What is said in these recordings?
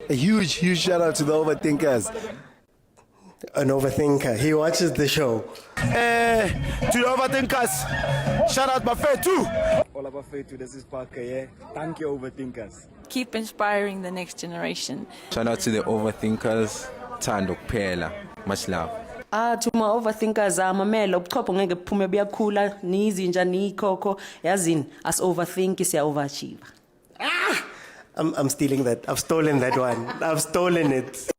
A huge shout out to the overthinkers. An overthinker. He watches the show. To the overthinkers, shout out Buffet too. All about Fetu, this is Parker, yeah? Thank you, overthinkers. Keep inspiring the next generation. Shout out to the overthinkers. Tando Pela. Much love. To my overthinkers, mamela ubuchopho ngeke buphume buyakhula nizinja nikhokho yazini as overthink siya overachieve. I'm stealing that. I've stolen that one. I've stolen it.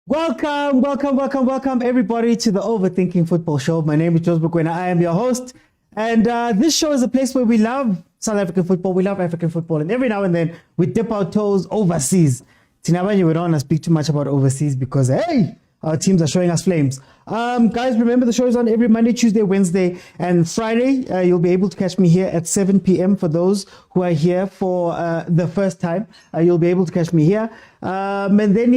Welcome everybody to the Overthinking Football Show. My name is Joseph Mokwena. I am your host. And this show is a place where we love South African football. We love African football. And every now and then we dip our toes overseas. Tinabanye, we don't want to speak too much about overseas because, hey, our teams are showing us flames. Guys, remember the show is on every Monday, Tuesday, Wednesday, and Friday. You'll be able to catch me here at 7 p.m. for those who are here for the first time. You'll be able to catch me here. And then,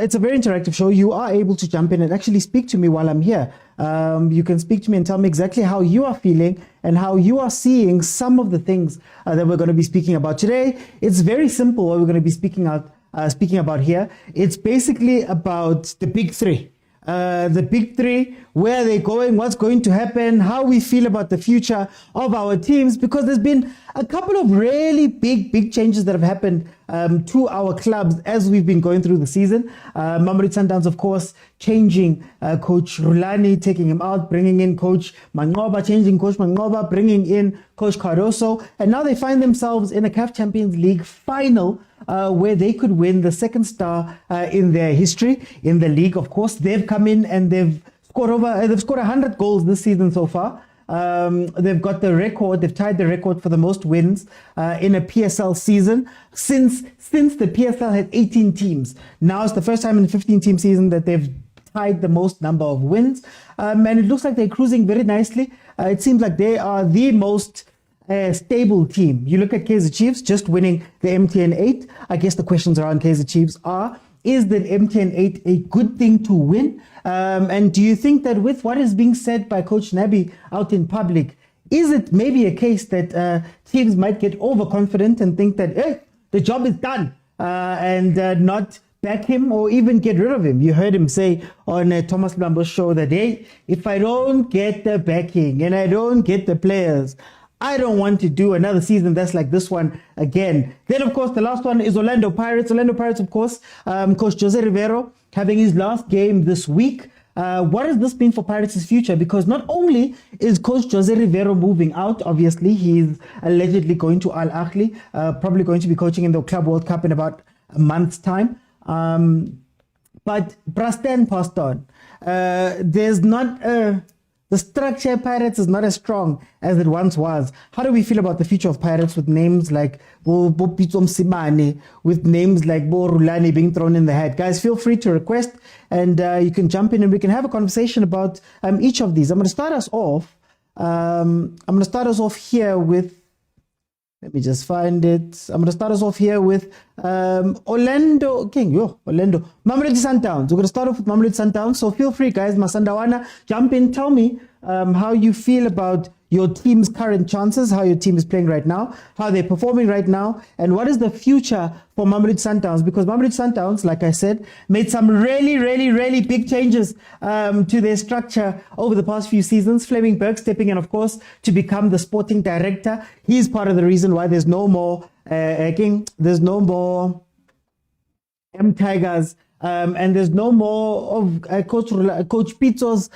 it's a very interactive show. You are able to jump in and actually speak to me while I'm here. You can speak to me and tell me exactly how you are feeling and how you are seeing some of the things that we're going to be speaking about today. It's very simple what we're going to be speaking about here. It's basically about the big three. The big three, where they're going, what's going to happen, how we feel about the future of our teams, because there's been a couple of really big changes that have happened to our clubs as we've been going through the season. Mamelodi Sundowns, of course, changing Coach Rulani, taking him out, bringing in Coach Mangoba, changing Coach Mangoba, bringing in Coach Cardoso, and now they find themselves in a CAF Champions League final where they could win the second star in their history in the league. Of course, they've come in and they've scored 100 goals this season so far. They've got the record. They've tied the record for the most wins in a PSL season since the PSL had 18 teams. Now it's the first time in a 15-team season that they've tied the most number of wins, and it looks like they're cruising very nicely. It seems like they are the most stable team. You look at Kaizer Chiefs just winning the MTN 8. I guess the questions around Kaizer Chiefs are: is the MTN 8 a good thing to win? And do you think that with what is being said by Coach Nabi out in public, is it maybe a case that teams might get overconfident and think that, hey, the job is done, and not back him or even get rid of him? You heard him say on Thomas Lambo's show that, hey, if I don't get the backing and I don't get the players, I don't want to do another season that's like this one again. Then, of course, the last one is Orlando Pirates. Orlando Pirates, of course, Coach Jose Rivero having his last game this week. What does this mean for Pirates' future? Because not only is Coach Jose Rivero moving out, obviously, he's allegedly going to Ahly, probably going to be coaching in the Club World Cup in about a month's time. But Brasten passed on. There's not The structure of Pirates is not as strong as it once was. How do we feel about the future of Pirates with names like Pitso Mosimane, with names like rulani being thrown in the hat? Guys, feel free to request, and you can jump in and we can have a conversation about each of these. I'm going to start us off. Here with, let me just find it. I'm going to start us off here with Orlando. Mamelodi Sundowns. We're going to start off with Mamelodi Sundowns. So feel free, guys. Masandawana, jump in. Tell me how you feel about your team's current chances, how your team is playing right now, how they're performing right now, and what is the future for Mamelodi Sundowns? Because Mamelodi Sundowns, like I said, made some really big changes to their structure over the past few seasons. Fleming Burke stepping in, of course, to become the sporting director. He's part of the reason why there's no more Tigers. And there's no more of Coach Pitso's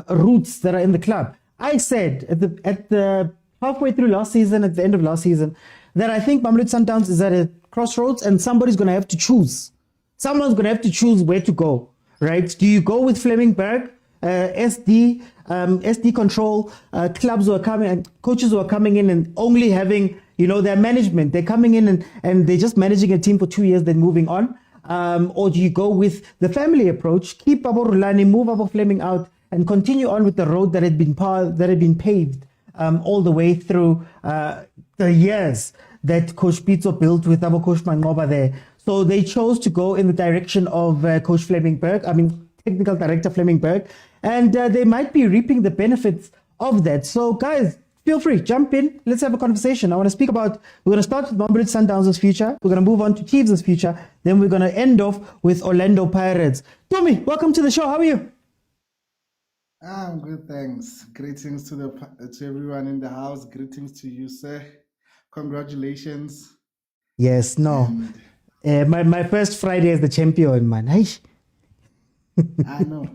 roots that are in the club. I said at the halfway through last season, at the end of last season, that I think Mamelodi Sundowns is at a crossroads and somebody's going to have to choose. Someone's going to have to choose where to go, right? Do you go with Fleming Burke, SD control, clubs who are coming, coaches who are coming in and only having, their management? They're coming in and they're just managing a team for 2 years, then moving on. Or do you go with the family approach, keep Abo Rulani, move Abo Fleming out, and continue on with the road that had been paved all the way through the years that Coach Pitso built with Abo Coach Mangoba there? So they chose to go in the direction of Coach Fleming Burke, Technical Director Fleming Burke, and they might be reaping the benefits of that. So guys, feel free, jump in. Let's have a conversation. We're going to start with Mamelodi Sundowns' future. We're going to move on to Chiefs' future. Then we're going to end off with Orlando Pirates. Tommy, welcome to the show. How are you? I'm good, thanks. Greetings to everyone in the house. Greetings to you, sir. Congratulations. Yes, no. My first Friday as the champion, man. I know.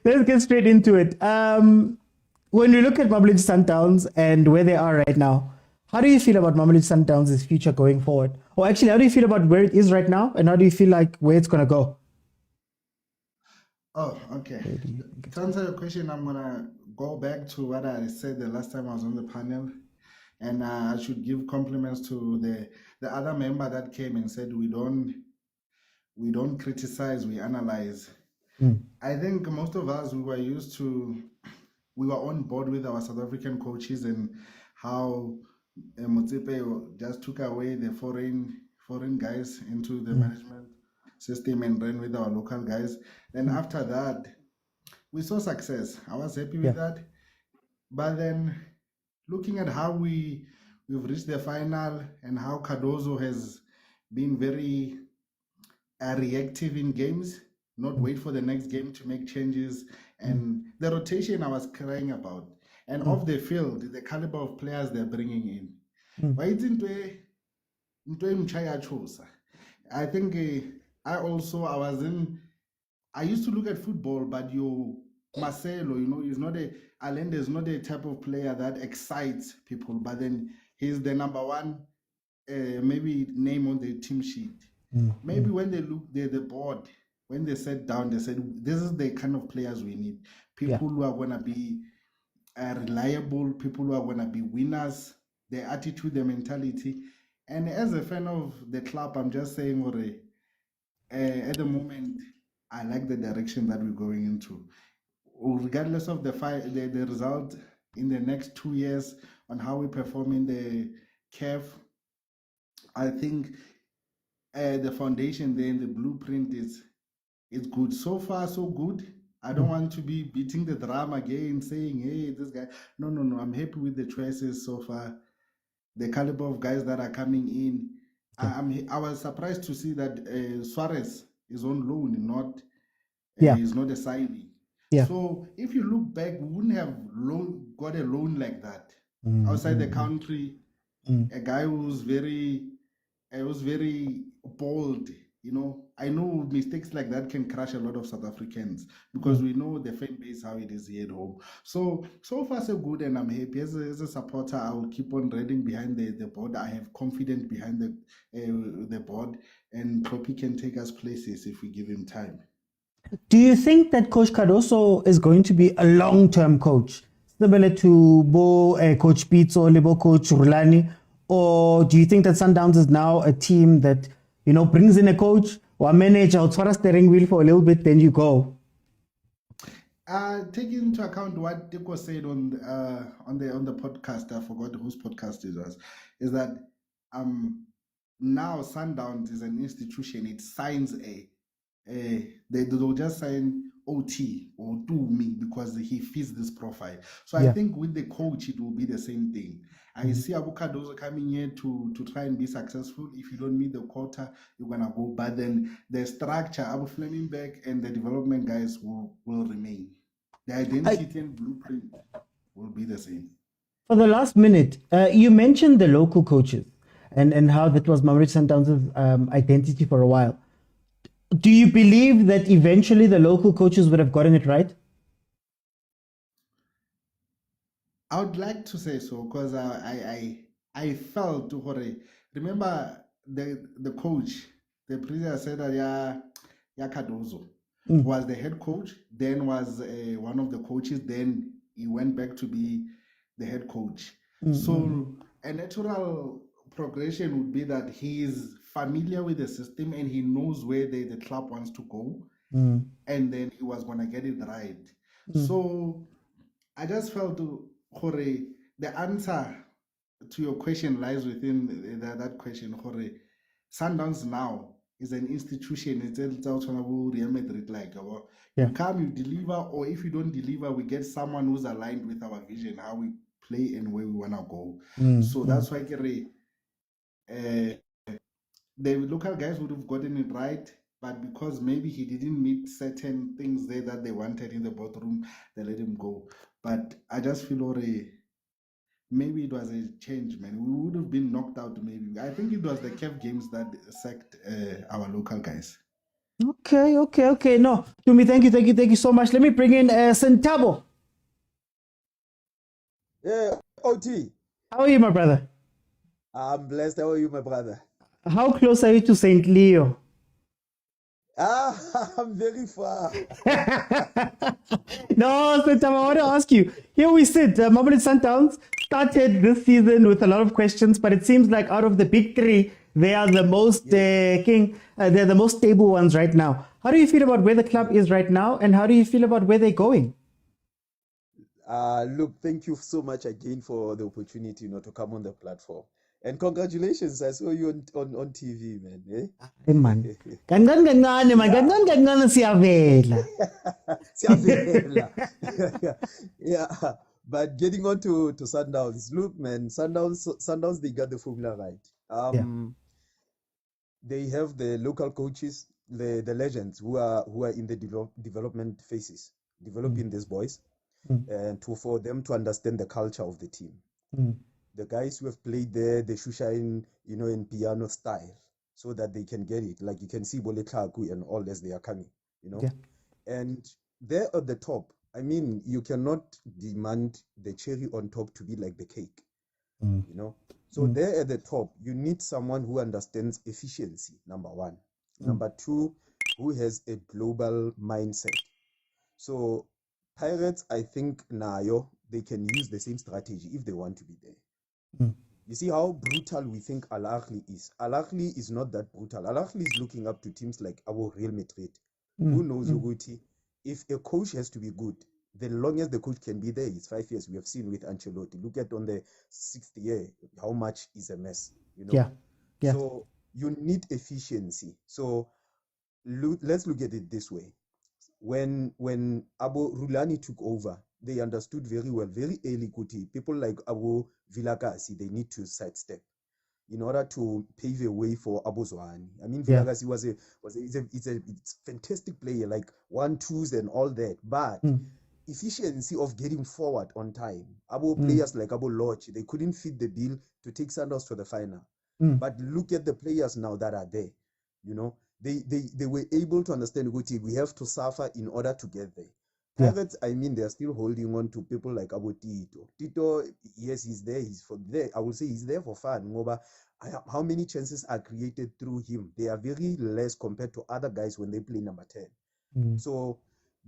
Let's get straight into it. When you look at Mamelodi Sundowns and where they are right now, how do you feel about Mamelodi Sundowns' future going forward? Or actually, how do you feel about where it is right now, and how do you feel like where it's going to go? Oh, okay. To answer your question, I'm going to go back to what I said the last time I was on the panel, and I should give compliments to the other member that came and said we don't criticize, we analyze. I think most of us, we were on board with our South African coaches and how Motsepe just took away the foreign guys into the management system and ran with our local guys. Then after that, we saw success. I was happy with that. But then looking at how we've reached the final and how Cardozo has been very reactive in games, not wait for the next game to make changes, and the rotation I was crying about, and off the field, the caliber of players they're bringing in. Why isn't I think I used to look at football, but Marcelo, Allende is not a type of player that excites people, but then he's the number one maybe name on the team sheet. Maybe when they look the board, when they sat down, they said, this is the kind of players we need. People who are going to be reliable, people who are going to be winners, their attitude, their mentality. And as a fan of the club, I'm just saying, at the moment, I like the direction that we're going into. Regardless of the result in the next 2 years on how we perform in the CAF, I think the foundation there and the blueprint it's good. So far, so good. I don't want to be beating the drum again, saying, hey, this guy. No. I'm happy with the choices so far. The caliber of guys that are coming in. I was surprised to see that Suarez is on loan, he's not a signing. So if you look back, we wouldn't have got a loan like that outside the country. A guy who was very bold. I know mistakes like that can crush a lot of South Africans because we know the fan base, how it is here at home. So far so good, and I'm happy. As a supporter, I will keep on riding behind the board. I have confidence behind the board, and Kloppy can take us places if we give him time. Do you think that Coach Cardoso is going to be a long-term coach, similar to Coach Pitso, Lebo Coach Rulani, or do you think that Sundowns is now a team that brings in a coach or a manager or a steering wheel for a little bit, then you go? Taking into account what Diko said on the podcast, I forgot whose podcast it was, is that now Sundowns is an institution. It signs they'll just sign OT or do me because he fits this profile. So I think with the coach it will be the same thing. I see Abu Cardoso coming here to try and be successful. If you don't meet the quota, you're gonna go. But then the structure, Abu Flemingberg and the development guys will remain. The identity and blueprint will be the same. For the last minute, you mentioned the local coaches and how that was Mamelodi Sundowns' identity for a while. Do you believe that eventually the local coaches would have gotten it right? I would like to say so because I felt remember the coach, the previous said that Cardoso was the head coach, then was one of the coaches, then he went back to be the head coach. So a natural progression would be that he is familiar with the system and he knows where the club wants to go, and then he was going to get it right. So I just felt the answer to your question lies within that question. Sundowns now is an institution. It's Real Madrid, like you come, you deliver, or if you don't deliver, we get someone who's aligned with our vision, how we play and where we want to go. So that's why the local guys would have gotten it right, but because maybe he didn't meet certain things there that they wanted in the boardroom, they let him go. But I just feel maybe it was a change, man. We would have been knocked out, maybe. I think it was the CAF games that sacked our local guys. Okay. No, Tumi, thank you so much. Let me bring in Sentabo. Yeah, OT. How are you, my brother? I'm blessed. How are you, my brother? How close are you to St. Leo? I'm very far. No, Sentabo, I want to ask you. Here we sit. Mamelodi Sundowns started this season with a lot of questions, but it seems like out of the big three, they are the most they're the most stable ones right now. How do you feel about where the club is right now, and how do you feel about where they're going? Look, thank you so much again for the opportunity, to come on the platform. And congratulations, I saw you on TV, man. Hey, man. Kancane siyavela. Siyavela. Yeah. But getting on to Sundowns, look, man, Sundowns, they got the formula right. They have the local coaches, the legends who are in the development phases, developing these boys, and for them to understand the culture of the team. The guys who have played there, they should shine, in piano style, so that they can get it. Like you can see Bole Tlaku and all as they are coming, And they're at the top. I mean, you cannot demand the cherry on top to be like the cake, So they're at the top. You need someone who understands efficiency, number one. Number two, who has a global mindset. So Pirates, I think, they can use the same strategy if they want to be there. You see how brutal we think Ahly is. Ahly is not that brutal. Ahly is looking up to teams like our Real Madrid. Who knows, Uguti? If a coach has to be good, the longest the coach can be there is 5 years. We have seen with Ancelotti. Look at on the 6th year, how much is a mess, Yeah. So you need efficiency. So let's look at it this way. When Abu Rulani took over, they understood very well, very early, Kuti, people like Abu Vilakazi, they need to sidestep in order to pave a way for Abu Zwani. I mean, Vilakazi was a fantastic player, like 1-2s and all that, but efficiency of getting forward on time. Abu players like Abu Lodge, they couldn't fit the bill to take Sundowns to the final. But look at the players now that are there, They were able to understand, Guti, we have to suffer in order to get there. Pirates, I mean, they're still holding on to people like Abu Tito. Tito, yes, he's there. He's for there. I will say he's there for fun. How many chances are created through him? They are very less compared to other guys when they play number 10. So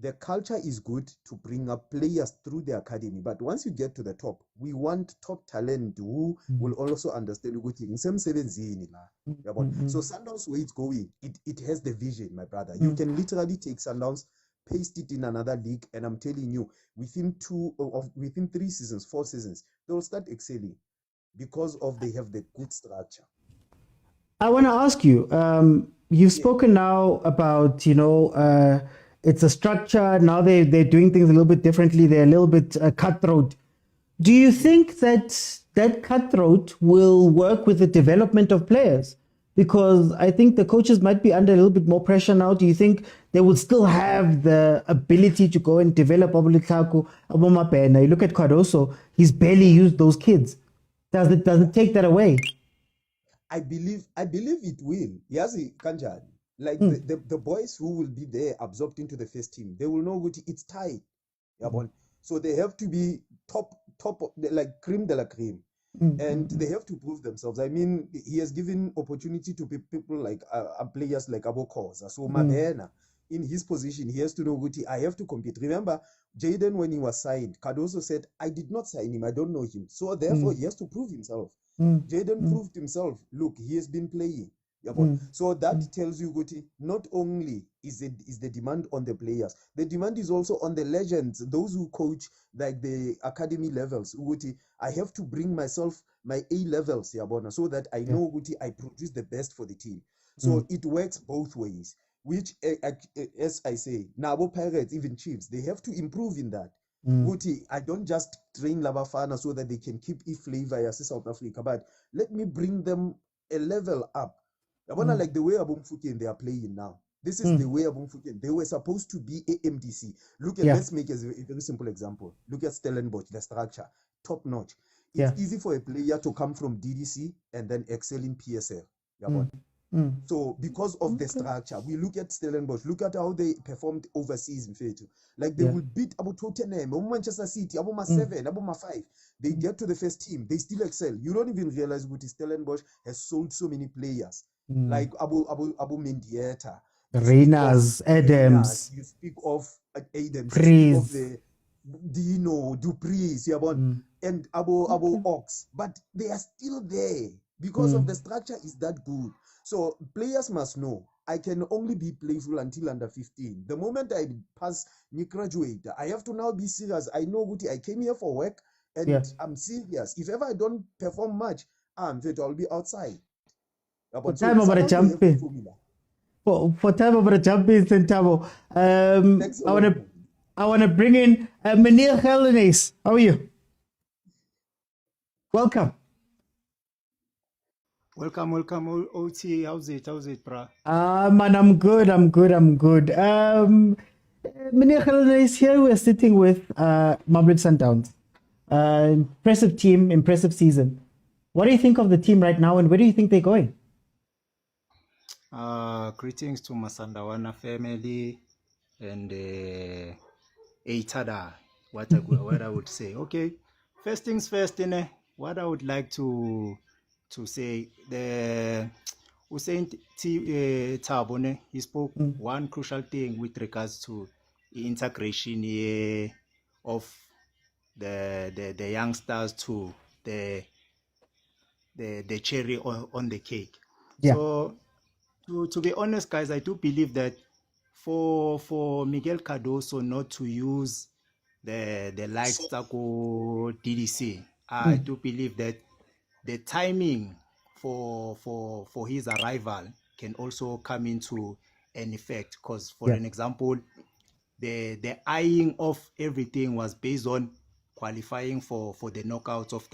the culture is good to bring up players through the academy, but once you get to the top, we want top talent who will also understand ukuthi ngisemsebenzini la. Yabona? So Sundowns, where it's going, it has the vision, my brother. You can literally take Sundowns, paste it in another league, and I'm telling you, within 3 seasons, 4 seasons, they will start excelling because they have the good structure. I want to ask you, you've spoken now about, it's a structure. Now they're doing things a little bit differently. They're a little bit cutthroat. Do you think that cutthroat will work with the development of players? Because I think the coaches might be under a little bit more pressure now. Do you think they will still have the ability to go and develop Abulikaku, Abomapena? You look at Cardoso, he's barely used those kids. Does it take that away? I believe it will. Yazi Kanjan. Like the boys who will be there absorbed into the first team, they will know what it's tight. So they have to be top like cream de la cream. And they have to prove themselves. I mean, he has given opportunity to people like players like Khoza. So Mabena, in his position, he has to know what I have to compete. Remember, Jayden, when he was signed, Cardoso said, I did not sign him, I don't know him. So therefore, he has to prove himself. Jayden proved himself. Look, he has been playing. So that tells you, Guti, not only is the demand on the players, the demand is also on the legends, those who coach like the academy levels. Guti, I have to bring myself my A levels, so that I know, Guti, I produce the best for the team. So it works both ways, which, as I say, Nabo Pirates, even Chiefs, they have to improve in that. Guti, I don't just train Bafana so that they can keep flavor as South Africa, but let me bring them a level up. Like the way Abumfuken they are playing now. This is the way Abumfuken. They were supposed to be AMDC. Look at, let's make a very simple example. Look at Stellenbosch, the structure, top notch. It's easy for a player to come from DDC and then excel in PSL. So because of the structure, we look at Stellenbosch, look at how they performed overseas in Fetu. Like they will beat Abu Tottenham, Abu Manchester City, Abu Ma 7, Abu Ma 5. They get to the first team, they still excel. You don't even realize what Stellenbosch has sold so many players. Like Abu Mendieta. Renas, Adams. You speak of Adams, Priest. you speak of the Dino, Dupreez, and Abu Ox. But they are still there because of the structure is that good. So players must know I can only be playful until under 15. The moment I pass new graduate, I have to now be serious. I know what I came here for work and I'm serious. If ever I don't perform much, I'll be outside. For time over the champion. For time over the champions, Tabo. I wanna bring in Meneer Geldenes. How are you? Welcome. Welcome, OT. How's it, bro? Man, I'm good. Meneer Geldenes here. We're sitting with Mamelodi Sundowns. Impressive team, impressive season. What do you think of the team right now, and where do you think they're going? Greetings to Masandawana family and Eitada. What I would say. Okay, first things first. What I would like to say, the Hussein Tabone, he spoke one crucial thing with regards to the integration of the youngsters to the cherry on the cake. So to be honest, guys, I do believe that for Miguel Cardoso not to use the likes of DDC, I do believe that the timing for his arrival can also come into an effect. Because for an example, the eyeing of everything was based on qualifying for the knockouts of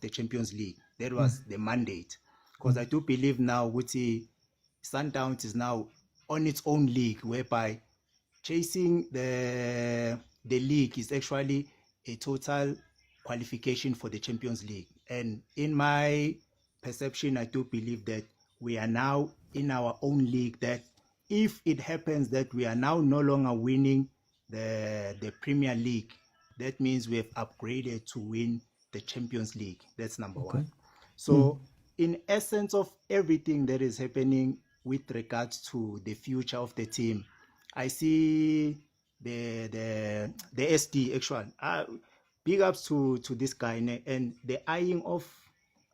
the Champions League. That was the mandate. Because I do believe now Wuti Sundowns is now on its own league, whereby chasing the league is actually a total qualification for the Champions League. And in my perception, I do believe that we are now in our own league, that if it happens that we are now no longer winning the Premier League, that means we have upgraded to win the Champions League. That's number one. So in essence of everything that is happening with regards to the future of the team, I see the SD actual. Big ups to this guy, and the eyeing of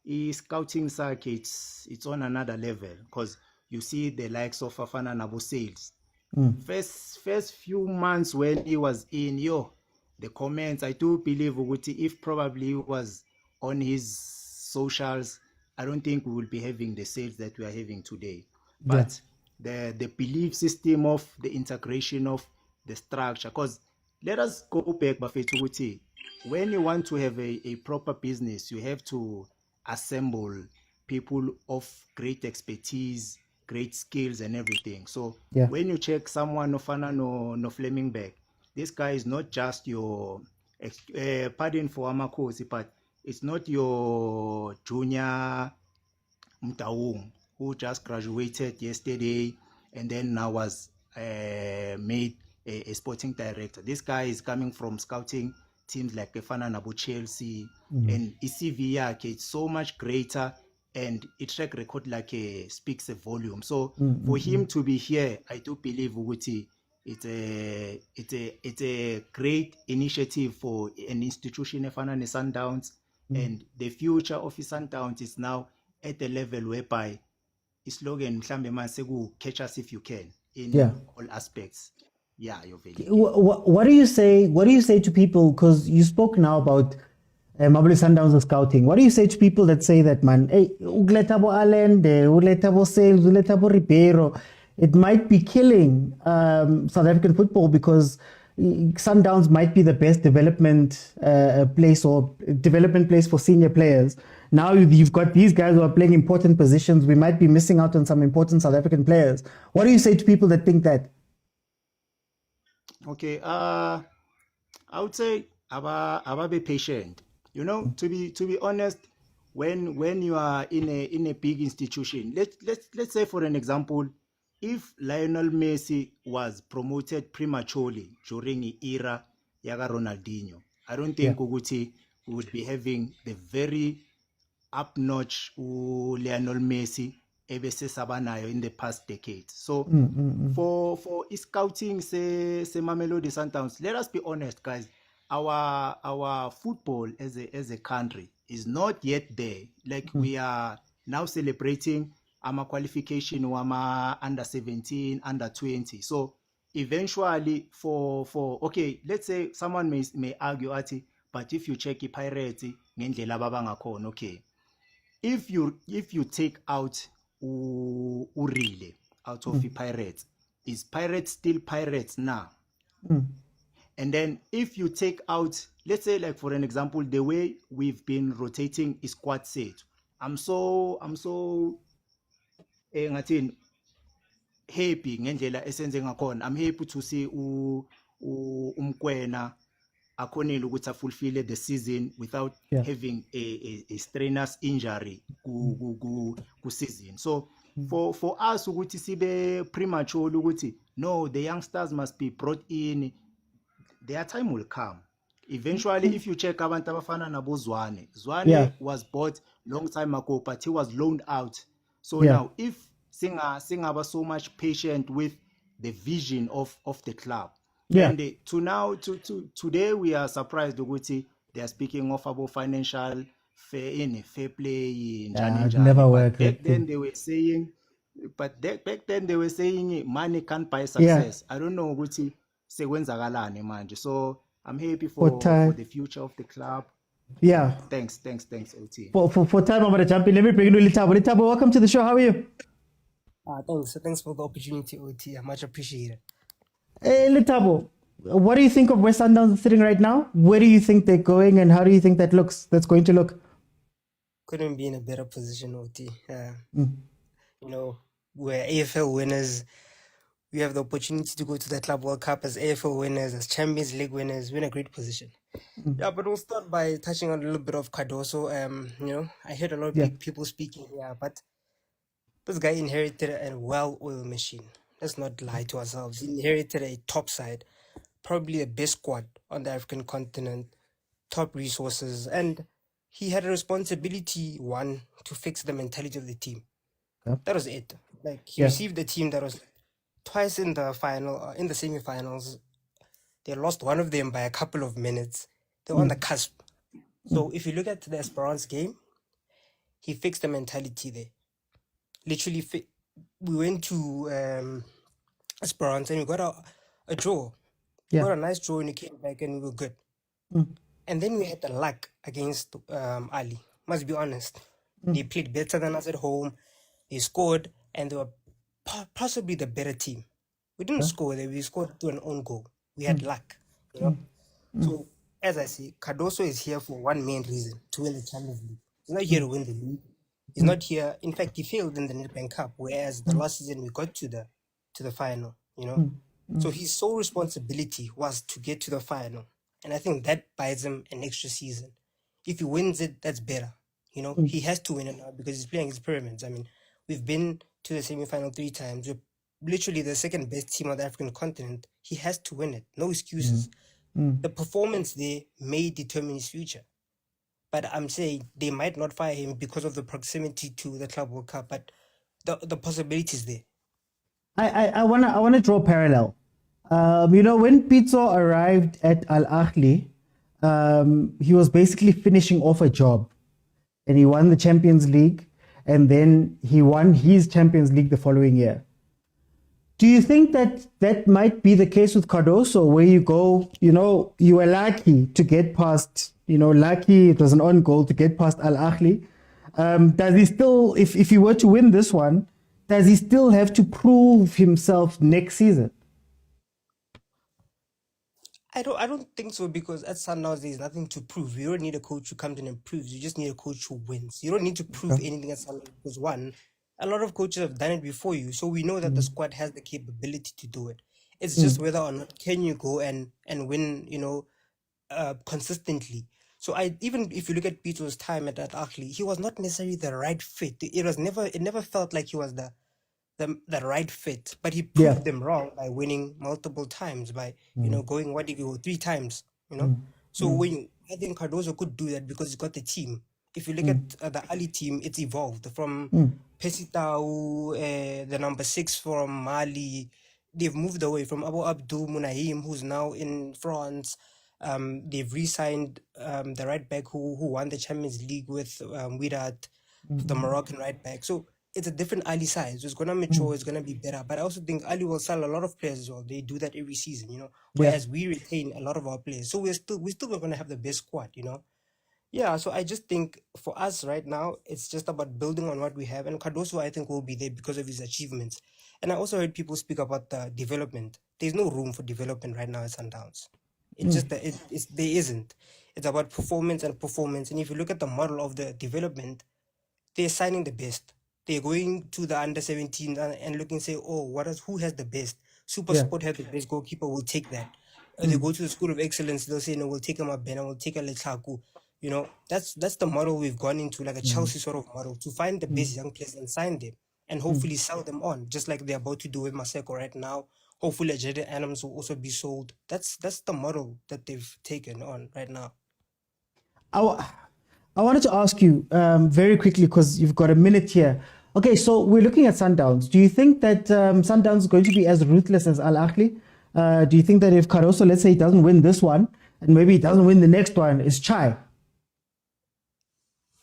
his scouting circuits. It's on another level because you see the likes of Bafana Nabo Sales. First few months when he was in, the comments, I do believe Uguti, if probably he was on his socials, I don't think we will be having the sales that we are having today. But the belief system of the integration of the structure, because let us go back, Bafetu Uguti, when you want to have a proper business, you have to assemble people of great expertise, great skills and everything. So when you check someone of no Fleming back, this guy is not just your pardon for Amakosi, but it's not your junior Motaung who just graduated yesterday and then now was made a sporting director. This guy is coming from scouting teams like Bafana Nabo Chelsea, and ECV it's so much greater, and its track record speaks a volume. So for him to be here, I do believe Uguti, it's a great initiative for an institution Bafana Sundowns, and the future of Sundowns is now at the level whereby his slogan catch us if you can in all aspects. Yeah, you're very what do you say? What do you say to people? Because you spoke now about Mamelodi Sundowns and scouting. What do you say to people that say that, man, hey, Ugletabo Allende, Ugletabo Sales, Ugletabo Ribeiro, it might be killing South African football because Sundowns might be the best development place for senior players. Now you've got these guys who are playing important positions. We might be missing out on some important South African players. What do you say to people that think that? Okay, I would say aba be patient. You know, to be honest, when you are in a big institution, let's say for an example, if Lionel Messi was promoted prematurely during the era Yaga Ronaldinho, I don't think Uguti would be having the very up-notch Lionel Messi Sabanayo in the past decade. So for scouting, say Mamelodi Sundowns, let us be honest, guys. Our football as a country is not yet there. Like we are now celebrating our qualification our under 17, under 20. So eventually for okay, let's say someone may argue but if you check the Pirates, okay. If you take out Urile out of the Pirates, is Pirates still Pirates now? And then if you take out, let's say like for an example, the way we've been rotating is squad set. I'm so happy ngendlela esenze ngakhona. I'm happy to see mokwena akhonile ukuthi fulfill the season without having a strenuous injury ku season. So for us ukuthi sibe premature ukuthi no, the youngsters must be brought in. Their time will come. Eventually, if you check abantu abafana nabo Zwane was bought long time ago, but he was loaned out. So now, if Singa was so much patient with the vision of the club, and today we are surprised Uguti, they are speaking of about financial fair play. Never worked. Back then they were saying, money can't buy success. I don't know Uguti. So I'm happy for the future of the club. Yeah. Thanks, OT. For time, I'm going to jump in. Let me bring you Litabo. Litabo, welcome to the show. How are you? Thanks for the opportunity, OT. I much appreciate it. Hey, Litabo, what do you think of where Sundowns is sitting right now? Where do you think they're going, and how do you think that's going to look? Couldn't be in a better position, OT. You know, we're AFL winners. We have the opportunity to go to the Club World Cup as AFL winners, as Champions League winners. We're in a great position. But we'll start by touching on a little bit of Cardoso. You know, I heard a lot of people speaking here, but this guy inherited a well-oiled machine. Let's not lie to ourselves. He inherited a top side, probably the best squad on the African continent, top resources, and he had a responsibility, one, to fix the mentality of the team. That was it. Like, he received a team that was twice in the final, in the semi-finals. They lost one of them by a couple of minutes. They're on the cusp. So if you look at the Esperance game, he fixed the mentality there. Literally, we went to Esperance and we got a draw. We got a nice draw and we came back and we were good. And then we had the luck against Ahly. Must be honest. They played better than us at home. They scored and they were possibly the better team. We didn't score there. We scored through an own goal. We had luck. You know? So, as I say, Cardoso is here for one main reason, to win the Champions League. He's not here to win the league. He's not here. In fact, he failed in the Nedbank Cup, whereas the last season we got to the final, you know. So his sole responsibility was to get to the final. And I think that buys him an extra season. If he wins it, that's better. You know, he has to win it now because he's playing his Pyramids. I mean, we've been to the semi-final 3 times. We're literally the second best team on the African continent. He has to win it. No excuses. The performance there may determine his future. But I'm saying they might not fire him because of the proximity to the Club World Cup. But the possibility is there. I wanna draw a parallel. You know, when Pitso arrived at Ahly, he was basically finishing off a job, and he won the Champions League, and then he won his Champions League the following year. Do you think that might be the case with Cardoso, where you go, you know, you were lucky to get past, you know, lucky it was an on goal to get past Ahly? Does he still, if he were to win this one, does he still have to prove himself next season? I don't think so, because at Sundowns there's nothing to prove. You don't need a coach who comes in and proves. You just need a coach who wins. You don't need to prove anything at Sundowns, because one, a lot of coaches have done it before you, so we know that the squad has the capability to do it. It's just whether or not can you go and win, you know, consistently. So even if you look at Pitso's time at Ahly, he was not necessarily the right fit. It never felt like he was the right fit, but he proved them wrong by winning multiple times, by you know, going 3 times, you know. So I think Cardoso could do that because he's got the team. If you look at the Ahly team, it's evolved from Pesitao, the number 6 from Mali. They've moved away from Abu Abdul Munaim, who's now in France. They've re-signed the right back who won the Champions League with Widat, the Moroccan right back. So it's a different Ahly size. It's going to mature, it's going to be better. But I also think Ahly will sell a lot of players as well. They do that every season, you know, whereas we retain a lot of our players. So we're still going to have the best squad, you know. Yeah, so I just think for us right now, it's just about building on what we have. And Cardoso, I think, will be there because of his achievements. And I also heard people speak about the development. There's no room for development right now at Sundowns. It's just that there isn't. It's about performance and performance. And if you look at the model of the development, they're signing the best. They're going to the under-17 and looking and say, oh, who has the best? Supersport has the best goalkeeper, we'll take that. They go to the School of Excellence, they'll say, no, we'll take a Mabena, we'll take a Letlaku. You know, that's the model we've gone into, like a Chelsea sort of model, to find the best young players and sign them and hopefully sell them on, just like they're about to do with Maseko right now. Hopefully Jadon Adams will also be sold. That's the model that they've taken on right now. I wanted to ask you very quickly, because you've got a minute here. Okay, so we're looking at Sundowns. Do you think that Sundowns is going to be as ruthless as Ahly? Do you think that if Cardoso, let's say, he doesn't win this one, and maybe he doesn't win the next one, it's Chai?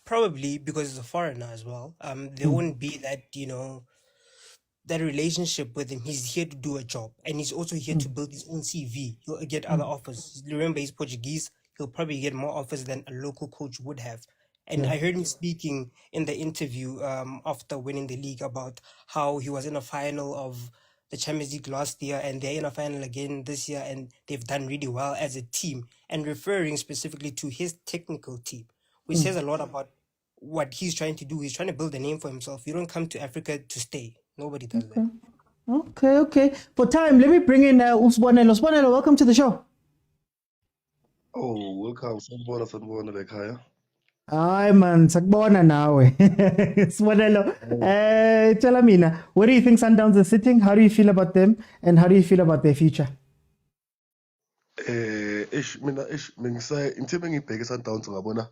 Probably, because he's a foreigner as well. There won't be that, you know, that relationship with him. He's here to do a job, and he's also here to build his own CV. He'll get other offers. Remember, he's Portuguese. He'll probably get more offers than a local coach would have. And I heard him speaking in the interview after winning the league about how he was in a final of the Champions League last year, and they're in a final again this year, and they've done really well as a team, and referring specifically to his technical team, which says a lot about what he's trying to do. He's trying to build a name for himself. You don't come to Africa to stay. Nobody does that. Okay. For time, let me bring in Usbonelo. Usbonelo, welcome to the show. Oh, welcome. Sanibona bekhaya. Hi man, sakubona nawe. Usbonelo. Tell me, where do you think Sundowns are sitting? How do you feel about them? And how do you feel about their future? Mina ngisaya into engibheke Sundowns ngabona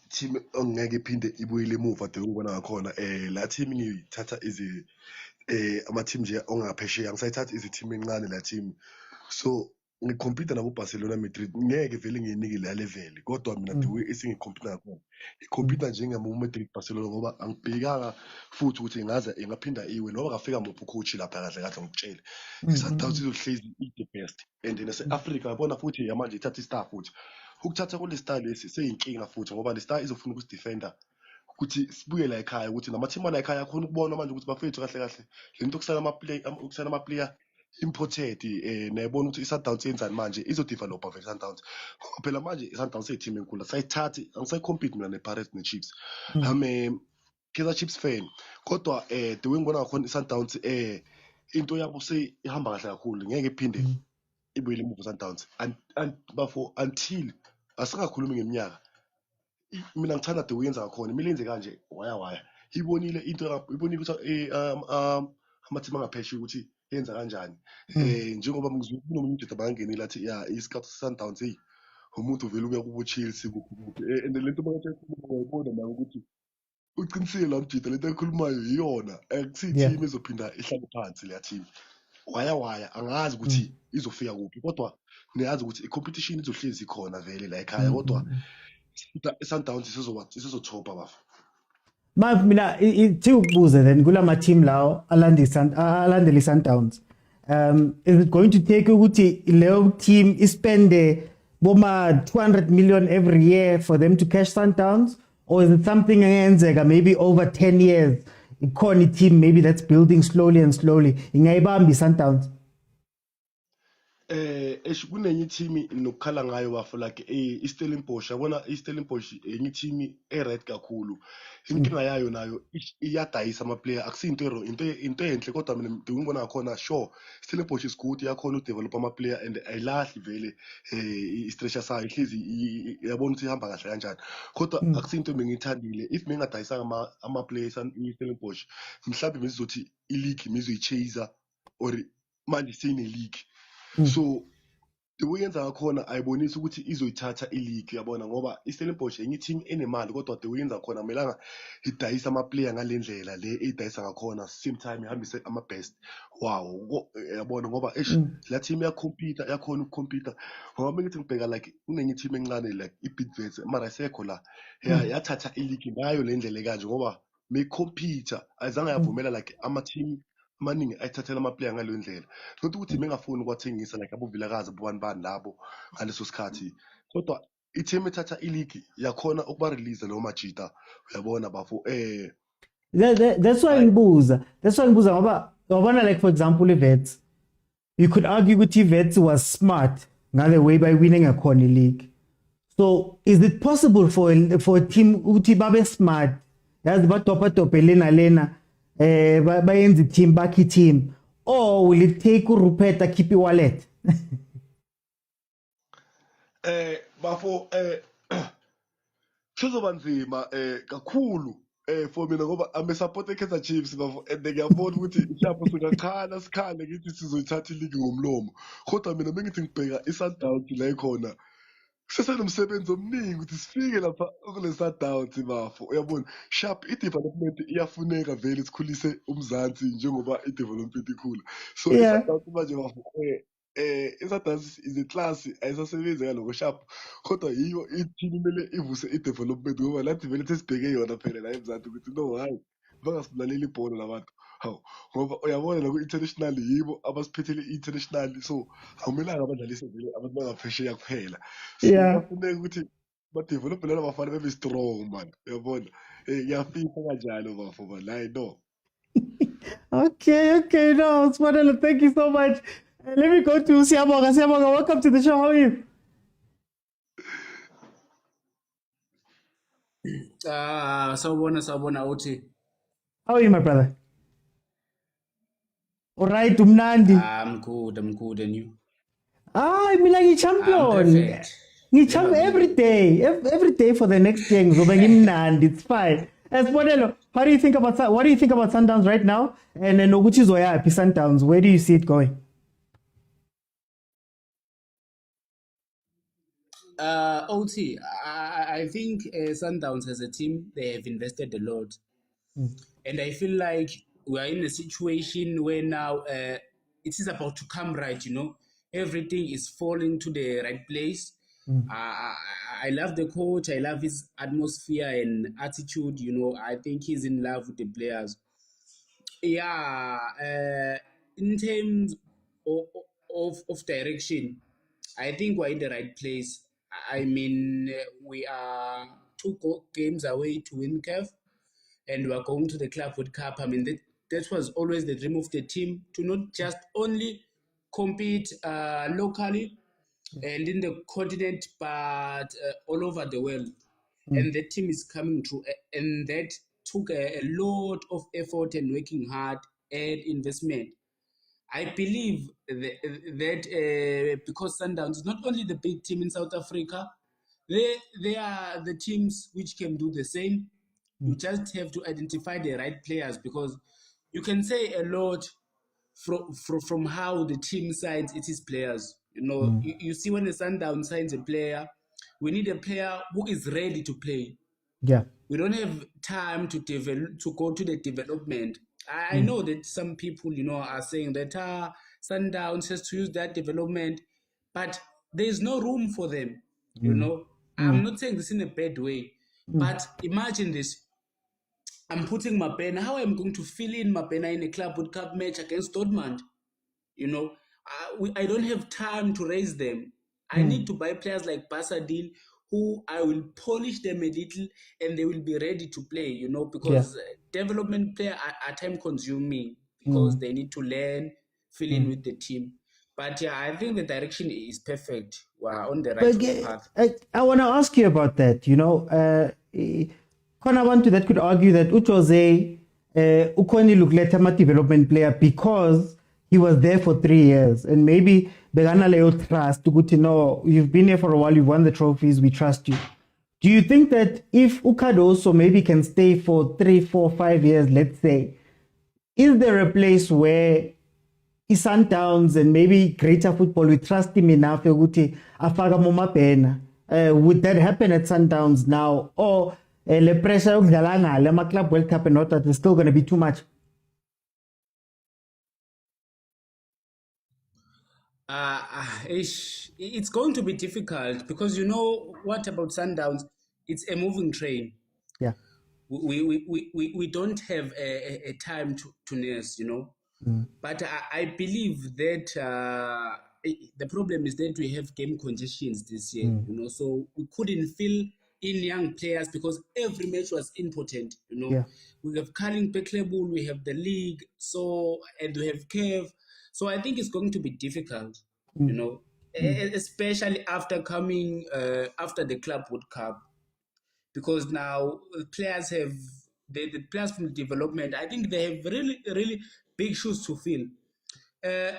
team ongeke iphinde ibuyele emuva de ubona ngakhona la team ngiyithatha ama-team nje ongaphesheya angisayithathi izithimu encane la team so ngikhompyutha nabo Barcelona Madrid ngeke vele nginike la level kodwa mina the way esingikhompyutha ngakho ikhompyutha njengamo Madrid Barcelona ngoba angibhekanga futhi ukuthi ingaphinda iwe noma kafika muphi coach lapha kahle kahle ngikutshele Sundowns izohlezi the best and nase Africa yabona futhi yamanje ithatha istar futhi ukuthatha kule star lesi seyinkinga futhi ngoba le star izofuna ukusidefender ukuthi sibuye la ekhaya ukuthi nama-team la ekhaya akhona ukubona manje ukuthi bafethu kahle kahle lento ukusana ama-player imported nayibona ukuthi i-Sundowns yenzani manje izodevelopa vele i-Sundowns phela manje i-Sundowns seyiteam enkulu sayithathi angisayicompete mina ne-Pirates ne-Chiefs Kaizer Chiefs fan kodwa the way ngibona ngakhona i-Sundowns into yabo seyihamba kahle kakhulu ngeke iphinde ibuyele emuva i-Sundowns bafo until asingakhulumi ngeminyaka mina ngithanda the way yenza ngakhona imile yenze kanje waya ibonile into ibonile ukuthi ama-team angaphesheya ukuthi yenza kanjani njengoba kunomuntu abangenile athi ya isikhathi Sundowns umuntu vele ubuya kubo Chelsea and lento bayayibona nayo ukuthi uqinisile la mjida lento ekhulumayo iyona akusiyi team ezophinda ihlale phansi le team waya angazi ukuthi izofika kuphi kodwa niyazi ukuthi i-competition izohlezi khona vele la ekhaya kodwa i-Sundowns isizothopa bafu mina ithi ukubuza then kulama team lawo alandela i-Sundowns is it going to take ukuthi leyo team ispende boma 200 million every year for them to cash Sundowns or is it something engenzeka maybe over 10 years ikhona team maybe that's building slowly and slowly ingayibamba i-Sundowns kunenye team nokukhala ngayo bafo like iStellenbosch yabona iStellenbosch enye team ered kakhulu inkinga yayo nayo iyadayisa ama player akusinto into enhle kodwa mina ngibona ngakhona sure iStellenbosch is good yakhona udevelop ama player and ayilahli vele istretcher sayo ihlezi yabona ukuthi ihamba kahle kanjani kodwa akusinto mengithandile if mengadayisa ama players iStellenbosch mhlawumbe mizothi ileague mizoyichaser or manje sine league so the way yenza ngakhona ayibonisa ukuthi izoyithatha ileague yabona ngoba iStellenbosch enye team enemali kodwa the way yenza khona amelanga idayisa ama player ngalendlela le idayisa ngakhona same time ihambise ama best wow yabona ngoba la team yakhona ukukhompyutha ngoba mengithi ngibheka like kunenye team encane like iBidvest mara isekho la yathatha ileague ngayo lendlela kanje ngoba mekhompyutha ayizange yavumela like ama team maningi ayithathela ama player ngaleyo ndlela not ukuthi mengafuni ukwathengisa like abo vilakazi bani labo ngaleso sikhathi kodwa i-team ethatha ileague yakhona ukuba release lo majita uyabona bafo that's why ngibuza ngoba wabona like for example iVets you could argue ukuthi iVets was smart ngale way by winning a corner league so is it possible for a team ukuthi babe smart yazi badopa lena bayenza team bakhi team or will it take uRupert keep wallet bafo kuzobanzima kakhulu for mina ngoba ame support eKaizer Chiefs bafo and ngiyabona ukuthi mhlawumbe singakhala sikhale ngithi sizoyithatha ileague ngomlomo kodwa mina bengithi ngibheka iSundowns la ikhona sesenomsebenzi omningi ukuthi sifike lapha kule Sundowns bafo uyabona sharp i-development iyafuneka vele sikhulise umzansi njengoba i-development ikhula so iSundowns manje bafo iSundowns is a class ayisasebenzi kaloko sharp kodwa yiyo i-team kumele ivuse i-development ngoba lathi vele sesibheke yona phela la eMzansi ukuthi no hayi bangasilaleli ibhola labantu ngoba uyabona la ku-international yibo abasiphethele i-international so akumelanga abadlalise vele abantu bangaphesheya kuphela so bafuneka ukuthi badevelophe lana bafana bebe strong man uyabona ngiyafisa kanjalo bafo man hayi no okay no Spanelo, thank you so much let me go to Siyabonga. Welcome to the show. How are you? Sawubona uthi. How are you, my brother? All right, umnandi. I'm good and you? Mina ngi-champion. Ngi-champion every day for the next year ngizobe ngimnandi. It's fine. Spanelo, what do you think about Sundowns right now? And then nokuthi izoyaphi Sundowns? Where do you see it going? OT, I think Sundowns as a team, they have invested a lot. And I feel like we are in a situation where now it is about to come right, you know. Everything is falling to the right place. I love the coach. I love his atmosphere and attitude. You know, I think he's in love with the players. Yeah, in terms of direction, I think we're in the right place. I mean, we are games away to win CAF, and we are going to the Club World Cup. I mean, that was always the dream of the team, to not just only compete locally and in the continent, but all over the world. And the team is coming through, and that took a lot of effort and working hard and investment. I believe that because Sundowns is not only the big team in South Africa, they are the teams which can do the same. You just have to identify the right players, because you can say a lot from how the team signs its players. You know, you see when the Sundown signs a player, we need a player who is ready to play. Yeah. We don't have time to go to the development. I know that some people, you know, are saying that Sundowns has to use that development, but there is no room for them. You know, I'm not saying this in a bad way, but imagine this. I'm putting Mapena. How am I going to fill in Mapena in a Club World Cup match against Dortmund? You know, I don't have time to raise them. I need to buy players like Basadil, who I will polish them a little and they will be ready to play, you know, because development players are time consuming, because they need to learn, fill in with the team. But yeah, I think the direction is perfect. We're on the right path. I want to ask you about that. You know, Konabantu that could argue that Uchoze Ukoni Lukleta ma development player because he was there for 3 years, and maybe Begana Leo trust to know you've been here for a while, you've won the trophies, we trust you. Do you think that if Ukado also maybe can stay for 3, 4, 5 years, let's say, is there a place where Sundowns and maybe greater football, we trust him enough would that happen at Sundowns now, or the pressure of the Club World Cup and not that is still going to be too much? It's going to be difficult, because you know what about Sundowns? It's a moving train. Yeah. We don't have a time to nurse, you know. But I believe that the problem is that we have game congestions this year, you know, so we couldn't fill in young players because every match was important, you know. Yeah. We have Carling Peklebul, we have the league, so, and we have CAF. So I think it's going to be difficult, you know, especially after coming after the Club World Cup, because now players have the players from the development. I think they have really big shoes to fill,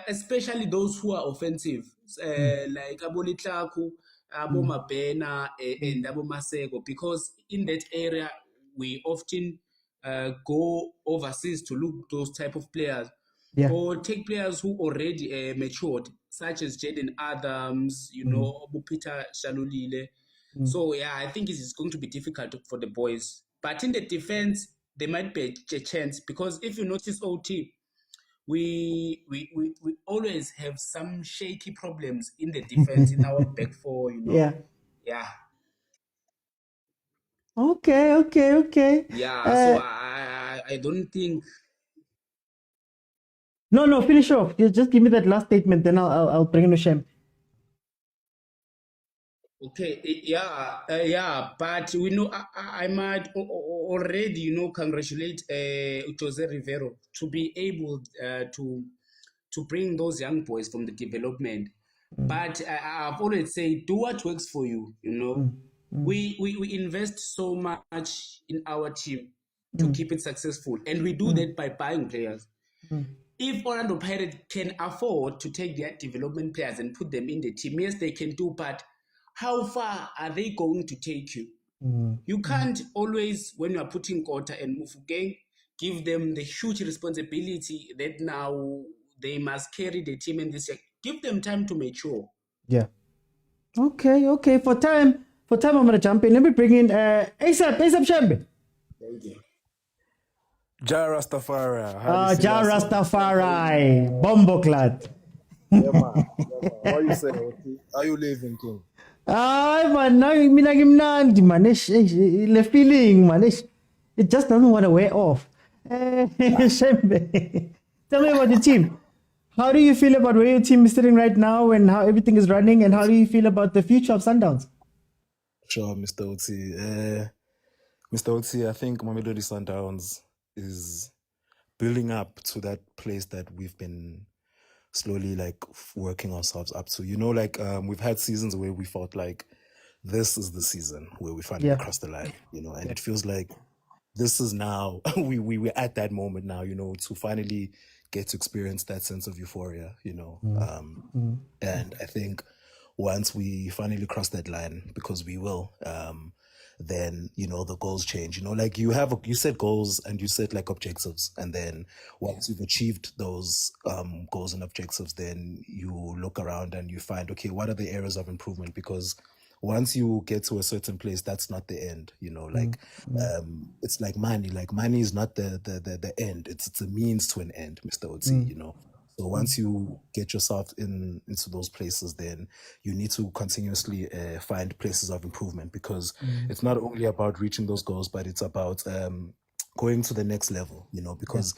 especially those who are offensive, like Aboli Tlaku, Abo Mabena, and Abo Masego, because in that area we often go overseas to look those type of players. Yeah. Or take players who already matured, such as Jaden Adams, you know, Peter Shalulile. So yeah, I think it is going to be difficult for the boys. But in the defense, there might be a chance, because if you notice, OT, we always have some shaky problems in the defense in our back four, you know. Yeah. Okay. Yeah, so I don't think. No, finish off. Just give me that last statement, then I'll bring in a shame. Okay, yeah, but we know I might already, you know, congratulate Jose Rivero to be able to bring those young boys from the development. But I've always said, do what works for you. You know, we invest so much in our team to keep it successful, and we do that by buying players. If Orlando Pirates can afford to take their development players and put them in the team, yes, they can do, but how far are they going to take you? You can't always, when you are putting Kota and Mufugang, give them the huge responsibility that now they must carry the team in this year. Give them time to mature. Yeah. Okay. For time, I'm going to jump in. Let me bring in ASAP Champion. Thank you. Ja Rastafari. Ja Rastafari. Bomboclat. Yeah, man. How you say, Oti? How you living, King? Ay, man, mina ngimnandi, man. Le feeling, man. It just doesn't want to wear off. Shembe. Tell me about your team. How do you feel about where your team is sitting right now and how everything is running? And how do you feel about the future of Sundowns? Sure, Mr. Oti. Mr. Oti, I think Mamelodi Sundowns is building up to that place that we've been slowly like working ourselves up to. You know, like we've had seasons where we felt like this is the season where we finally crossed the line, you know, and it feels like this is now, we're at that moment now, you know, to finally get to experience that sense of euphoria, you know. And I think once we finally cross that line, because we will, then, you know, the goals change, you know, like you set goals and you set like objectives. And then once you've achieved those goals and objectives, then you look around and you find, okay, what are the areas of improvement? Because once you get to a certain place, that's not the end, you know, like it's like money is not the end. It's a means to an end, Mr. Oti, you know. So once you get yourself into those places, then you need to continuously find places of improvement, because it's not only about reaching those goals, but it's about going to the next level, you know, because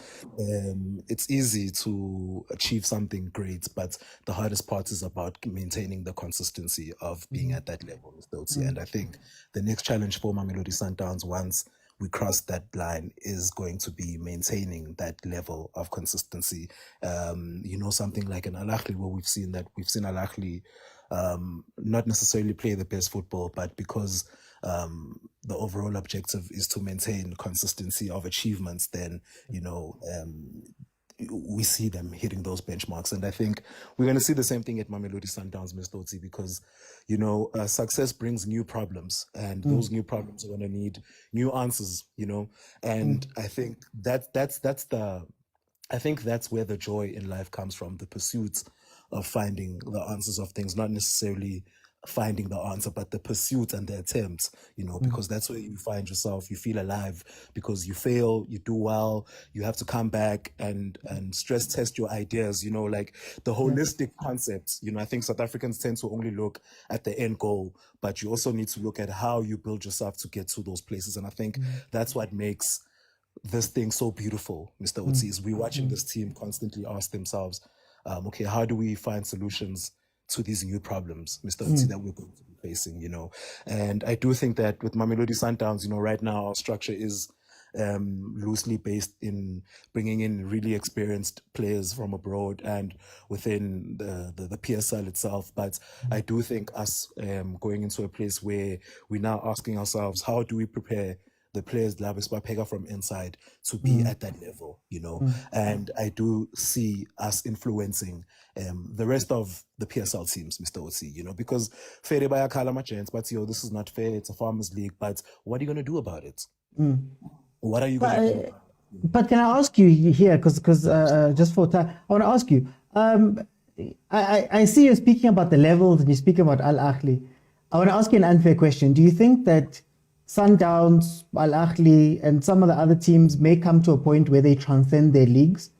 it's easy to achieve something great, but the hardest part is about maintaining the consistency of being at that level, Mr. Oti. And I think the next challenge for Mamelodi Sundowns, once we cross that line, is going to be maintaining that level of consistency. You know, something like an Ahly, where we've seen Ahly not necessarily play the best football, but because the overall objective is to maintain consistency of achievements, then, you know, we see them hitting those benchmarks. And I think we're going to see the same thing at Mamelodi Sundowns, Mr. Oti, because, you know, success brings new problems, and those new problems are going to need new answers, you know. And I think that's where the joy in life comes from, the pursuit of finding the answers of things, not necessarily finding the answer, but the pursuit and the attempt, you know, because that's where you find yourself, you feel alive, because you fail, you do well, you have to come back and stress test your ideas, you know, like the holistic concept. You know, I think South Africans tend to only look at the end goal, but you also need to look at how you build yourself to get to those places. And I think that's what makes this thing so beautiful, Mr. Oti, is we're watching this team constantly ask themselves, okay, how do we find solutions to these new problems, Mr. Oti, that we're going to be facing, you know. And I do think that with Mamelodi Sundowns, you know, right now our structure is loosely based in bringing in really experienced players from abroad and within the PSL itself. But I do think us going into a place where we're now asking ourselves, how do we prepare the players from inside to be at that level, you know. And I do see us influencing the rest of the PSL teams, Mr. Oti, you know, because fair by a chance, but this is not fair, it's a farmers league, but what are you going to do about it? What are you going to do? But can I ask you here, because just for time, I want to ask you, I see you speaking about the levels and you speak about Ahly. I want to ask you an unfair question. Do you think that Sundowns, Ahly, and some of the other teams may come to a point where they transcend their leagues,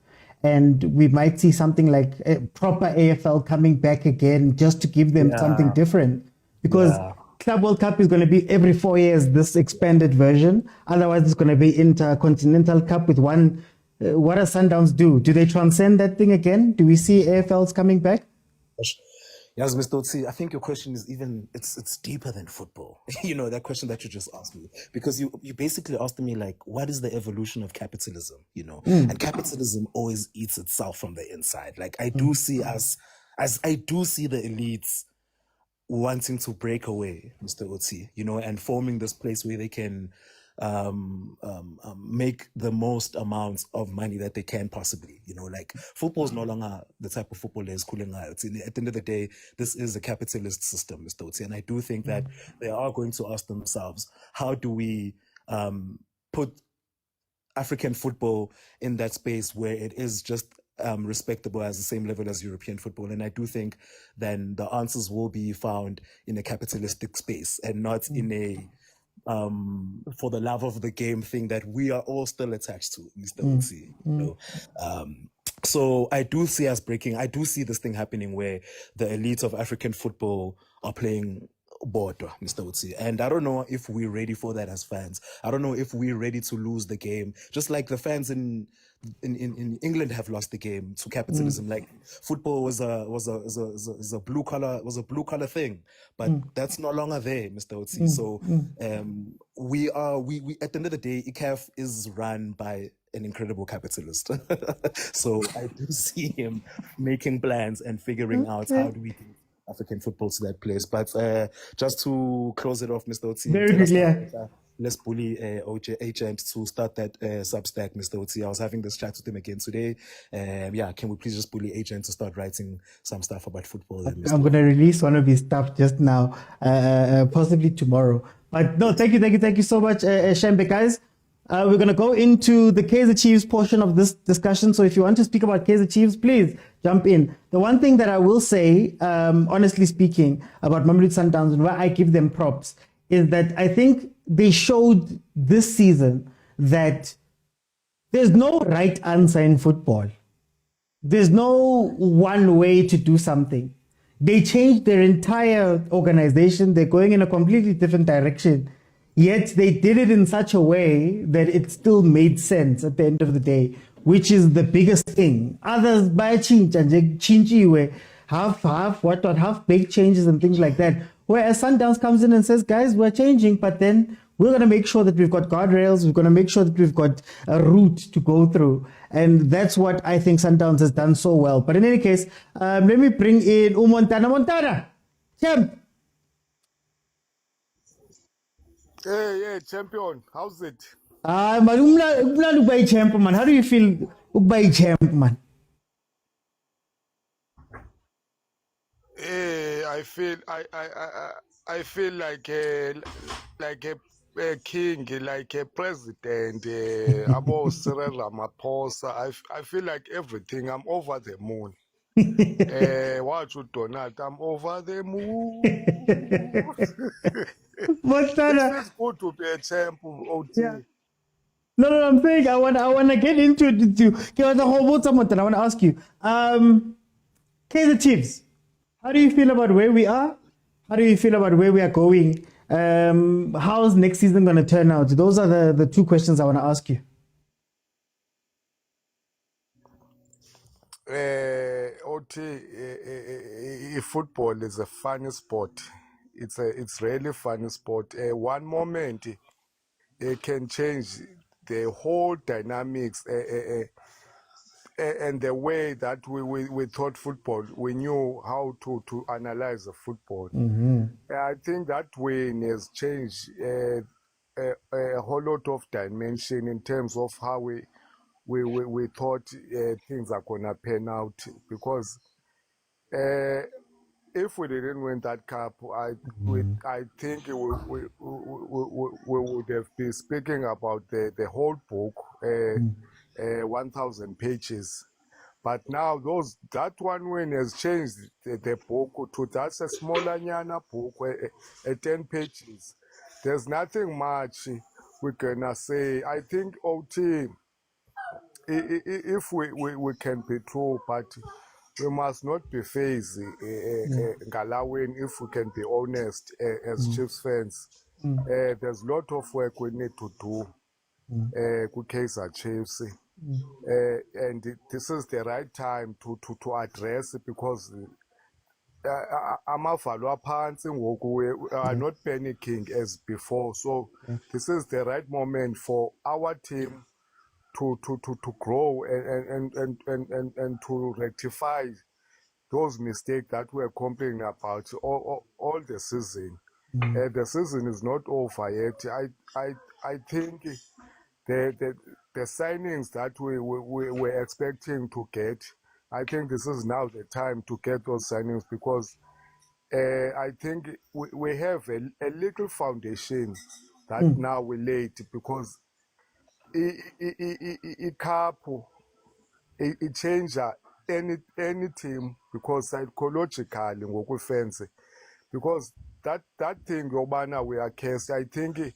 and we might see something like a proper AFL coming back again, just to give them something different? Because Club World Cup is going to be every 4 years, this expanded version. Otherwise, it's going to be Intercontinental Cup with one. What does Sundowns do? Do they transcend that thing again? Do we see AFLs coming back? Yes, Mr. Oti, I think your question is it's deeper than football. You know, that question that you just asked me, because you basically asked me, like, what is the evolution of capitalism, you know? And capitalism always eats itself from the inside. Like, I do see I do see the elites wanting to break away, Mr. Oti, you know, and forming this place where they can make the most amounts of money that they can possibly, you know. Like, football is no longer the type of football that is cooling out. At the end of the day, this is a capitalist system, Mr. Oti, and I do think that they are going to ask themselves, how do we put African football in that space where it is just respectable as the same level as European football? And I do think then the answers will be found in a capitalistic space and not in a for the love of the game thing that we are all still attached to, Mr. Otsi. You know? So I do see us breaking. I do see this thing happening where the elite of African football are playing border, Mr. Otsi. And I don't know if we're ready for that as fans. I don't know if we're ready to lose the game, just like the fans in England have lost the game to capitalism. Like football was a blue collar thing, but that's no longer there, Mr. Otsi. So we at the end of the day, CAF is run by an incredible capitalist. So I do see him making plans and figuring out how do we get African football to that place. But just to close it off, Mr. Otsi, very clear. Let's bully Agent to start that Substack, Mr. Otsi. I was having this chat with him again today. Yeah, can we please just bully Agent to start writing some stuff about football? I'm going to release one of his stuff just now, possibly tomorrow. But no, thank you so much, Shembe, guys. We're going to go into the Kaizer Chiefs portion of this discussion. So if you want to speak about Kaizer Chiefs, please jump in. The one thing that I will say, honestly speaking, about Mamelodi Sundowns and where I give them props is that I think they showed this season that there's no right answer in football. There's no one way to do something. They changed their entire organization. They're going in a completely different direction. Yet they did it in such a way that it still made sense at the end of the day, which is the biggest thing. Others buy change and change half big changes and things like that. Whereas Sundowns comes in and says, guys, we're changing, but then we're going to make sure that we've got guardrails. We're going to make sure that we've got a route to go through. And that's what I think Sundowns has done so well. But in any case, let me bring in Montana. Champ. Hey, champion, how's it? Man, champ, man. How do you feel by champ, man? I feel like a king, like a president, about Cyril Ramaphosa. I feel like everything. I'm over the moon. What you Donald? I'm over the moon. It feels good to be a champ. Yeah. No, I'm saying I want to get into it with you. I want to ask you, Kaizer Chiefs, how do you feel about where we are? How do you feel about where we are going? How's next season going to turn out? Those are the two questions I want to ask you. Football is a funny sport. It's really funny sport. One moment it can change the whole dynamics and the way that we thought football. We knew how to analyze the football. I think that win has changed a whole lot of dimension in terms of how we thought things are gonna pan out, because if we didn't win that cup, I think we would have been speaking about the whole book, 1,000 pages. But now that one win has changed the book to that's a smaller nyana book, 10 pages. There's nothing much we can say. I think OT, if we can be true, but we must not be phased, Galawin, if we can be honest, as Chiefs fans. There's a lot of work we need to do with Kaizer Chiefs. And this is the right time to address it, because amavalo aphansi ngoku we are not panicking as before. So this is the right moment for our team to grow and to rectify those mistakes that we're complaining about all the season. The season is not over yet. I think the signings that we were expecting to get, I think this is now the time to get those signings, because I think we have a little foundation that now we laid, because it change any team, because psychologically ngokufense, because that thing yobana we are cursed, I think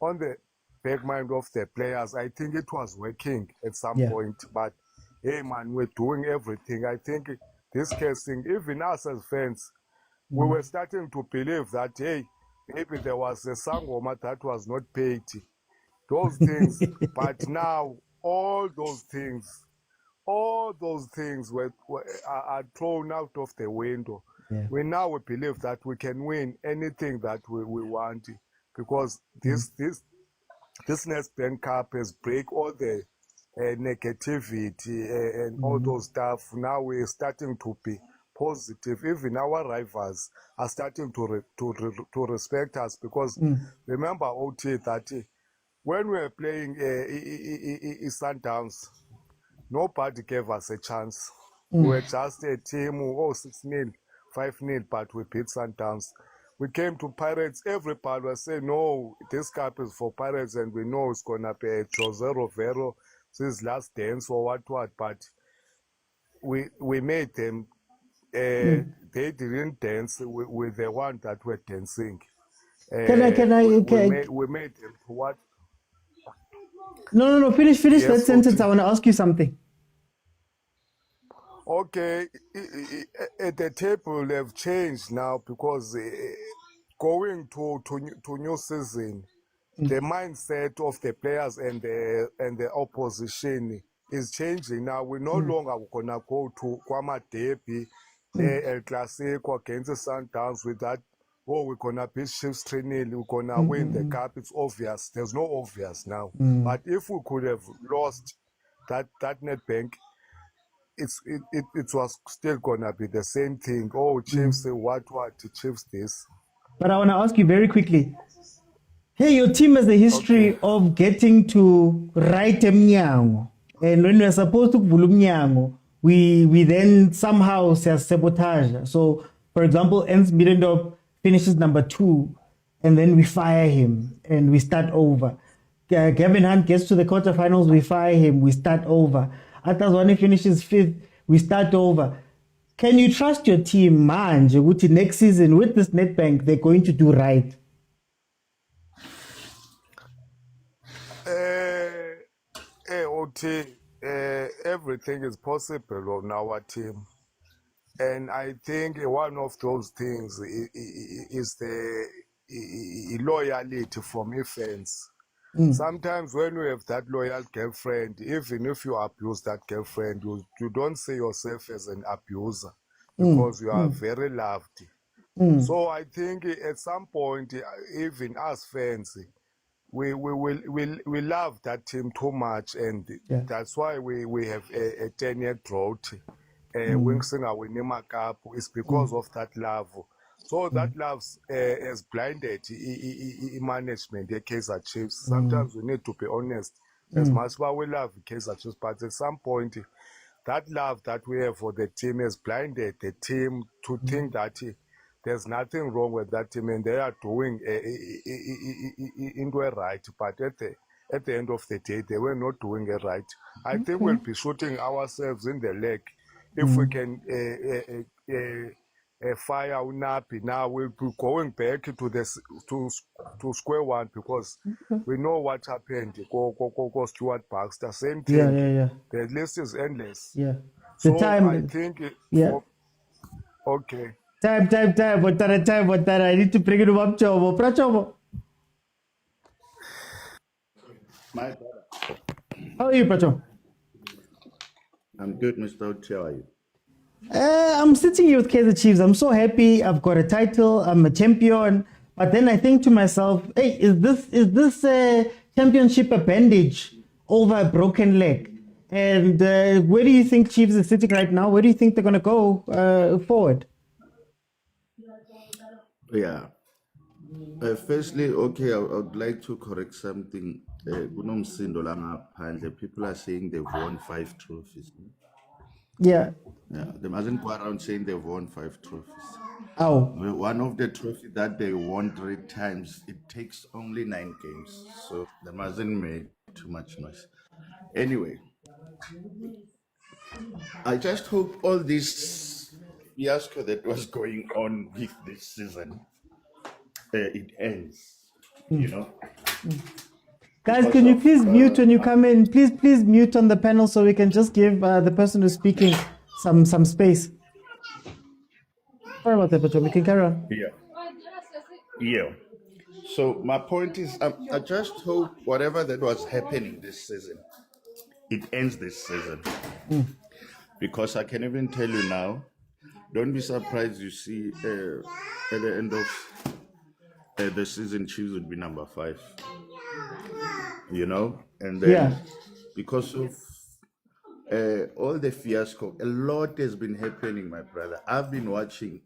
on the back mind of the players, I think it was working at some Yeah. point. But hey, man, we're doing everything. I think this casting, even us as fans, we were starting to believe that hey, maybe there was a sangoma that was not paid. Those things, but now all those things are thrown out of the window. Yeah. We now believe that we can win anything that we want because this Nedbank Cup has break all the negativity and all those stuff. Now we're starting to be positive. Even our rivals are starting to respect us because remember, OT, that when we were playing Sundowns, nobody gave us a chance. We were just a team who 6-0, 5-0, but we beat Sundowns. We came to Pirates, everybody was saying, no, this cup is for Pirates, and we know it's going to be a Jose Rovero, his last dance or what, but we made them, they didn't dance with the one that were dancing. We made them to what? No. Finish Yes, that sentence. OT. I want to ask you something. Okay, at the table they've changed now because going to new season, the mindset of the players and the opposition is changing now. We're no longer gonna go to Kwama Derby, El Clasico against the Sundowns with that. Oh, we're gonna beat Chiefs 3-0, we're gonna win the cup. It's obvious. There's no obvious now. But if we could have lost that Nedbank, it was still gonna be the same thing. Oh, Chiefs say what Chiefs this. But I want to ask you very quickly. Hey, your team has a history of getting to right emnyango, and when we're supposed to kuvula umnyango, we then somehow sabotage. So, for example, Ernst Middendorp finishes number 2, and then we fire him and we start over. Gavin Hunt gets to the quarterfinals, we fire him, we start over. Atazwane finishes 5th, we start over. Can you trust your team, man? Next season with this Nedbank, they're going to do right? OT, everything is possible on our team. And I think one of those things is the loyalty from your fans. Sometimes when you have that loyal girlfriend, even if you abuse that girlfriend, you don't see yourself as an abuser because you are very loved. So I think at some point, even as fans, we love that team too much, and that's why we have a 10-year drought. Winning our cup is because of that love. So that love has blinded management, the Kaizer Chiefs. Sometimes we need to be honest. As much as we love Kaizer Chiefs, but at some point, that love that we have for the team has blinded the team to think that there's nothing wrong with that team and they are doing into it right. But at the end of the day, they were not doing it right. I think we'll be shooting ourselves in the leg if we can fire Unapi. Now we'll be going back to square one because we know what happened. Go Stuart Baxter, same thing. Yeah. The list is endless. Yeah. So I think okay. Time. What that? I need to bring it up, Chobo. My brother. How are you, Pracho? I'm good, Mr. Oti. How are you? I'm sitting here with Kaizer Chiefs. I'm so happy. I've got a title. I'm a champion. But then I think to myself, hey, is this a championship a bandage over a broken leg? And where do you think Chiefs is sitting right now? Where do you think they're going to go forward? Yeah. Firstly, okay, I would like to correct something. People are saying they've won 5 trophies. Yeah. Yeah, they mustn't go around saying they've won 5 trophies. Oh. One of the trophies that they won 3 times, it takes only 9 games. So they mustn't make too much noise. Anyway, I just hope all this fiasco that was going on with this season, it ends. you know. Guys, can you please mute when you come in? Please mute on the panel so we can just give the person who's speaking some space. Sorry about that, but we can carry on. Yeah. So my point is, I just hope whatever that was happening this season, it ends this season. Because I can even tell you now, don't be surprised you see at the end of the season, Chiefs would be number 5. You know, and then because of all the fiasco, a lot has been happening, my brother. I've been watching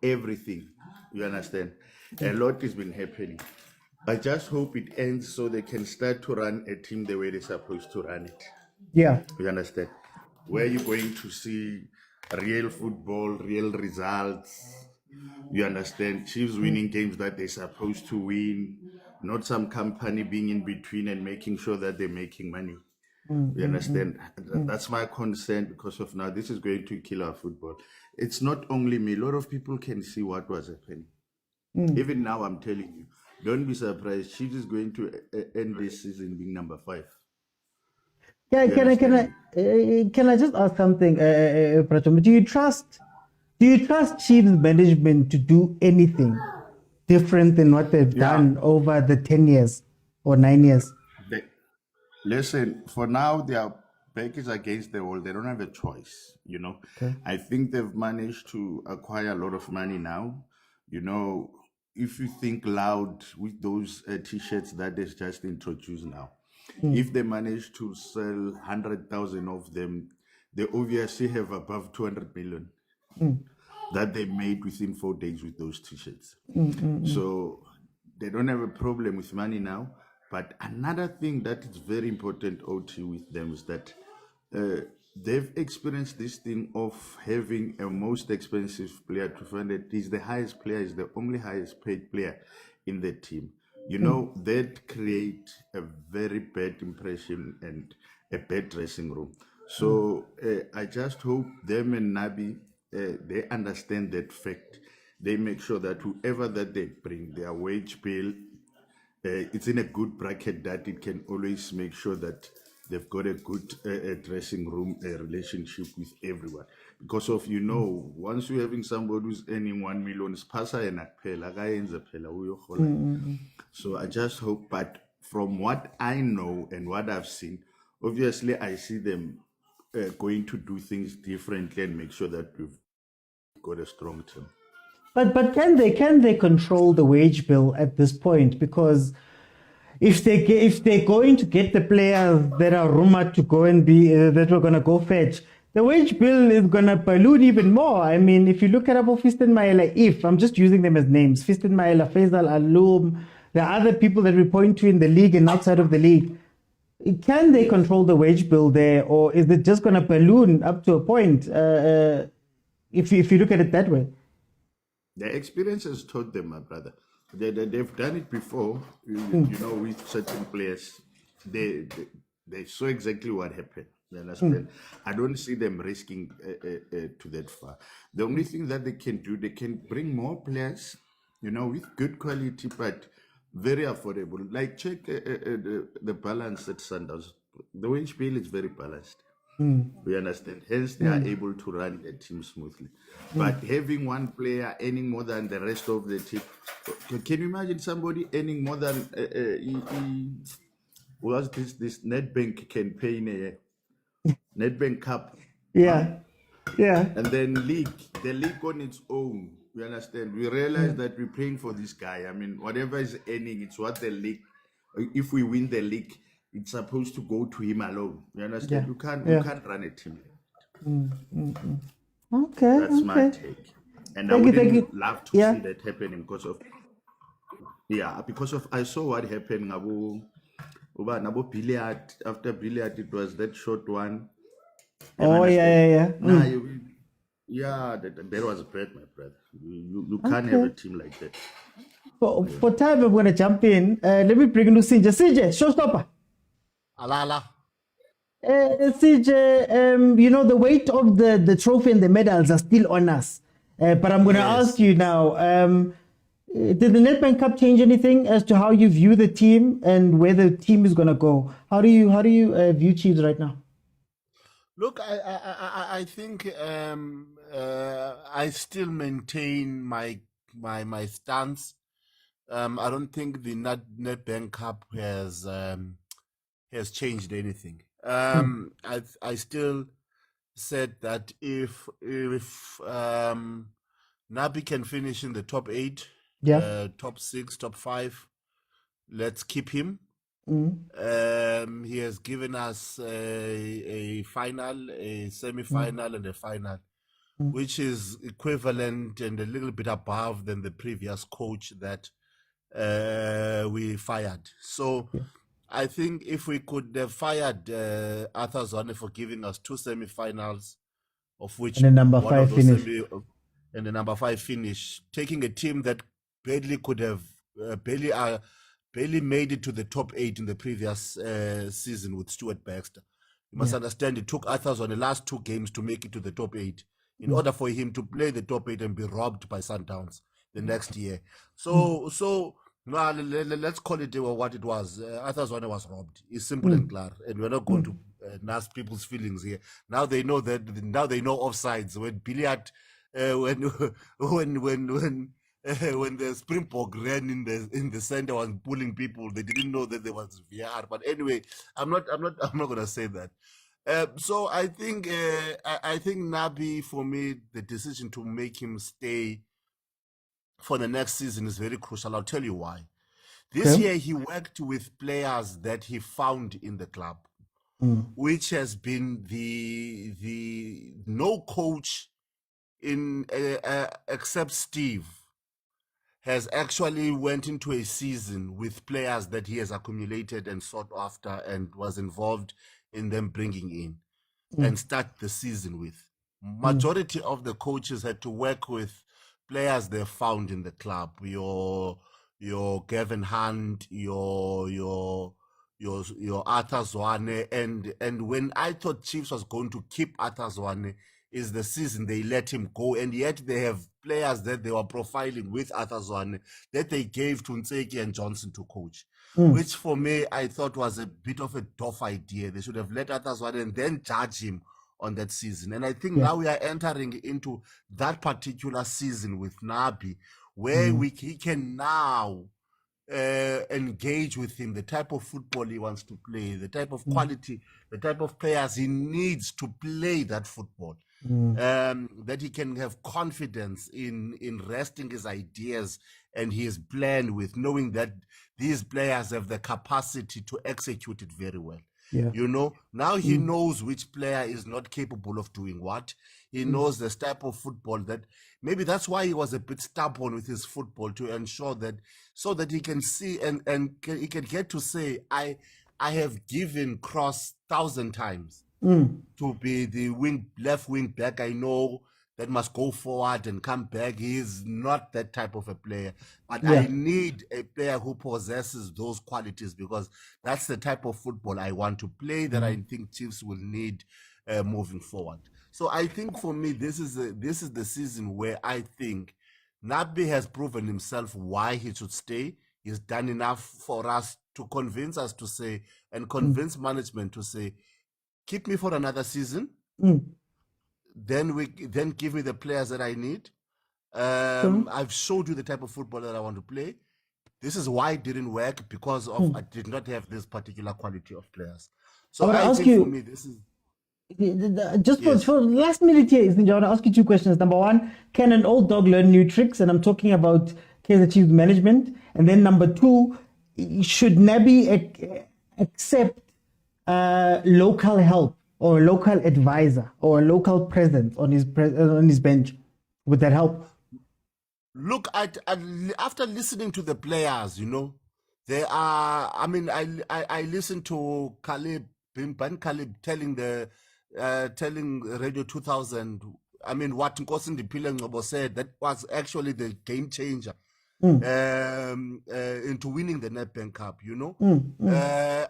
everything. You understand? A lot has been happening. I just hope it ends so they can start to run a team the way they're supposed to run it. Yeah. You understand? Where you're going to see real football, real results. You understand? Chiefs winning games that they're supposed to win, not some company being in between and making sure that they're making money. You understand? That's my concern because of now. This is going to kill our football. It's not only me. A lot of people can see what was happening. Even now, I'm telling you, don't be surprised. Chiefs is going to end this season being number 5. Yeah, can I just ask something, Pratom? Do you trust Chiefs management to do anything different than what they've done over the 10 years or 9 years? Listen, for now, their back is against the wall. They don't have a choice, you know. Okay. I think they've managed to acquire a lot of money now. You know, if you think loud with those T-shirts that they've just introduced now, if they manage to sell 100,000 of them, they obviously have above 200 million that they made within 4 days with those T-shirts. So they don't have a problem with money now. But another thing that is very important, OT, with them is that they've experienced this thing of having a most expensive player to find that he's the highest player, is the only highest paid player in the team. You know, that create a very bad impression and a bad dressing room. So I just hope them and Nabi, they understand that fact. They make sure that whoever that they bring, their wage bill, it's in a good bracket that it can always make sure that they've got a good dressing room relationship with everyone. Because of, you know, once you're having somebody who's earning 1 million, so I just hope, but from what I know and what I've seen, obviously I see them going to do things differently and make sure that we've got a strong team. But can they control the wage bill at this point? Because if they're going to get the players that are rumored to go and be that we're gonna go fetch, the wage bill is gonna balloon even more. I mean, if you look at Abu Fiston Maela, if I'm just using them as names, Fiston Maela, Faisal Aloum, there are other people that we point to in the league and outside of the league. Can they control the wage bill there, or is it just gonna balloon up to a point? If you look at it that way. The experience has taught them, my brother. They've done it before, you know, with certain players. They saw exactly what happened. You understand? I don't see them risking to that far. The only thing that they can do, they can bring more players, you know, with good quality, but very affordable. Like, check the balance at Sundowns. The wage bill is very balanced. We understand. Hence, they are able to run the team smoothly. But having one player earning more than the rest of the team, can you imagine somebody earning more than what's this Nedbank campaign, Nedbank Cup? Yeah. And then the league on its own. We understand. We realize that we're paying for this guy. I mean, whatever is earning, it's what the league. If we win the league, it's supposed to go to him alone. You understand? You can't run a team. Okay. That's my take. And I wouldn't love to see that happening because of I saw what happened. Billiard, after Billiard, it was that short one. Oh, yeah. That was bad, my brother. You can't have a team like that. For time, I'm going to jump in. Let me bring in Sinja. Sinja, showstopper. Alala. CJ, you know, the weight of the trophy and the medals are still on us. But I'm going to ask you now, Did the Nedbank Cup change anything as to how you view the team and where the team is going to go? How do you view Chiefs right now? Look, I think I still maintain my stance. I don't think the Nedbank Cup has changed anything. I still said that if Nabi can finish in the top 8, top 6, top 5, let's keep him. He has given us a final, a semi-final, and a final, which is equivalent and a little bit above than the previous coach that we fired. So I think if we could have fired Arthur Zwane for giving us 2 semi-finals, of which and the number one 5 of those finish, and the number 5 finish, taking a team that barely could have barely made it to the top 8 in the previous season with Stuart Baxter. You must understand it took Arthur on the last 2 games to make it to the top 8 in order for him to play the top 8 and be robbed by Sundowns the next year. So no, let's call it what it was. Arthur Zwane was robbed. It's simple and clear, and we're not going to nasty people's feelings here. Now they know that. Now they know offsides. When Billiard, when the Springbok ran in the center was pulling people, they didn't know that there was VR. But anyway, I'm not gonna say that. So I think Nabi, for me, the decision to make him stay for the next season is very crucial. I'll tell you why. This year he worked with players that he found in the club, which has been the no coach in except Steve has actually went into a season with players that he has accumulated and sought after and was involved in them bringing in and start the season with. Majority of the coaches had to work with players they found in the club. Your Gavin Hunt, your Arthur Zwane, and when I thought Chiefs was going to keep Arthur Zwane is the season they let him go, and yet they have players that they were profiling with Arthur Zwane that they gave to Ntseki and Johnson to coach, which for me I thought was a bit of a doff idea. They should have let Arthur Zwane and then judge him on that season. And I think now we are entering into that particular season with Nabi, where he can now engage with him, the type of football he wants to play, the type of quality, the type of players he needs to play that football. That he can have confidence in resting his ideas and his plan with, knowing that these players have the capacity to execute it very well. You know, now he knows which player is not capable of doing what. He knows this type of football that maybe that's why he was a bit stubborn with his football, to ensure that so that he can see and he can get to say, I have given Cross 1,000 times to be the left wing back. I know that must go forward and come back. He is not that type of a player, but I need a player who possesses those qualities, because that's the type of football I want to play, that I think Chiefs will need moving forward. So I think for me, this is the season where I think Nabi has proven himself why he should stay. He's done enough for us to convince us to say, and convince management to say, keep me for another season. Then give me the players that I need. I've showed you the type of football that I want to play. This is why it didn't work, because of I did not have this particular quality of players. So I think for me, this is just for the last minute here, I want to ask you 2 questions. Number 1, can an old dog learn new tricks? And I'm talking about Kaizer Chiefs management. And then number 2, should Nabi accept local help, or a local advisor, or a local presence on his bench? Would that help? Look, after listening to the players, you know, they are. I mean, I listened to Caleb telling telling Radio 2000. I mean, what Nkosi Ndipile Ngcobo said, that was actually the game changer into winning the Nedbank Cup, you know.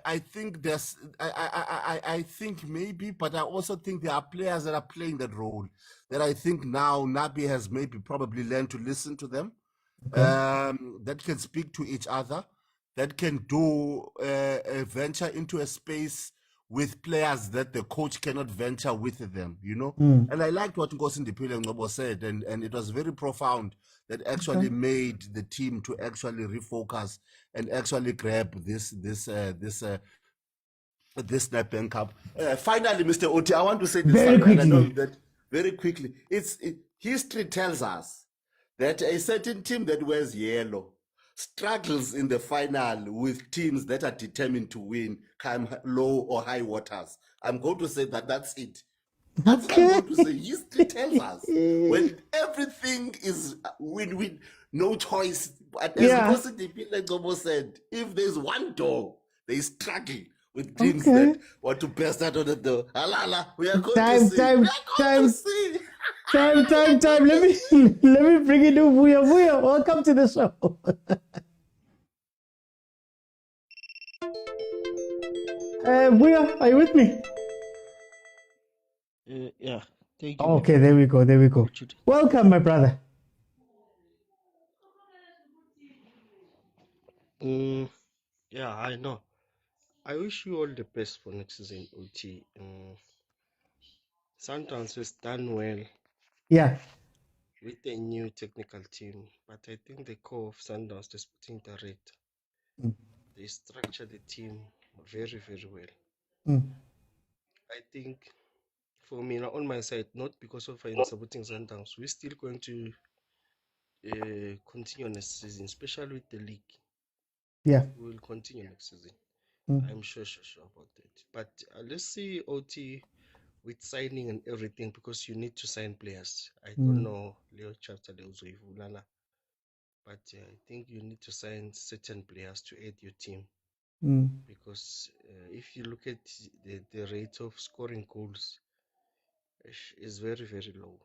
I think there's, I think maybe, but I also think there are players that are playing that role that I think now Nabi has maybe probably learned to listen to them. that can speak to each other, that can do a venture into a space with players that the coach cannot venture with them, you know. And I liked what Nkosi Ndipile Ngcobo said, and it was very profound, that actually made the team to actually refocus and actually grab this Nedbank Cup. Finally, Mr. Oti, I want to say this Very and I know quickly. that very quickly. History tells us that a certain team that wears yellow struggles in the final with teams that are determined to win, come low or high waters. I'm going to say that that's it. That's what I'm going to say. History tells us when everything is win-win, no choice. But as Nkosi Ndipile Ngcobo said, if there's one door, they struggle with teams that want to burst out on the door. Halala, we are going to see. Time. Let me bring it to Vuya. Vuya, welcome to the show. Vuya, are you with me? Yeah, thank you. Okay, there we go. Welcome, my brother. Yeah, I know. I wish you all the best for next season, OT. Sundowns has done well. Yeah. With a new technical team, but I think the core of Sundowns, the sporting director, they structure the team very, very well. I think for me, on my side, not because of supporting Sundowns, we're still going to continue next season, especially with the league. Yeah. We will continue next season. Mm. I'm sure about that. But let's see OT with signing and everything, because you need to sign players. I don't know Leo chapter but I think you need to sign certain players to aid your team. Because if you look at the rate of scoring goals is very, very low.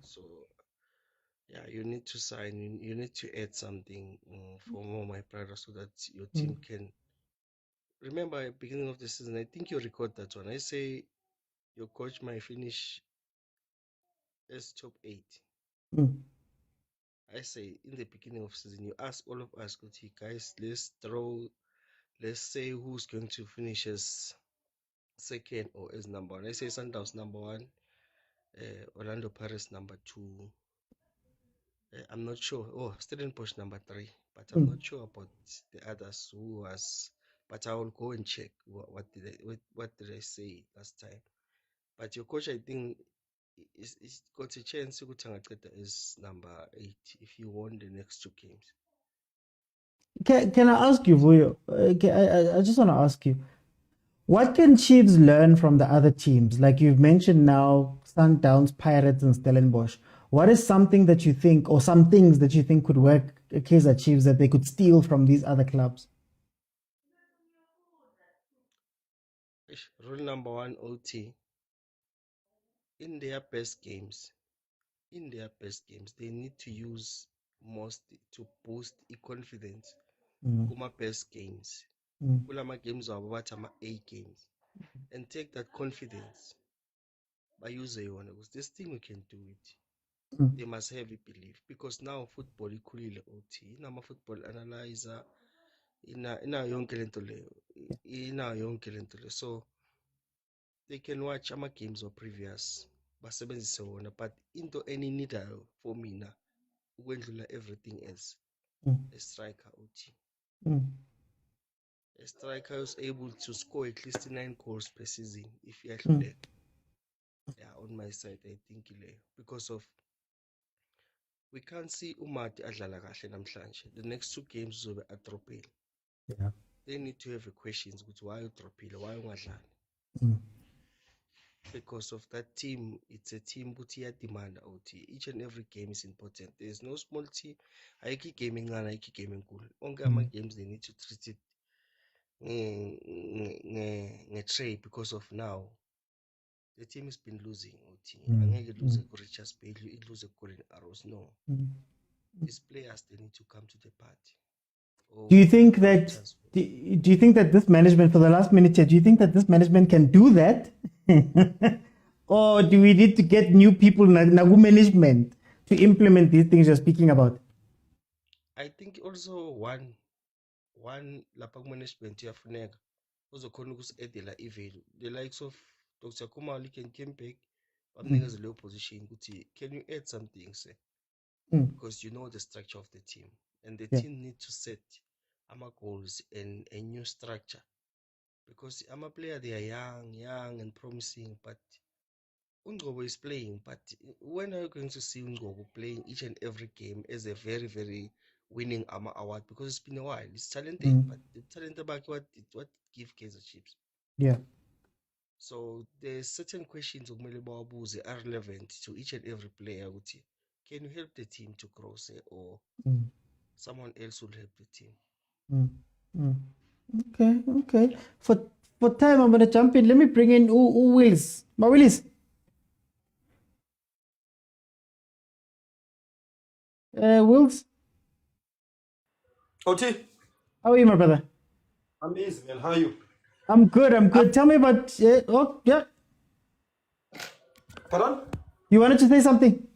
So yeah, you need to sign, you need to add something for more, my brother, so that your team can. Remember, at the beginning of the season, I think you record that one. I say your coach might finish as top 8. I say in the beginning of season, you ask all of us, guys, let's say who's going to finish as second or as number 1. I say Sundowns number 1, Orlando Pirates number 2. I'm not sure. Oh, Stellenbosch number 3, but I'm not sure about the others who was. But I will go and check what did I say last time. But your coach, I think, is got a chance to is number 8 if you won the next 2 games. Can I ask you, Vuyo? I just want to ask you, what can Chiefs learn from the other teams? Like you've mentioned now, Sundowns, Pirates, and Stellenbosch. What is something that you think, or some things that you think could work at Kaizer Chiefs that they could steal from these other clubs? Rule number 1, OT. In their best games, they need to use most to boost confidence. Kuma best games. Kulama games are what are 8 games. And take that confidence by using one, because this thing we can do it. They must have a belief, because now football ikhulile OT. Inama football analyzer, ina yonke lento leyo. So they can watch ama games or previous basebenzise wona, but into any nidayo for mina ukwendlula everything else, a striker OT. A striker is able to score at least 9 goals per season if you actually on my side, I think because of we can't see Umati adlala kahle namhlanje. The next 2 games will be atropile. Yeah. They need to have questions with why atropile, why ungadlali. Because of that team, it's a team butia demand OT. Each and every game is important. There's no small team. Aiki gaming and aiki gaming cool. Only ama games they need to treat it trade, because of now the team has been losing OT. Angeke lose Richards Bay, it lose Colin Arrows. No. These players, they need to come to the party. Do you think that this management, for the last minute here, do you think that this management can do that? Or do we need to get new people, Nagu management, to implement these things you're speaking about? I think also one lapha management iyafuneka ozokhona ukusi-edela i-value. The likes of Dr. Kumali can came back, bamnikeza leyo position ukuthi can you add something, sir? Because you know the structure of the team, and the team need to set goals and a new structure, because player they are young and promising, but Ungcobo is playing. But when are you going to see Ungcobo playing each and every game as a very, very winning award? Because it's been a while. It's talented, but the talent about what give Kaizer Chiefs. Yeah. So there's certain questions are relevant to each and every player. Can you help the team to grow, say, or someone else will help the team? Okay. For time, I'm gonna jump in. Let me bring in Willis. Willis. Wills. OT. How are you, my brother? I'm easy, man. How are you? I'm good. Tell me about. Yeah. Pardon? You wanted to say something?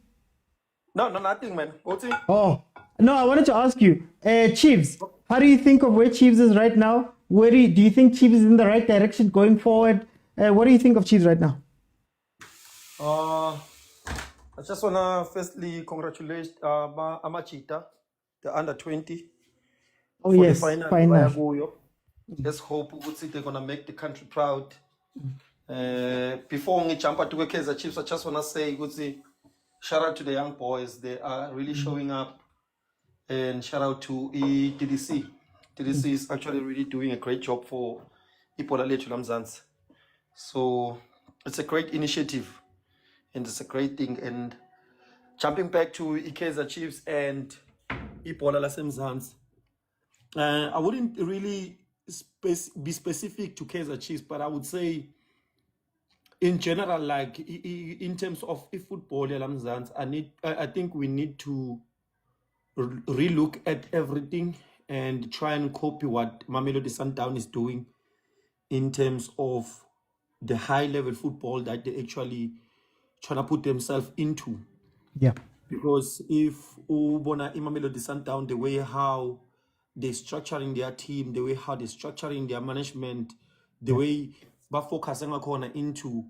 No, nothing, man. OT. Oh no, I wanted to ask you, Chiefs. How do you think of where Chiefs is right now? Where do you think Chiefs is in the right direction going forward? What do you think of Chiefs right now? I just wanna firstly congratulate Amachita, the under 20. Oh for yes, the final. final. Let's hope they're gonna make the country proud. Before we jump to Kaizer Chiefs, I just wanna say, shout out to the young boys. They are really showing up, and shout out to DDC. DDC is actually really doing a great job for Ipola Letu Lamzans. So it's a great initiative, and it's a great thing. And jumping back to Kaizer Chiefs and Ipola Lasemzans, I wouldn't really be specific to Kaizer Chiefs, but I would say in general, like in terms of football, I think we need to relook at everything and try and copy what Mamelodi Sundowns is doing in terms of the high level football that they actually trying to put themselves into. Yeah. Because if Ubona Mamelodi Sundowns, the way how they're structuring their team, the way how they're structuring their management, the way they're focusing into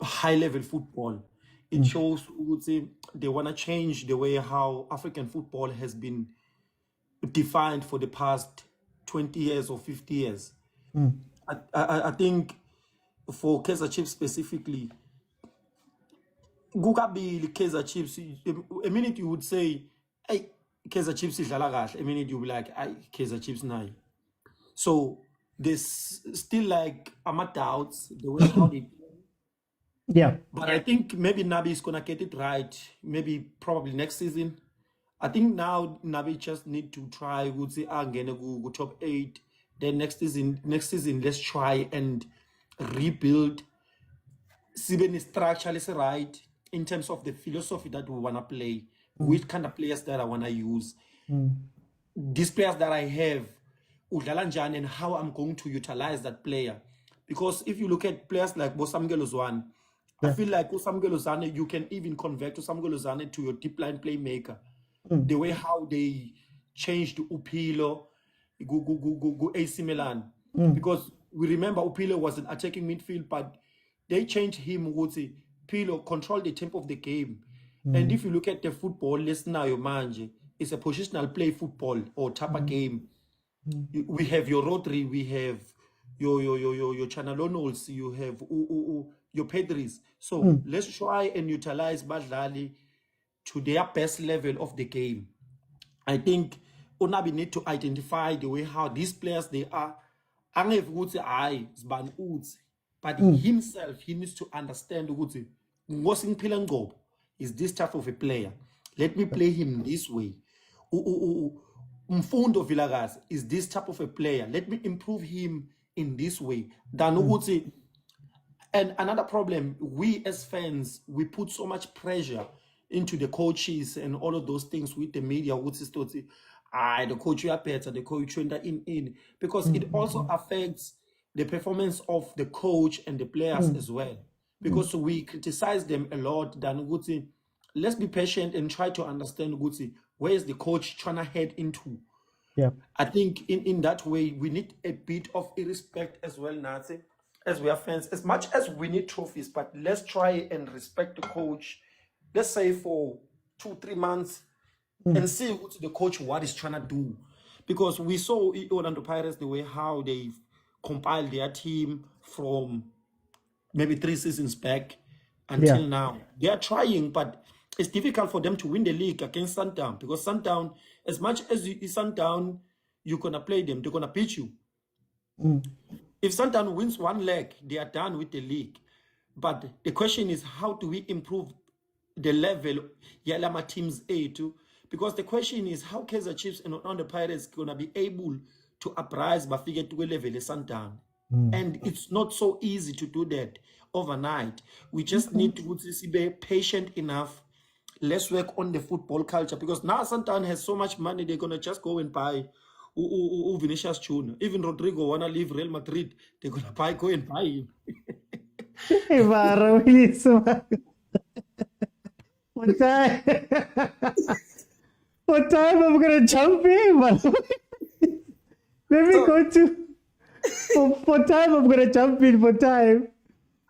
high level football, it shows they want to change the way how African football has been defined for the past 20 years or 50 years. I think for Kaizer Chiefs specifically, Gukabili Kaizer Chiefs, a minute you would say, hey, Kaizer Chiefs is a minute you be like, hey, Kaizer Chiefs now. So there's still like doubts the way how they play. Yeah. But I think maybe Nabi is gonna get it right. Maybe probably next season. I think now Nabi just need to try. Would say go top 8. Then next season, let's try and rebuild. See the structure is right in terms of the philosophy that we wanna play. Which kind of players that I wanna use. These players that I have, Udlalanjan, and how I'm going to utilize that player. Because if you look at players like Bosamgelo Zwane, I feel like Osamgelo Zwane, you can even convert Osamgelo Zwane to your deep line playmaker. The way how they changed Upilo, go AC Milan. Because we remember Upilo was an attacking midfield, but they changed him, would say, Pilo control the tempo of the game. And if you look at the football, listen now, your manje, it's a positional play football or type of game. We have your Rodri, we have your Chanalonos, you have your Pedris. So let's try and utilize Badlali to their best level of the game. I think Onabi need to identify the way how these players they are. But himself, he needs to understand is this type of a player. Let me play him this way. Mfundo Vilakazi is this type of a player. Let me improve him in this way. And another problem, we as fans, we put so much pressure into the coaches and all of those things with the media. The coach are better, the coach in. Because it also affects the performance of the coach and the players as well. Because we criticize them a lot. let's be patient and try to understand Gutsi, where is the coach trying to head into. Yeah. I think in that way, we need a bit of respect as well, Nazi, as we are fans. As much as we need trophies, but let's try and respect the coach. Let's say for 2-3 months and see what the coach what is trying to do. Because we saw Orlando Pirates, the way how they compiled their team from maybe 3 seasons back until now. They are trying, but it's difficult for them to win the league against Sundown, because Sundown, as much as you Sundown, you're gonna play them, they're gonna beat you. If Sundown wins one leg, they are done with the league. But the question is, how do we improve the level Yalama teams A to? Because the question is, how Kaizer Chiefs and on the Pirates gonna be able to uprise but figure to a level Sundown? And it's not so easy to do that overnight. We just need to be patient enough. Let's work on the football culture, because now Sundown has so much money, they're gonna just go and buy Vinicius Junior. Even Rodrigo wanna leave Real Madrid, they're gonna go and buy him. Hey, Mara, really smart. What time? What time I'm gonna jump in, man? Let me go to. For time, I'm gonna jump in for time.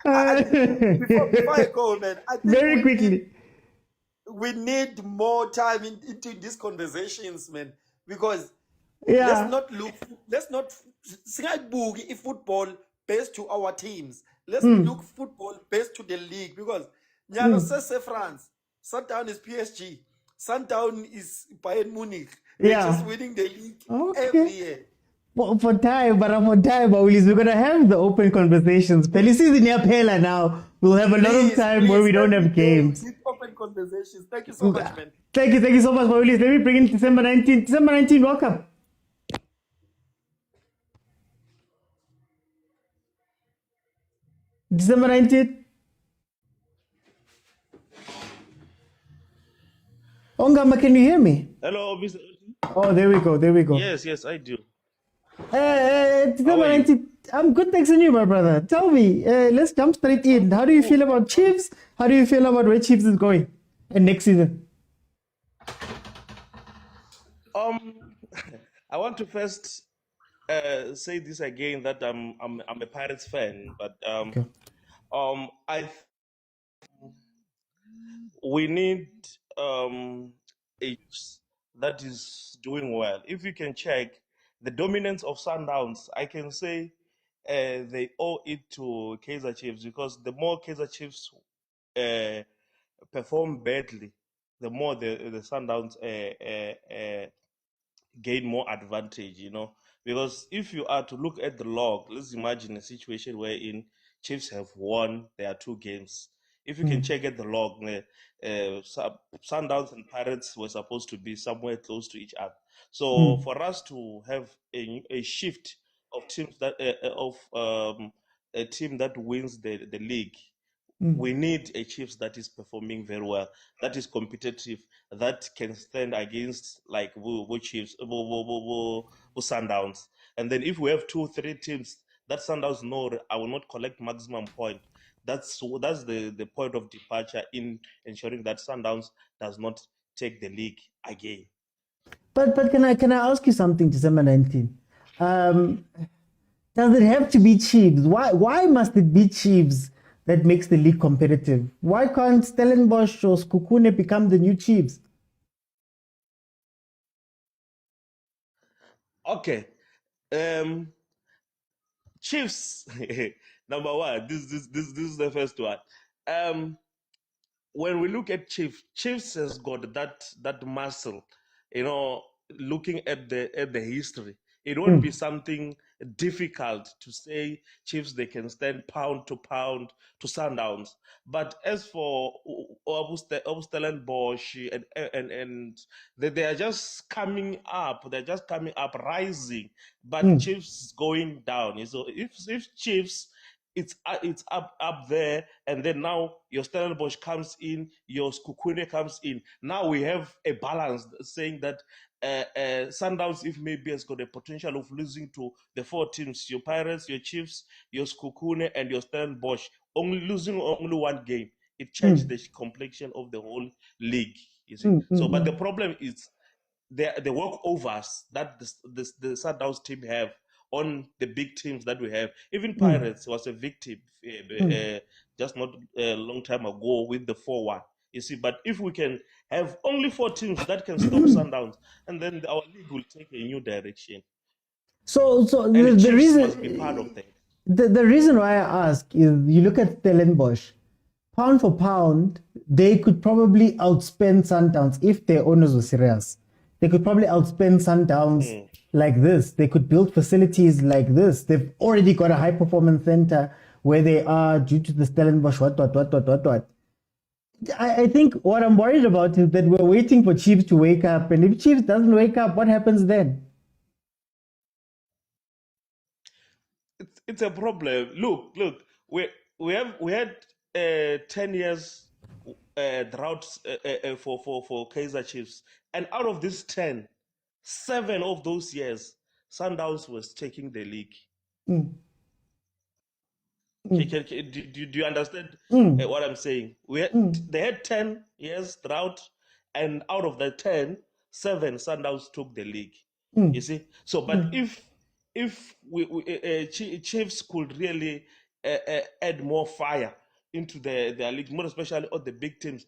Before I go, man, I think very quickly. We need more time into these conversations, man, because Yeah. let's not book football based to our teams. Let's look football based to the league, because Nyano says France, Sundown is PSG, Sundown is Bayern Munich. They're just winning the league every year. For time, but for time, Willis, we're gonna have the open conversations. Pelicis in Pela now. We'll have a lot of time where we don't have games. Open conversations. Thank you so much, man. Thank you so much, Willis. Let me bring in December 19th. December 19th, welcome. December 19th. Ongama, can you hear me? Hello, Mr. Oh, there we go. Yes, I do. December 19th. I'm good, thanks to you, my brother. Tell me, let's jump straight in. How do you feel about Chiefs? How do you feel about where Chiefs is going and next season? I want to first say this again, that I'm a Pirates fan, but we need a that is doing well. If you can check the dominance of Sundowns, I can say they owe it to Kaizer Chiefs, because the more Kaizer Chiefs perform badly, the more the Sundowns gain more advantage, because if you are to look at the log, let's imagine a situation wherein Chiefs have won their 2 games. If you can check at the log, Sundowns and Pirates were supposed to be somewhere close to each other. So for us to have a shift of teams that a team that wins the league, we need a Chiefs that is performing very well, that is competitive, that can stand against like Chiefs, Sundowns. And then if we have 2-3 teams that Sundowns know I will not collect maximum point, that's the point of departure in ensuring that Sundowns does not take the league again. But can I ask you something, December 19th? Does it have to be Chiefs? Why must it be Chiefs that makes the league competitive? Why can't Stellenbosch or Skukune become the new Chiefs? Okay. Chiefs, number one, this is the first one. When we look at Chiefs has got that muscle, looking at the history, it won't be something difficult to say Chiefs, they can stand pound to pound to Sundowns. But as for Stellenbosch and they are just coming up, rising, but Chiefs going down. So if Chiefs, it's up there, and then now your Stellenbosch comes in, your Skukune comes in. Now we have a balance saying that Sundowns, if maybe, has got a potential of losing to the 4 teams, your Pirates, your Chiefs, your Skukune, and your Stellenbosch, losing only 1 game. it changed the complexion of the whole league. You see, but the problem is the walkovers that the Sundowns team have on the big teams that we have. Even Pirates was a victim just not a long time ago with the 4-1. You see, but if we can have only 4 teams that can stop Sundowns, and then our league will take a new direction. So And the Chiefs reason must be part of that. the reason why I ask is you look at Stellenbosch, pound for pound, they could probably outspend Sundowns if their owners were serious. They could probably outspend Sundowns like this. They could build facilities like this. They've already got a high performance center where they are due to the Stellenbosch what. I think what I'm worried about is that we're waiting for Chiefs to wake up, and if Chiefs doesn't wake up, what happens then? It's a problem. Look, we had 10 years drought for Kaizer Chiefs, and out of this 10, 7 of those years, Sundowns was taking the league. Do you understand what I'm saying? They had 10 years drought, and out of the 10, 7 Sundowns took the league. You see, so but if Chiefs could really add more fire into their league, more especially on the big teams,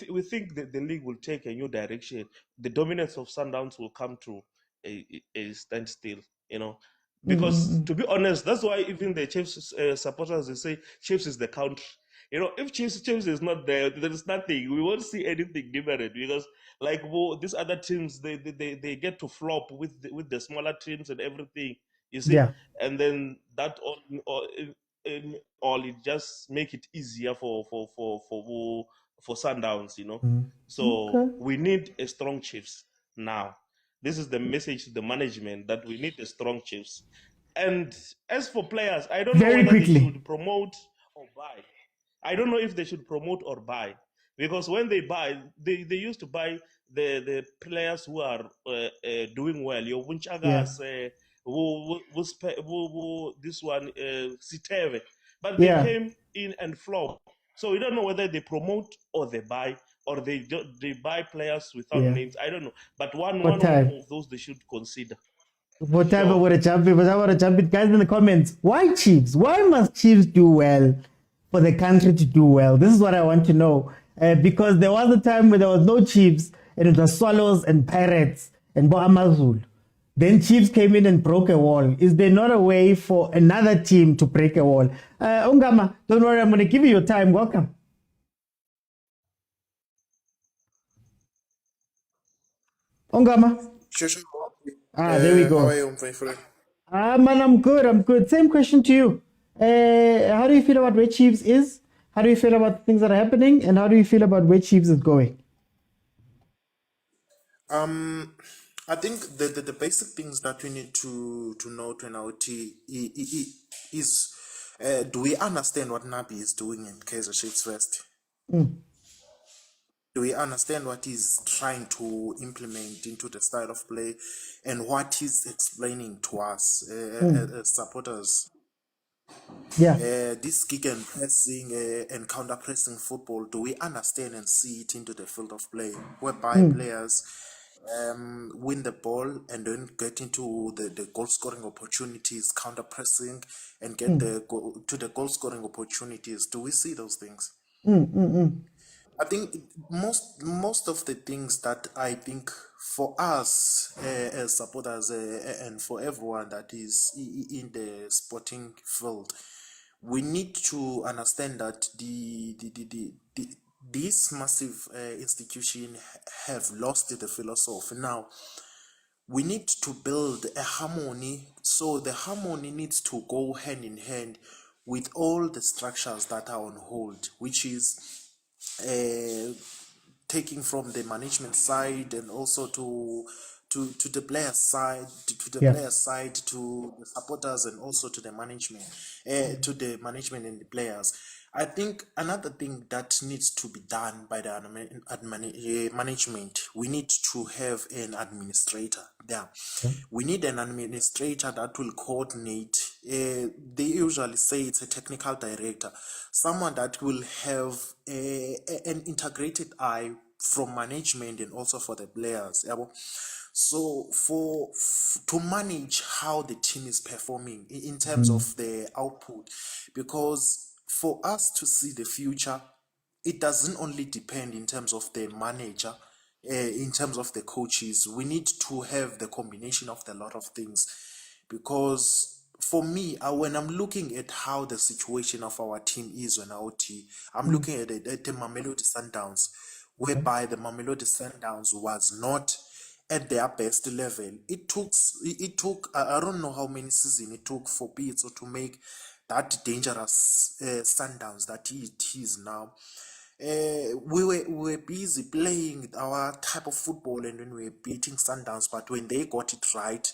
we think that the league will take a new direction. The dominance of Sundowns will come to a standstill, you know. Because to be honest, that's why even the Chiefs supporters, they say Chiefs is the country. You know, if Chiefs is not there, there is nothing. We won't see anything different because, like, these other teams, they get to flop with the smaller teams and everything. You see, and then that all it just make it easier for Sundowns. You know, so we need a strong Chiefs now. This is the message to the management that we need a strong Chiefs. And as for players, I don't know whether they should promote or buy. I don't know if they should promote or buy, because when they buy, they used to buy the players who are doing well. Your Wunchagas, this one, Siteve, but they came in and flopped. So we don't know whether they promote or they buy, or they buy players without names. I don't know, but one of those they should consider. Whatever would have jumped in, but I want to jump in. Guys in the comments, why Chiefs? Why must Chiefs do well for the country to do well? This is what I want to know. Because there was a time where there was no Chiefs, and it was Swallows and Pirates and Bo Amazulu. Then Chiefs came in and broke a wall. Is there not a way for another team to break a wall? Ongama, don't worry, I'm going to give you your time. Welcome. Ongama. There we go. How are you, my friend? Man, I'm good. Same question to you. How do you feel about where Chiefs is? How do you feel about the things that are happening? And how do you feel about where Chiefs is going? I think the basic things that we need to note in our is do we understand what Nabi is doing in Kaizer Chiefs first? Do we understand what he's trying to implement into the style of play and what he's explaining to us as supporters? This kick and pressing and counter pressing football, do we understand and see it into the field of play, whereby players win the ball and then get into the goal scoring opportunities, counter pressing and get to the goal scoring opportunities? Do we see those things? I think most of the things that I think for us as supporters and for everyone that is in the sporting field, we need to understand that this massive institution have lost the philosophy. Now, we need to build a harmony, so the harmony needs to go hand in hand with all the structures that are on hold, which is taking from the management side and also to the player side, to the supporters and also to the management, and the players. I think another thing that needs to be done by the management, we need to have an administrator there. We need an administrator that will coordinate they usually say it's a technical director, someone that will have an integrated eye from management and also for the players. So to manage how the team is performing in terms of the output, because for us to see the future, it doesn't only depend in terms of the manager, in terms of the coaches. We need to have the combination of a lot of things, because for me, when I'm looking at how the situation of our team is on OT, I'm looking at it at the Mamelodi Sundowns, whereby the Mamelodi Sundowns was not at their best level. It took I don't know how many seasons it took for Pitso to make that dangerous Sundowns that it is now. We were busy playing our type of football, and when we were beating Sundowns, but when they got it right,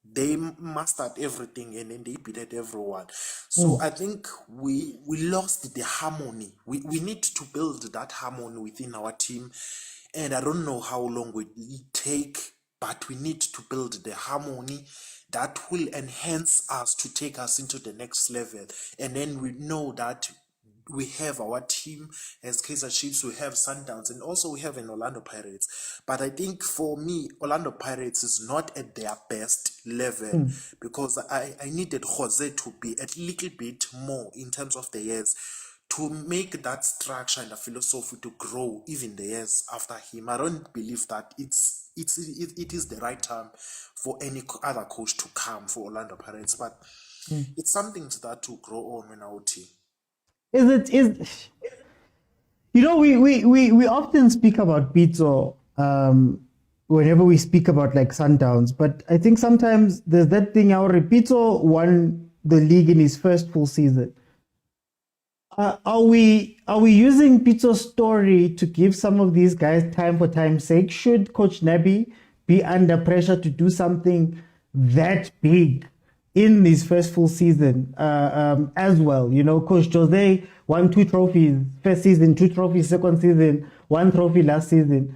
they mastered everything and then they beat everyone. So I think we lost the harmony. We need to build that harmony within our team, and I don't know how long it will take, but we need to build the harmony that will enhance us to take us into the next level. And then we know that we have our team as Kaizer Chiefs, we have Sundowns, and also we have an Orlando Pirates. But I think for me, Orlando Pirates is not at their best level, because I needed khoza to be a little bit more in terms of the years, to make that structure and the philosophy to grow even the years after him. I don't believe that it is the right time for any other coach to come for Orlando Pirates, but it's something that to grow on in our team. We often speak about Pitso whenever we speak about like Sundowns, but I think sometimes there's that thing. Our Pitso won the league in his first full season. Are we using Pitso's story to give some of these guys time for time's sake? Should Coach Nabi be under pressure to do something that big in his first full season as well? Coach Jose won 2 trophies first season, 2 trophies second season, 1 trophy last season.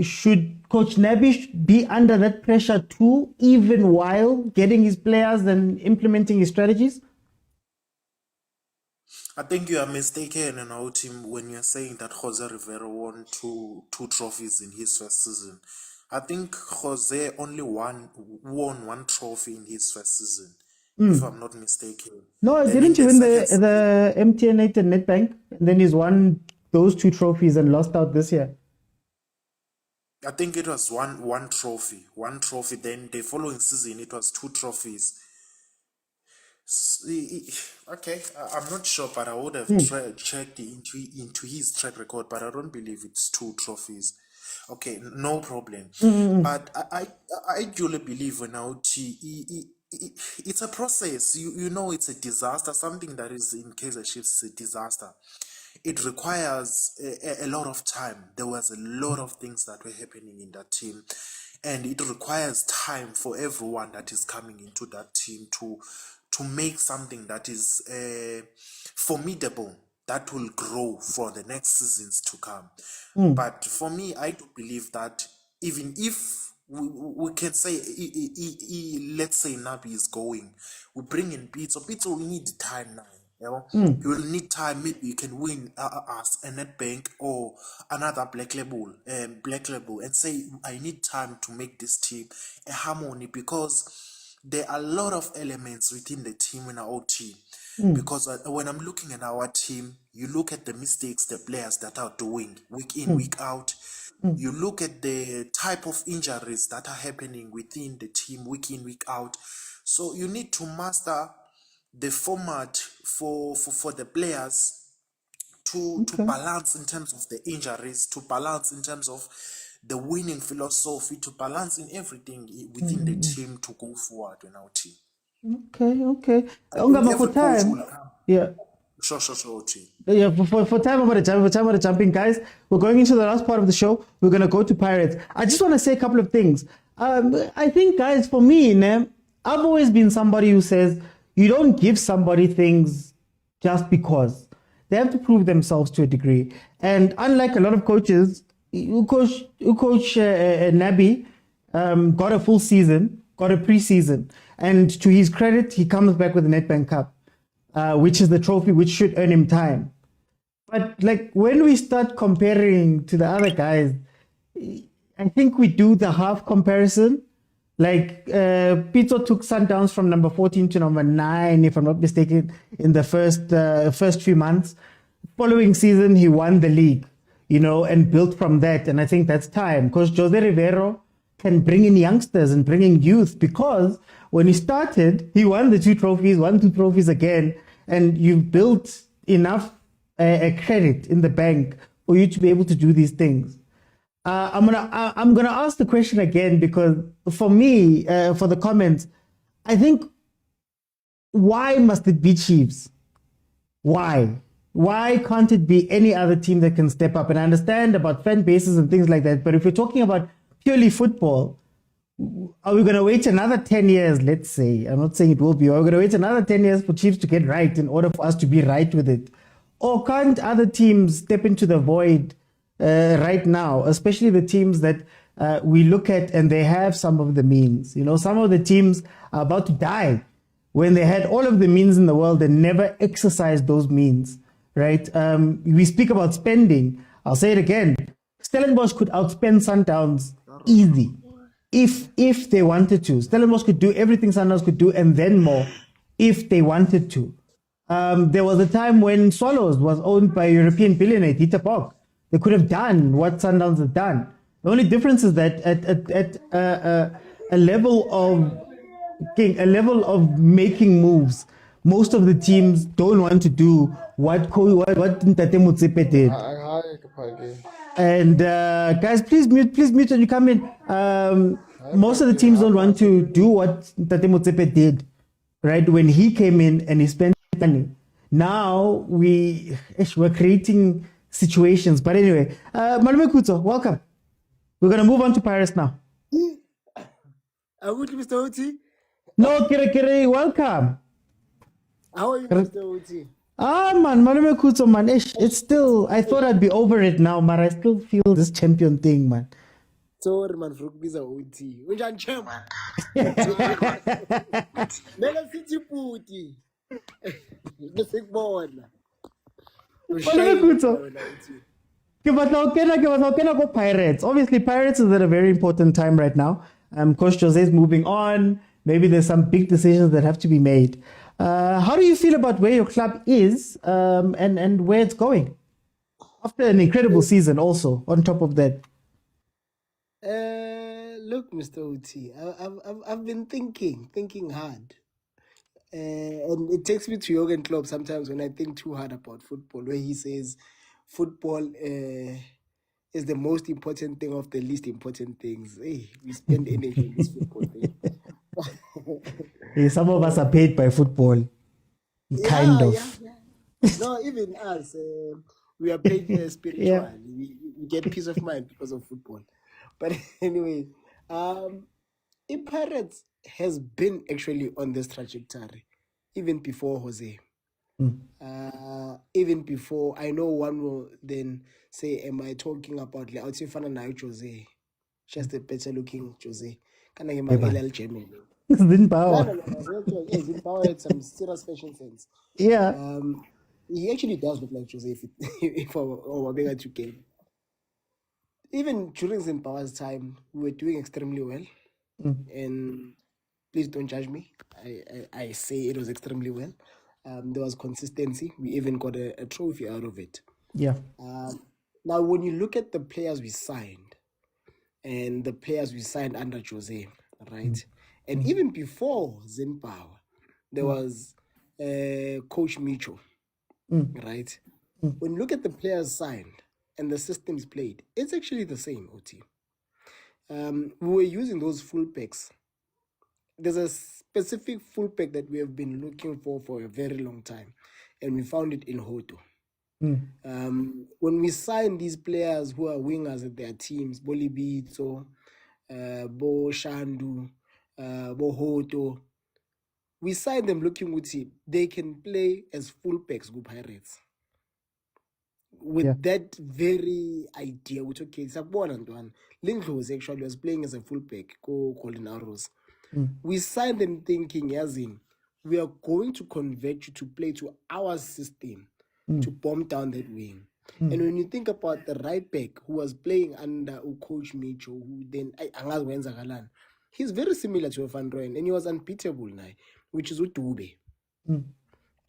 Should Coach Nabi be under that pressure too, even while getting his players and implementing his strategies? I think you are mistaken in our team when you're saying that Jose Rivera won two trophies in his first season. I think Jose only won 1 trophy in his first season, if I'm not mistaken. No, didn't you win the MTN 8 and Nedbank? And then he's won those 2 trophies and lost out this year. I think it was one trophy. 1 trophy. Then the following season, it was 2 trophies. Okay, I'm not sure, but I would have checked into his track record, but I don't believe it's 2 trophies. Okay, no problem. But I truly believe in it's a process. You know, it's a disaster. Something that is in Kaizer Chiefs is a disaster. It requires a lot of time. There was a lot of things that were happening in that team, and it requires time for everyone that is coming into that team to make something that is formidable, that will grow for the next seasons to come. But for me, I do believe that even if we can say, let's say Nabi is going, we bring in Pitso. Pitso, we need time now. You will need time. Maybe you can win as a Nedbank or another black label, and say, I need time to make this team a harmony, because there are a lot of elements within the team in our team. Because when I'm looking at our team, you look at the mistakes the players that are doing week in, week out. You look at the type of injuries that are happening within the team week in, week out. So you need to master the format for the players to balance in terms of the injuries, to balance in terms of the winning philosophy, to balance in everything within the team to go forward in our team. Okay. For time, yeah. Sure. Yeah, for time about the jumping, guys. We're going into the last part of the show. We're gonna go to Pirates. I just want to say a couple of things. I think, guys, for me, I've always been somebody who says you don't give somebody things just because. They have to prove themselves to a degree. And unlike a lot of coaches, Coach Nabi got a full season got a preseason. And to his credit, he comes back with the Nedbank Cup, which is the trophy which should earn him time. But like when we start comparing to the other guys, I think we do the half comparison. Like Pitso took Sundowns from number 14 to number 9, if I'm not mistaken, in the first few months. Following season, he won the league, you know, and built from that. And I think that's time because Jose Rivero can bring in youngsters and bring in youth, because when he started, he won the 2 trophies, won 2 trophies again, and you've built enough credit in the bank for you to be able to do these things. I'm gonna ask the question again, because for me, for the comments, I think, why must it be Chiefs? Why? Why can't it be any other team that can step up? And I understand about fan bases and things like that, but if you're talking about purely football, are we going to wait another 10 years, let's say? I'm not saying it will be. Are we going to wait another 10 years for Chiefs to get right in order for us to be right with it? Or can't other teams step into the void right now, especially the teams that we look at and they have some of the means? You know, some of the teams are about to die when they had all of the means in the world and never exercised those means, right? We speak about spending. I'll say it again. Stellenbosch could outspend Sundowns easy if they wanted to. Stellenbosch could do everything Sundowns could do and then more if they wanted to. There was a time when Swallows was owned by a European billionaire, Dieter Bock. They could have done what Sundowns have done. The only difference is that at a level of making moves, most of the teams don't want to do what Ntate Motsepe did. And guys, please mute when you come in. Most of the teams don't want to do what Ntate Motsepe did, right? When he came in and he spent money. Now we're creating situations. But anyway, Malume Kutso, welcome. We're going to move on to Pirates now. Mr. Oti. No, Kire, welcome. How are you, Mr. Oti? Man, Malume Kutso, man, it's still, I thought I'd be over it now, but I still feel this champion thing, man. Sorry, man, for Mr. Oti. Unjan champ. Mela City Puti. The sick boy. Malume Kutso. Go Pirates. Obviously, Pirates is at a very important time right now. Coach Jose is moving on. Maybe there's some big decisions that have to be made. How do you feel about where your club is and where it's going? After an incredible season also, on top of that. Look, Mr. Oti, I've been thinking hard. And it takes me to Jurgen Klopp sometimes when I think too hard about football, where he says football is the most important thing of the least important things. Hey, we spend energy in this football thing. Yeah, some of us are paid by football. Kind of. Yeah. No, even us, we are paid spiritually. Yeah. We get peace of mind because of football. But anyway, Pirates has been actually on this trajectory even before Jose. Even before, I know one will then say, am I talking about Jose? Just a better looking Jose. Can I get German? Zimbabwe. Zimbabwe had some serious fashion sense. Yeah. He actually does look like Jose if I were bigger to game. Even during Zimbabwe's time, we were doing extremely well. And please don't judge me. I say it was extremely well. There was consistency. We even got a trophy out of it. Yeah. Now, when you look at the players we signed and the players we signed under Jose, right? And even before Zimbabwe, there was Coach Micho, right? When you look at the players signed and the systems played, it's actually the same, OT. We were using those fullbacks. There's a specific fullback that we have been looking for a very long time, and we found it in Hoto. When we signed these players who are wingers at their teams, Bolibito, Bo Shandu, Bo Hoto, we signed them looking with it. They can play as fullbacks, go Pirates. With that very idea, which okay, Sabon and one Lindros actually was playing as a fullback, go Colin Arrows. We signed them thinking, as in, we are going to convert you to play to our system, to bomb down that wing. And when you think about the right back who was playing under Coach Mitchell, who then he's very similar to Van Rooyen, and he was unbeatable now, which is Dube.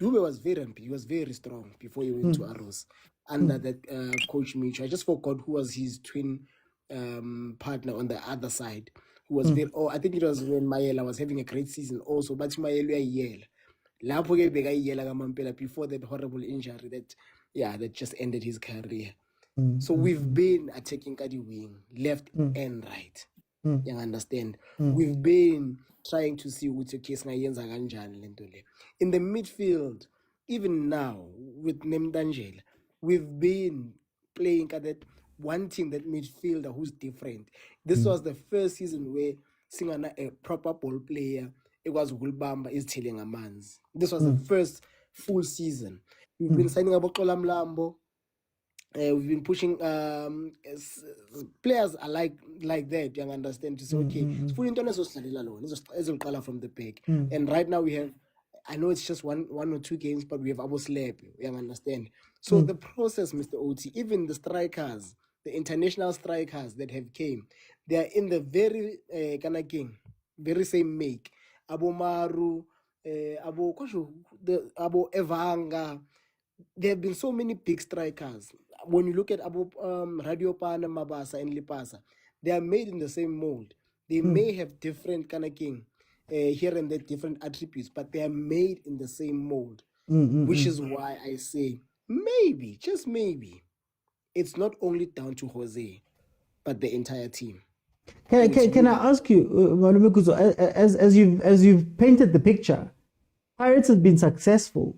Dube was he was very strong before he went to Arrows under that Coach Mitchell. I just forgot who was his twin partner on the other side, who was very. Oh, I think it was when Mayela was having a great season also, but Mayela before that horrible injury that just ended his career. So we've been attacking Kadi wing, left and right. You understand? We've been trying to see which case in the midfield, even now with Nemdangela, we've been playing at that one team, that midfielder who's different. This was the first season where Singana, a proper ball player, it was Gulbamba is telling a man's. This was the first full season. We've been signing about Kolam Lambo. We've been pushing players are like that. You understand? To say, okay, it's fully alone. From the back, and right now we have. I know it's just one or two games, but we have Abu Slab. You understand? So the process, Mr. OT, even the strikers, the international strikers that have came, they are in the very very same make. Abu Maru, Abu Evanga. There have been so many big strikers. When you look at Abu Radio Pana, Mabasa, and Lipasa, they are made in the same mold. They may have different here and there different attributes, but they are made in the same mold, which is why I say maybe, just maybe, it's not only down to Jose, but the entire team. Can I ask you, Malumekuzo, as you've painted the picture, Pirates have been successful,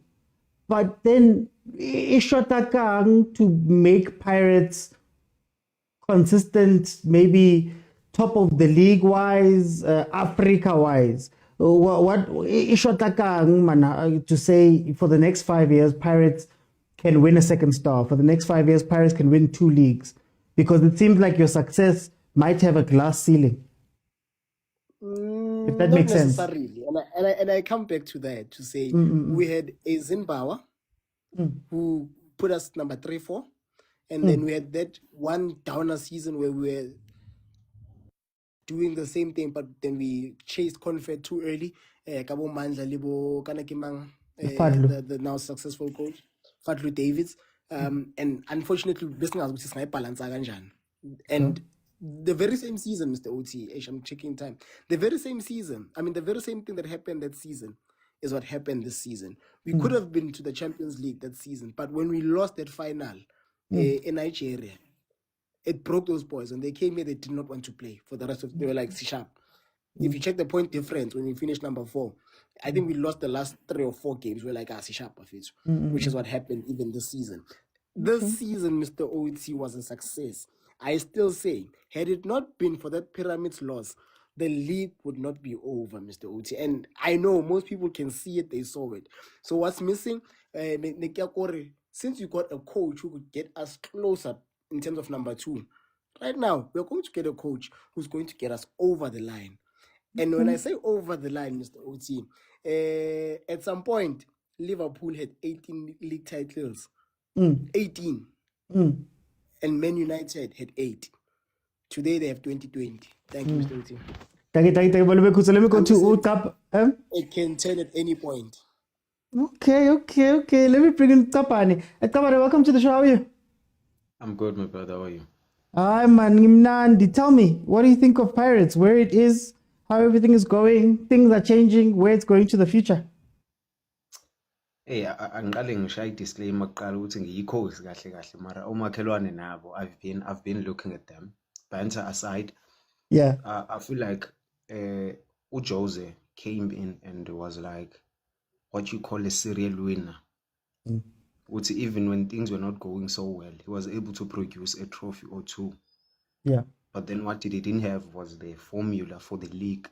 but then Ishotakang to make Pirates consistent, maybe top of the league wise, Africa wise. What Ishotakang to say for the next 5 years, Pirates can win a second star. For the next 5 years, Pirates can win 2 leagues, because it seems like your success might have a glass ceiling. If that makes sense. Not necessarily. And I come back to that to say we had a Zimbabwe who put us number 3, 4. And then we had that one downer season where we were doing the same thing, but then we chased Confed too early. Kabo Mandla Libo Kanakimang, the now successful coach, Fadlu Davids. And unfortunately, business which is my balance. And the very same season, Mr. OT, I'm checking time. The very same season, the very same thing that happened that season is what happened this season. We could have been to the Champions League that season, but when we lost that final in Nigeria, it broke those boys. When they came here, they did not want to play for the rest of. They were like C-sharp. If you check the point difference when we finished number 4, I think we lost the last 3 or 4 games. We're like C-sharp, which is what happened even this season. This season, Mr. OT was a success. I still say, had it not been for that Pyramids loss, the league would not be over, Mr. OT. And I know most people can see it, they saw it. So what's missing? Since you got a coach who could get us closer in terms of number 2, right now, we're going to get a coach who's going to get us over the line. And when I say over the line, Mr. OT, at some point, Liverpool had 18 league titles. 18. And Man United had 8. Today they have 2020. Thank you, Mr. OT. Let me go to Cup. It can turn at any point. Okay. Let me bring in Tapani. Tapani, welcome to the show. How are you? I'm good, my brother. How are you? I'm Nandi. Tell me, what do you think of Pirates? Where it is, how everything is going, things are changing, where it's going to the future? Hey, angiqale ngishaye disclaimer kuqala ukuthi ngiyikhozi kahle kahle mara omakhelwane nabo I've been looking at them. Banter aside, yeah, I feel like Jose came in and was like what you call a serial winner. Which even when things were not going so well, he was able to produce a trophy or 2. Yeah. But then what he didn't have was the formula for the league.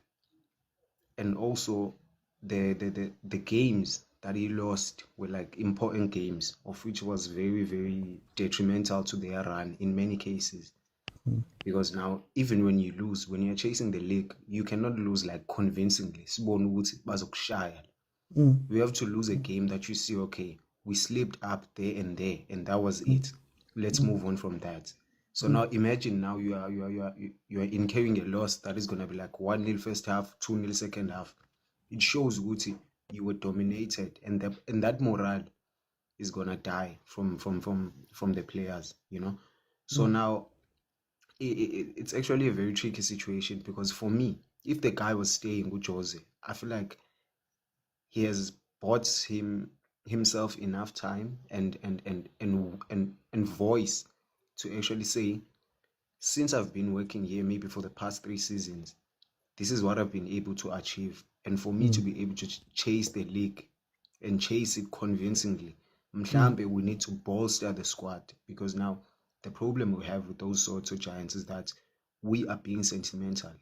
And also the games that he lost were like important games, of which was very, very detrimental to their run in many cases. Because now, even when you lose, when you're chasing the league, you cannot lose like convincingly. Sibone ukuthi bazokushaya. We have to lose a game that you see, okay, we slipped up there, and that was it. Let's move on from that. So now imagine now you are incurring a loss that is gonna be like 1-0 first half, 2-0 second half. It shows Guti you were dominated, and that morale is gonna die from the players, you know. So now it's actually a very tricky situation, because for me, if the guy was staying with Jose, I feel like he has bought himself enough time and voice to actually say, since I've been working here maybe for the past 3 seasons, this is what I've been able to achieve. And for me to be able to chase the league and chase it convincingly, mhlambe we need to bolster the squad, because now the problem we have with those sorts of giants is that we are being sentimental.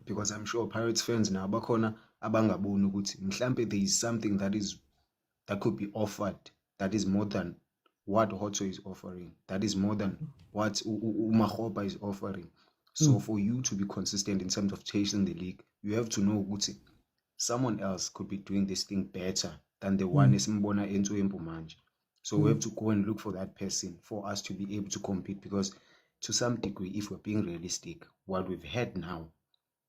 Because I'm sure Pirates fans now bakhona abangaboni ukuthi mhlambe there is something that could be offered that is more than what Hotso is offering, that is more than what Umakhoba is offering. So for you to be consistent in terms of chasing the league, you have to know ukuthi someone else could be doing this thing better than the one esimbona into manje. So we have to go and look for that person for us to be able to compete, because to some degree, if we're being realistic, what we've had now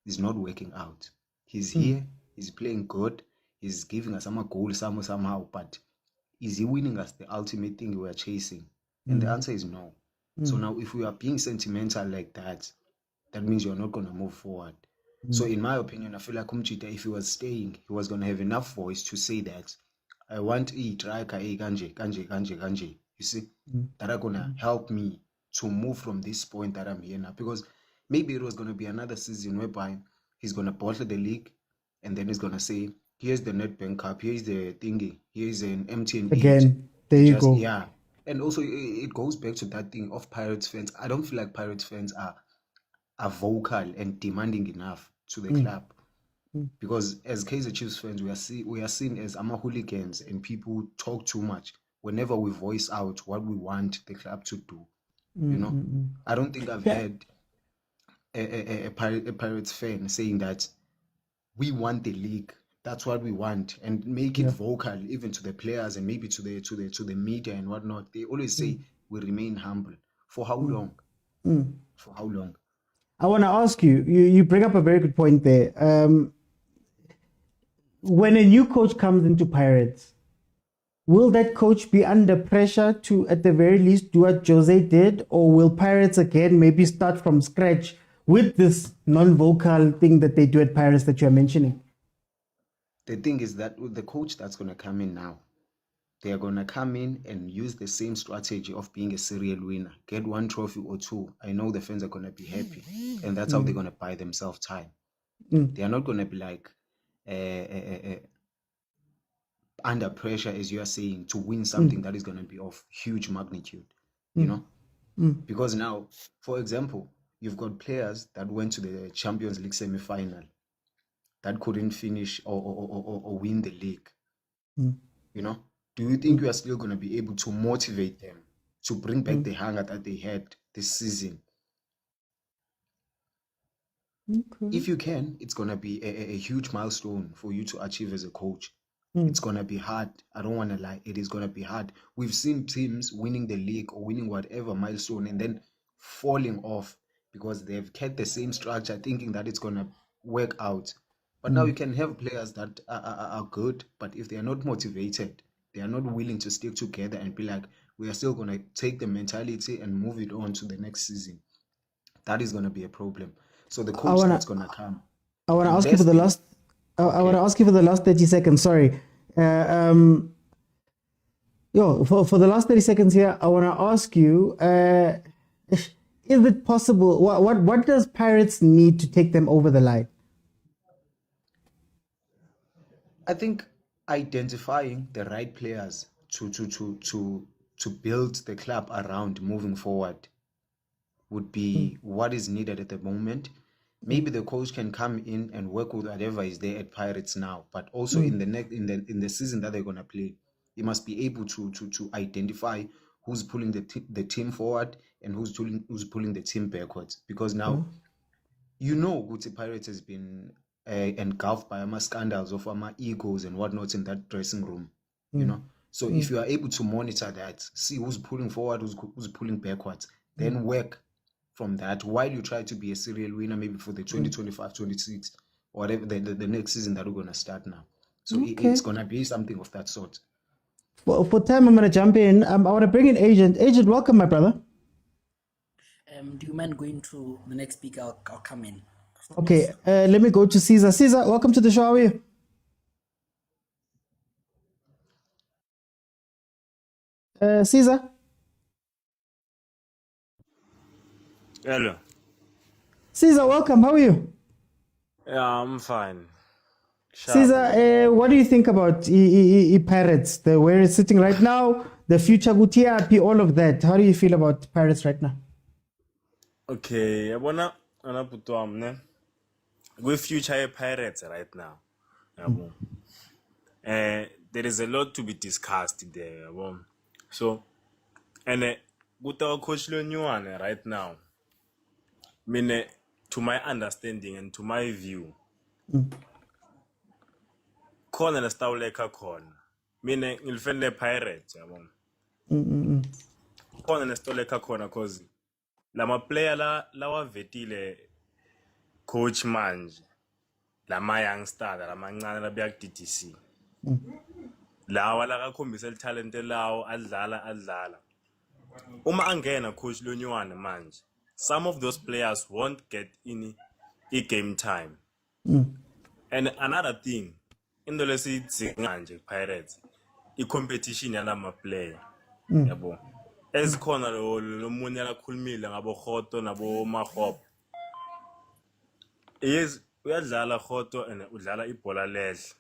is not working out. He's here, he's playing good, he's giving us some goals somehow, but is he winning us the ultimate thing we are chasing? And the answer is no. So now if we are being sentimental like that, that means you're not going to move forward. So in my opinion, I feel like Umchita, if he was staying, he was going to have enough voice to say that I want kanje, you see, that are going to help me to move from this point that I'm here now. Because maybe it was going to be another season whereby he's going to bottle the league, and then he's going to say, here's the Nedbank Cup, here's the thingy, here's an MTN. Again, there you go. Yeah. And also it goes back to that thing of Pirates fans. I don't feel like Pirates fans are vocal and demanding enough to the club. Because as Kaizer Chiefs fans, we are seen as hooligans, and people talk too much whenever we voice out what we want the club to do. You know, I don't think I've had a Pirates fan saying that we want the league, that's what we want, and make it vocal even to the players and maybe to the media and whatnot. They always say we remain humble. For how long? For how long? I want to ask you, you bring up a very good point there. When a new coach comes into Pirates, will that coach be under pressure to, at the very least, do what Jose did? Or will Pirates again maybe start from scratch with this non-vocal thing that they do at Pirates that you're mentioning? The thing is that with the coach that's going to come in now, they are going to come in and use the same strategy of being a serial winner. Get 1 trophy or 2. I know the fans are going to be happy. And that's how they're going to buy themselves time. They are not going to be like under pressure, as you are saying, to win something that is going to be of huge magnitude. You know? Because now, for example, you've got players that went to the Champions League semi-final that couldn't finish or win the league. You know? Do you think you are still going to be able to motivate them to bring back the hunger that they had this season? If you can, it's going to be a huge milestone for you to achieve as a coach. It's going to be hard. I don't want to lie. It is going to be hard. We've seen teams winning the league or winning whatever milestone and then falling off because they've kept the same structure thinking that it's going to work out. But now you can have players that are good, but if they are not motivated, they are not willing to stick together and be like, we are still going to take the mentality and move it on to the next season. That is going to be a problem. So the coach that's going to come. I want to ask you for the last. I want to ask you for the last 30 seconds. Sorry. For the last 30 seconds here, I want to ask you: is it possible? What does Pirates need to take them over the line? I think identifying the right players to build the club around moving forward would be what is needed at the moment. Maybe the coach can come in and work with whatever is there at Pirates now, but also in the season that they're gonna play, he must be able to identify who's pulling the team forward and who's pulling the team backwards. Because now, you know, Guti Pirates has been engulfed by scandals of egos and whatnot in that dressing room, you know. So if you are able to monitor that, see who's pulling forward, who's pulling backwards, then work from that while you try to be a serial winner maybe for the 2025-26 or whatever the next season that we're going to start now. So it's going to be something of that sort. For time, I'm going to jump in. I want to bring in Agent. Agent, welcome, my brother. Do you mind going to the next speaker? I'll come in. Okay, let me go to Caesar. Caesar, welcome to the show. How are you? Caesar? Hello. Caesar, welcome. How are you? Yeah, I'm fine. Caesar, what do you think about Pirates? Where it's sitting right now, the future Gutiapi, all of that. How do you feel about Pirates right now? Okay, yabona anaputo amne. We future Pirates right now. Yabo. There is a lot to be discussed there. Yabo. So, and with our coach Lenyuane right now, mean to my understanding and to my view, khona nesitawuleka khona. Mina ngilifende Pirates yabo. Khona nesitawuleka khona cause lama player lawa vetile coach manje lama youngster lamancane labuya ku DTC lawa lakakhombisa italent lawo adlala uma angena coach Lonyuane manje some of those players won't get in game time. And another thing into lesiyidzinga nje Pirates i-competition yalama player yabo ezikhona lo munye lakhulumile ngabo Khoto nabo Mahopo. Yes, uyadlala Khoto and udlala ibhola lehle,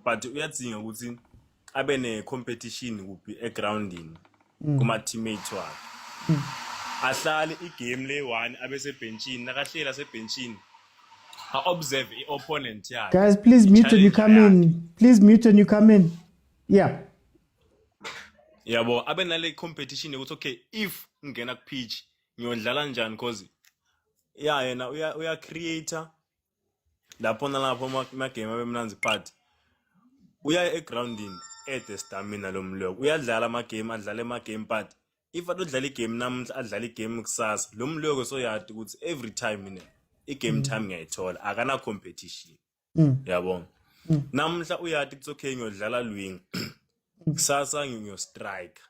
but uyadzinga ukuthi abe ne competition kuphi egroundini kuma teammates wakhe. Ahlale igame le1 abe sebenchini nakahlela sebenchini observe i-opponent yakhe. Guys, please mute when you come in. Please mute when you come in. Yeah. Yabo abe nale competition ukuthi okay if ngena ku pitch ngiyodlala njani cause yena uya creator lapho nalapho ama game abemnanzi but uya egroundini the stamina lomloko uyadlala ama game adlala ama game but if adodlala igame namhla adlala igame kusasa lomloko so yadi ukuthi every time i-game time ngiyayithola akana competition yabona namhla uyadi ukuthi okay ngiyodlala lwing kusasa ngiyo strike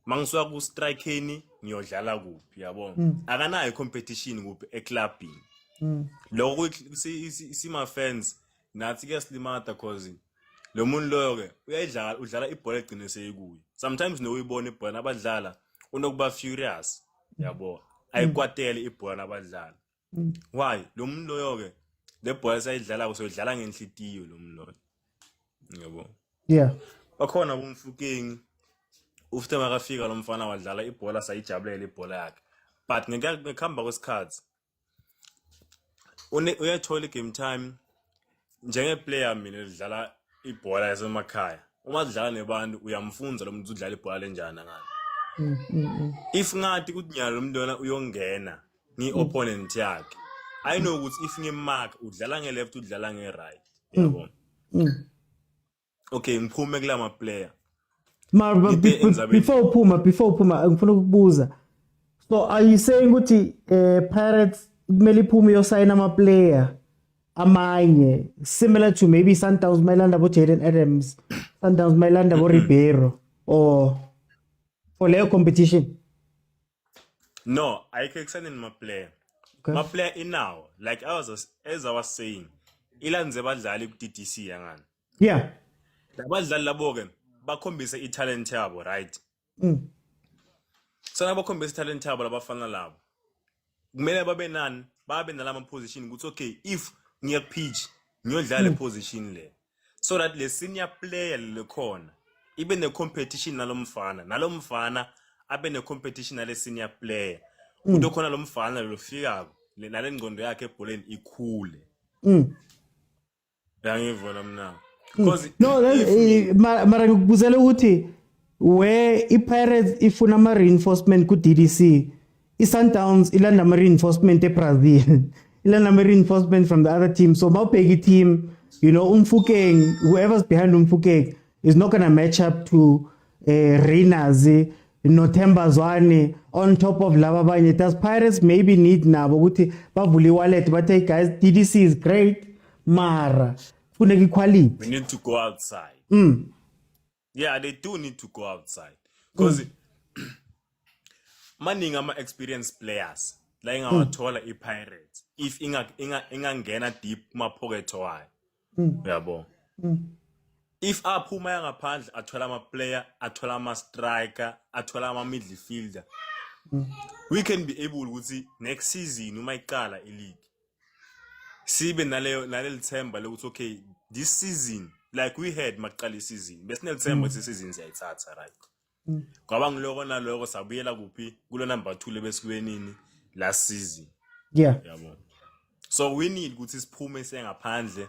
mangisuka ku strikeeni ngiyodlala kuphi yabona akanayo competition kuphi eclubini lokho sima fans nathi ke silimata cause lo muntu loyo ke udlala ibhola egcinise kuyo sometimes no uyibona ibhola abadlala unokuba furious yabo ayikwatele ibhola abadlala why lo muntu loyo ke le bhola sayidlala usodlala ngenhlitiyo lo muntu loyo yabo Yeah. bakhona bomfukeng ufite makafika lo mfana wadlala ibhola sayijabulela ibhola yakhe but ngekhamba kwesikhathi uyathola game time njenge player mina udlala ibhola yasemakhaya uma udlala nebantu uyamfunza lo muntu udlala ibhola lenjana ngani if ngathi ukuthi nyalo umntwana uyongena opponent yakhe I know ukuthi if ngemark udlala nge-left udlala nge-right yabo okay ngiphume kulama player before uphuma ngifuna ukubuza. So are you saying ukuthi Pirates kumele iphume yosayina ama player amanye similar to maybe Sundowns mayilanda bo Jordaan Adams, Sundowns mayilanda bo Ribeiro or for leyo competition? No, I can extend in my player. Okay. My player in now, like as I was saying, ilanze badlali ku DTC yangani. Yeah. Labadlali labo ke bakhombisa italent yabo, right? So nabakhombisa italent yabo labafana labo. Kumele babe nalama position ukuthi okay if ngiya pitch ngiyodlala position le. So that le senior player le khona ibe ne competition nalomfana abe ne competition nale senior player. Kudo khona lo mfana lo fika nale ngqondo yakhe ebholeni ikhule. Yangivona mina. Because no mara ngikubuzela ukuthi where i-Pirates ifuna ama-reinforcement ku-DDC, i-Sundowns ilanda ama-reinforcement eBrazil, ilanda ama-reinforcement from the other team. So mawubheka team, you know, Umfukeng, whoever's behind Umfukeng is not going to match up to Reinazi, Nothemba Zwane, on top of laba abanye. Does Pirates maybe need nabo ukuthi bavule wallet, but hey guys, DDC is great, mara funeka quality. We need to go outside. Yeah, they do need to go outside. Because maningi ama-experienced players la ingawathola i-Pirates if ingangena deep kuma-pocket wayo. Uyabo. If aphuma yangaphandle athola ama-player, athola ama-striker, athola ama-midfielder, we can be able ukuthi next season uma iqala i-league sibe naleli themba lokuthi okay, this season like we had maqala season besinelithemba ukuthi season siyayithatha, right? Ngoba ngiloko naloko sabuyela kuphi kulo number 2 lebesiwenini last season. Yeah. Yabo. So we need ukuthi siphume sengaphandle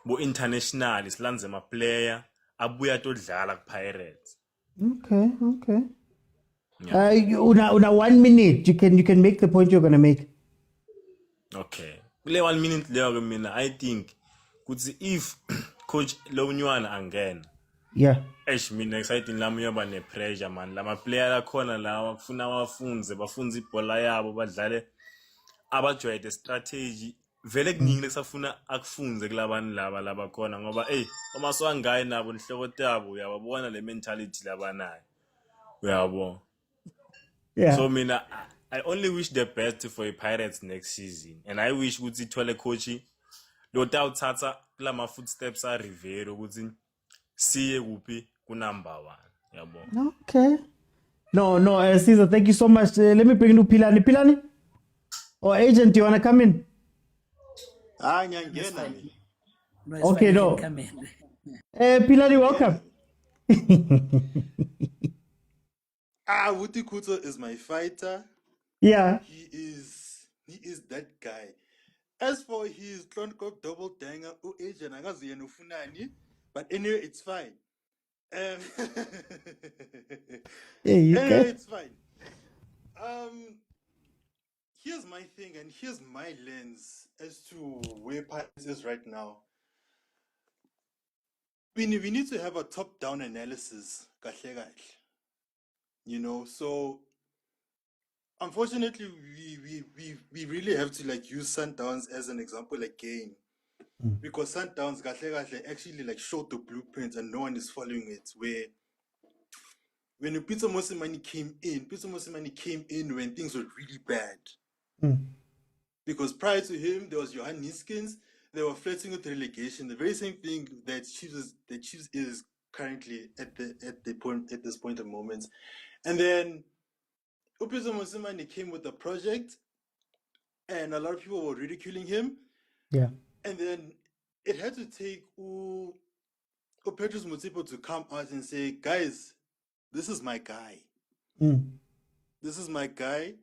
bo international silanze ama player abuya todlala ku Pirates. Okay. Una 1 minute, you can make the point you're going to make. Okay. Kule 1 minute leyo ke mina I think ukuthi if coach Lonywana angena. Yeah. Mina exciting lami yoba ne pressure man. Lama player akhona lawa kufuna bafunze ibhola yabo badlale abajwayede strategy. Vele kuningi lesafuna akufunze kulabani laba khona ngoba uma swangayi nabo inhloko yabo uyababona le mentality labanayo. Uyabo. Yeah. So mina I only wish the best for the Pirates next season, and I wish ukuthi ithole coach lo tawuthatha kulama footsteps a Rivero ukuthi siye kuphi ku number 1. Yabo. Okay. No, Caesar, thank you so much. Let me bring you Pilani. Or agent, do you want to come in? Okay, no. Pilani, welcome. Wuti Kuto is my fighter. Yeah. He is that guy. As for his Clone Cup double danger, agent, but anyway, it's fine. Anyway, it's fine. Here's my thing, and here's my lens as to where Pirates is right now. We need to have a top-down analysis, you know. So, unfortunately, we really have to like use Sundowns as an example again, because Sundowns actually showed the blueprint, and no one is following it. Where when Pitso Mosimane came in when things were really bad. Because prior to him, there was Jordaan Milford. They were flirting with relegation. The very same thing that Chiefs is currently at this point of moment. And then Pitso Mosimane came with a project, and a lot of people were ridiculing him. Yeah. And then it had to take Patrice Motsepe to come out and say, guys, this is my guy. This is my guy.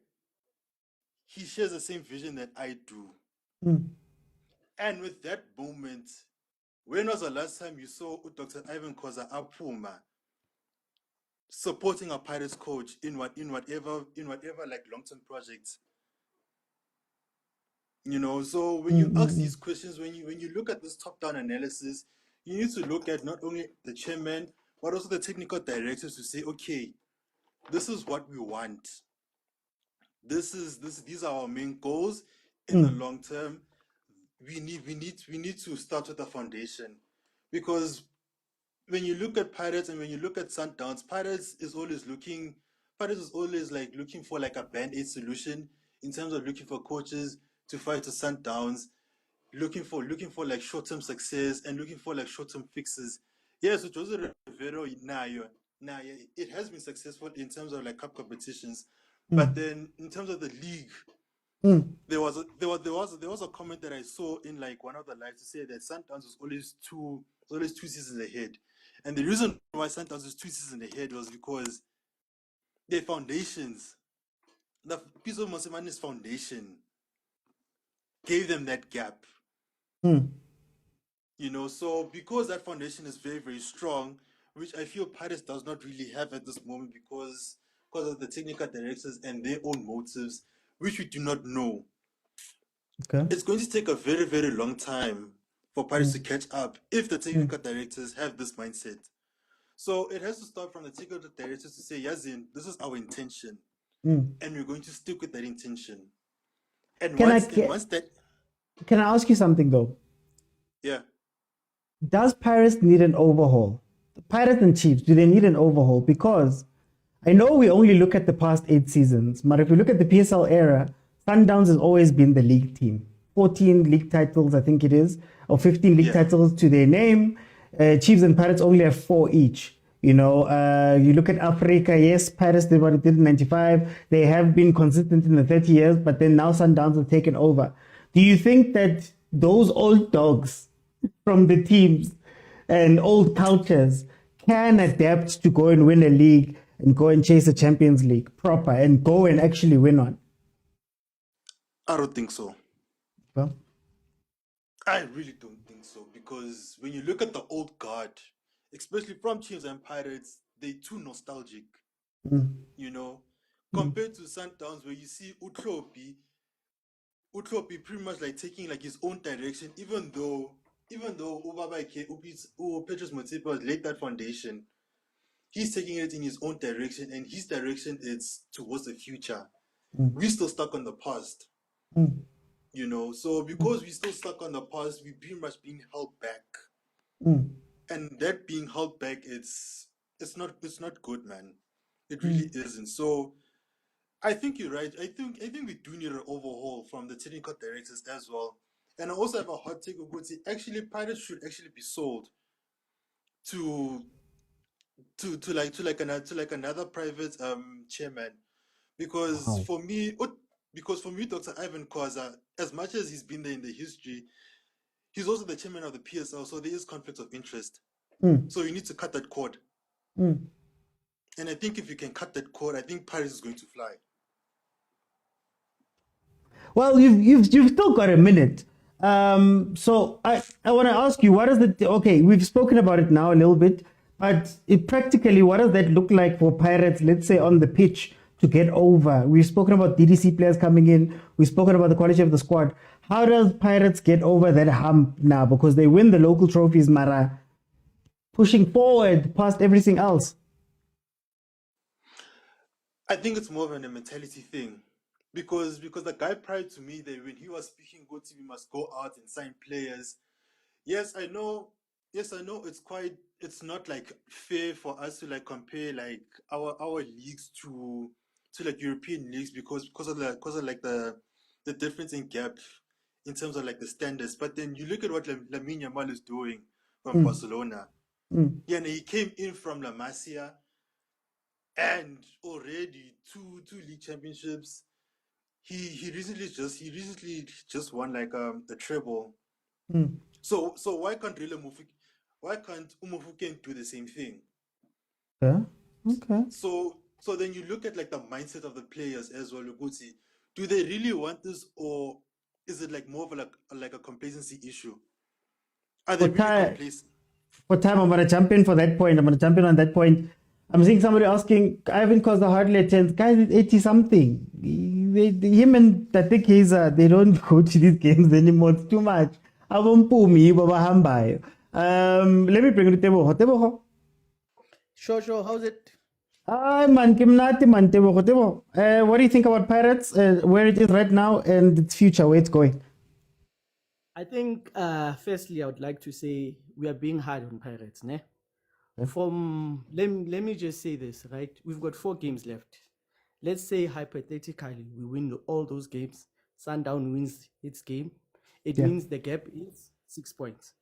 He shares the same vision that I do. And with that moment, when was the last time you saw Dr. Ivan Khoza Apuma supporting a Pirates coach in whatever like long-term projects? You know, so when you ask these questions, when you look at this top-down analysis, you need to look at not only the chairman, but also the technical directors to say, okay, this is what we want. These are our main goals in the long term. We need to start with a foundation, because when you look at Pirates and when you look at Sundowns, Pirates is always looking for like a band-aid solution in terms of looking for coaches to fight the Sundowns, looking for like short-term success and looking for like short-term fixes. Yes, so Jose Rivero it has been successful in terms of like cup competitions, but then in terms of the league, there was a comment that I saw in like one of the lives to say that Sundowns was always two seasons ahead, and the reason why Sundowns was 2 seasons ahead was because their foundations, the Pitso Mosimane's foundation, gave them that gap. You know, so because that foundation is very, very strong, which I feel Pirates does not really have at this moment because of the technical directors and their own motives, which we do not know. Okay. It's going to take a very, very long time for Pirates to catch up if the technical directors have this mindset. So it has to start from the technical directors to say, Yazin, this is our intention, and we're going to stick with that intention. And Can I ask you something though? Yeah. Does Pirates need an overhaul? The Pirates and Chiefs, do they need an overhaul? Because I know we only look at the past 8 seasons, but if we look at the PSL era, Sundowns has always been the league team. 14 league titles, I think it is, or 15 league titles to their name. Chiefs and Pirates only have 4 each. You know, you look at Africa, yes, Pirates did what it did in 95. They have been consistent in the 30 years, but then now Sundowns have taken over. Do you think that those old dogs from the teams and old cultures can adapt to go and win a league and go and chase a Champions League proper and go and actually win one? I don't think so. Well, I really don't think so, because when you look at the old guard, especially from Chiefs and Pirates, they're too nostalgic. You know, compared to Sundowns, where you see Utlopi pretty much like taking like his own direction, even though Patrice Motsepe has laid that foundation, he's taking it in his own direction, and his direction is towards the future. We're still stuck on the past. You know, so because we're still stuck on the past, we're pretty much being held back. And that being held back, it's not good, man. It really isn't. So I think you're right. I think we do need an overhaul from the technical directors as well. And I also have a hot take of what actually Pirates should actually be sold to another private chairman, because for me, Dr. Ivan Khoza, as much as he's been there in the history, he's also the chairman of the PSL, so there is conflict of interest. So you need to cut that cord. And I think if you can cut that cord, I think Paris is going to fly. Well, you've still got a minute. So I want to ask you, what is okay, we've spoken about it now a little bit, but practically, what does that look like for Pirates, let's say on the pitch, to get over? We've spoken about DDC players coming in. We've spoken about the quality of the squad. How does Pirates get over that hump now? Because they win the local trophies, Mara, pushing forward past everything else. I think it's more of a mentality thing. Because the guy prior to me, when he was speaking, we must go out and sign players. Yes, I know it's not like fair for us to like compare like our leagues to like European leagues because of like the difference in gap in terms of like the standards. But then you look at what Lamine Yamal is doing from Barcelona. Yeah, and he came in from La Masia and already two league championships. He recently just won like the treble. So why can't Umufuken do the same thing? Yeah. Okay. So then you look at like the mindset of the players as well. Do they really want this, or is it like more of like a complacency issue? Are they really complacent? For time, I'm gonna jump in for that point. I'm gonna jump in on that point. I'm seeing somebody asking, Ivan Khoza hardly attends. Guys, it's 80 something. Him and I think they don't go to these games anymore. It's too much. Let me bring it to Teboho. Sure. How's it? What do you think about Pirates, where it is right now and its future, where it's going? I think, firstly, I would like to say we are being hard on Pirates, ne? Let me just say this, right? We've got 4 games left. Let's say hypothetically we win all those games. Sundown wins its game. It means the gap is 6 points.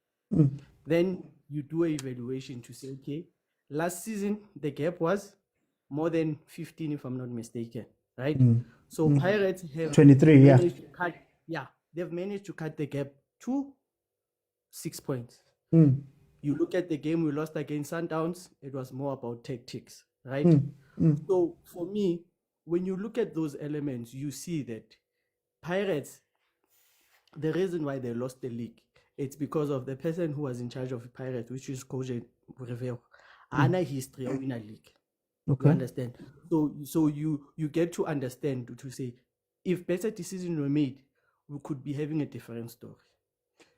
Then you do an evaluation to say, okay, last season the gap was more than 15, if I'm not mistaken, right? So Pirates have 23, they've managed to cut the gap to 6 points. You look at the game we lost against Sundowns, it was more about tactics, right? So for me, when you look at those elements, you see that Pirates, the reason why they lost the league, it's because of the person who was in charge of Pirates, which is Coach Revero. Ana history of winner league. Okay. You understand? So you get to understand to say if better decisions were made, we could be having a different story.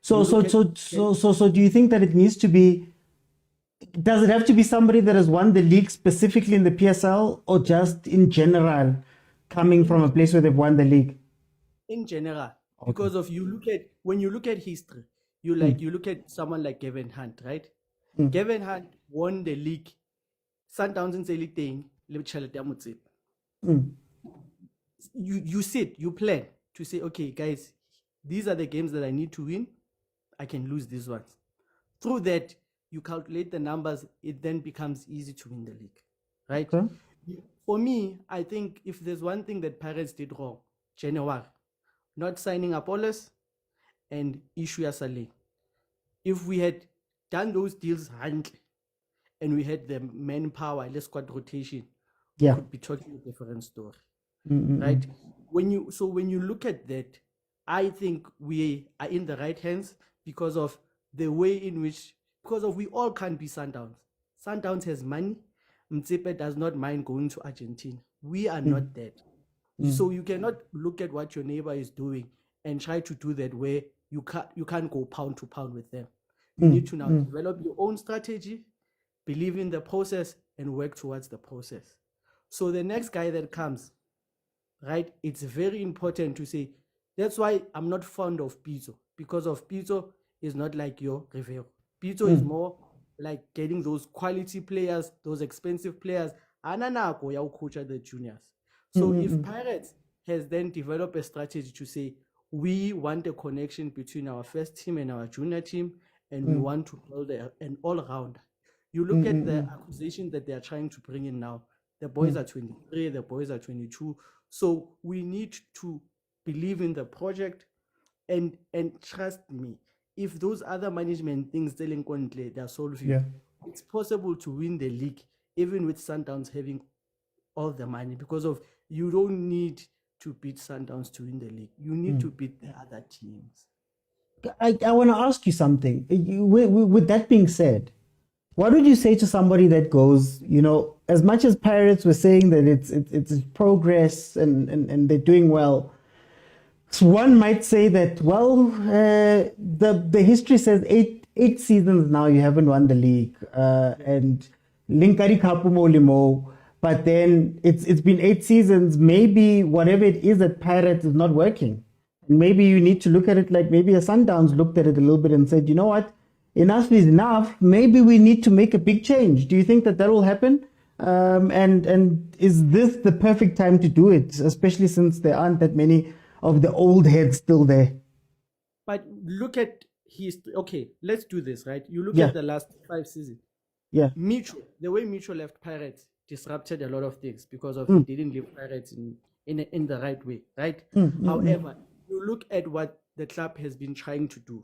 So do you think that it needs to be? Does it have to be somebody that has won the league specifically in the PSL, or just in general, coming from a place where they've won the league? In general, because of when you look at history, you look at someone like Gavin Hunt, right? Gavin Hunt won the league. Sundowns in the league thing, you sit, you plan to say, okay, guys, these are the games that I need to win. I can lose these ones. Through that, you calculate the numbers, it then becomes easy to win the league, right? Okay. For me, I think if there's one thing that Pirates did wrong, January, not signing Apollos and Ishuya Saleh. If we had done those deals and we had the manpower, the squad rotation, we could be talking a different story, right? When you look at that, I think we are in the right hands because of the way in which, we all can't be Sundowns. Sundowns has money. Motsepe does not mind going to Argentina. We are not that. So you cannot look at what your neighbor is doing and try to do that where you can't go pound to pound with them. You need to now develop your own strategy, believe in the process, and work towards the process. So the next guy that comes, right, it's very important to say, that's why I'm not fond of Pitso, because of Pitso is not like your Rivero. Pitso is more like getting those quality players, those expensive players, ananako ya coach the juniors. So if Pirates has then developed a strategy to say, we want a connection between our first team and our junior team, and we want to build an all-rounder. You look at the acquisition that they are trying to bring in now. The boys are 23, the boys are 22. So we need to believe in the project and trust me, if those other management things they're solving, it's possible to win the league, even with Sundowns having all the money, because of you don't need to beat Sundowns to win the league. You need to beat the other teams. I want to ask you something. With that being said, what would you say to somebody that goes, as much as Pirates were saying that it's progress and they're doing well, so one might say that, the history says eight seasons now you haven't won the league, and Linkari Kapu Molimo, but then it's been 8 seasons. Maybe whatever it is at Pirates is not working. Maybe you need to look at it like maybe a Sundowns looked at it a little bit and said, you know what, enough is enough. Maybe we need to make a big change. Do you think that will happen? And is this the perfect time to do it, especially since there aren't that many of the old heads still there? But look at history. Okay, let's do this, right? You look at the last 5 seasons. Yeah. The way Mitchell left Pirates disrupted a lot of things because of he didn't leave Pirates in the right way, right? However, you look at what the club has been trying to do.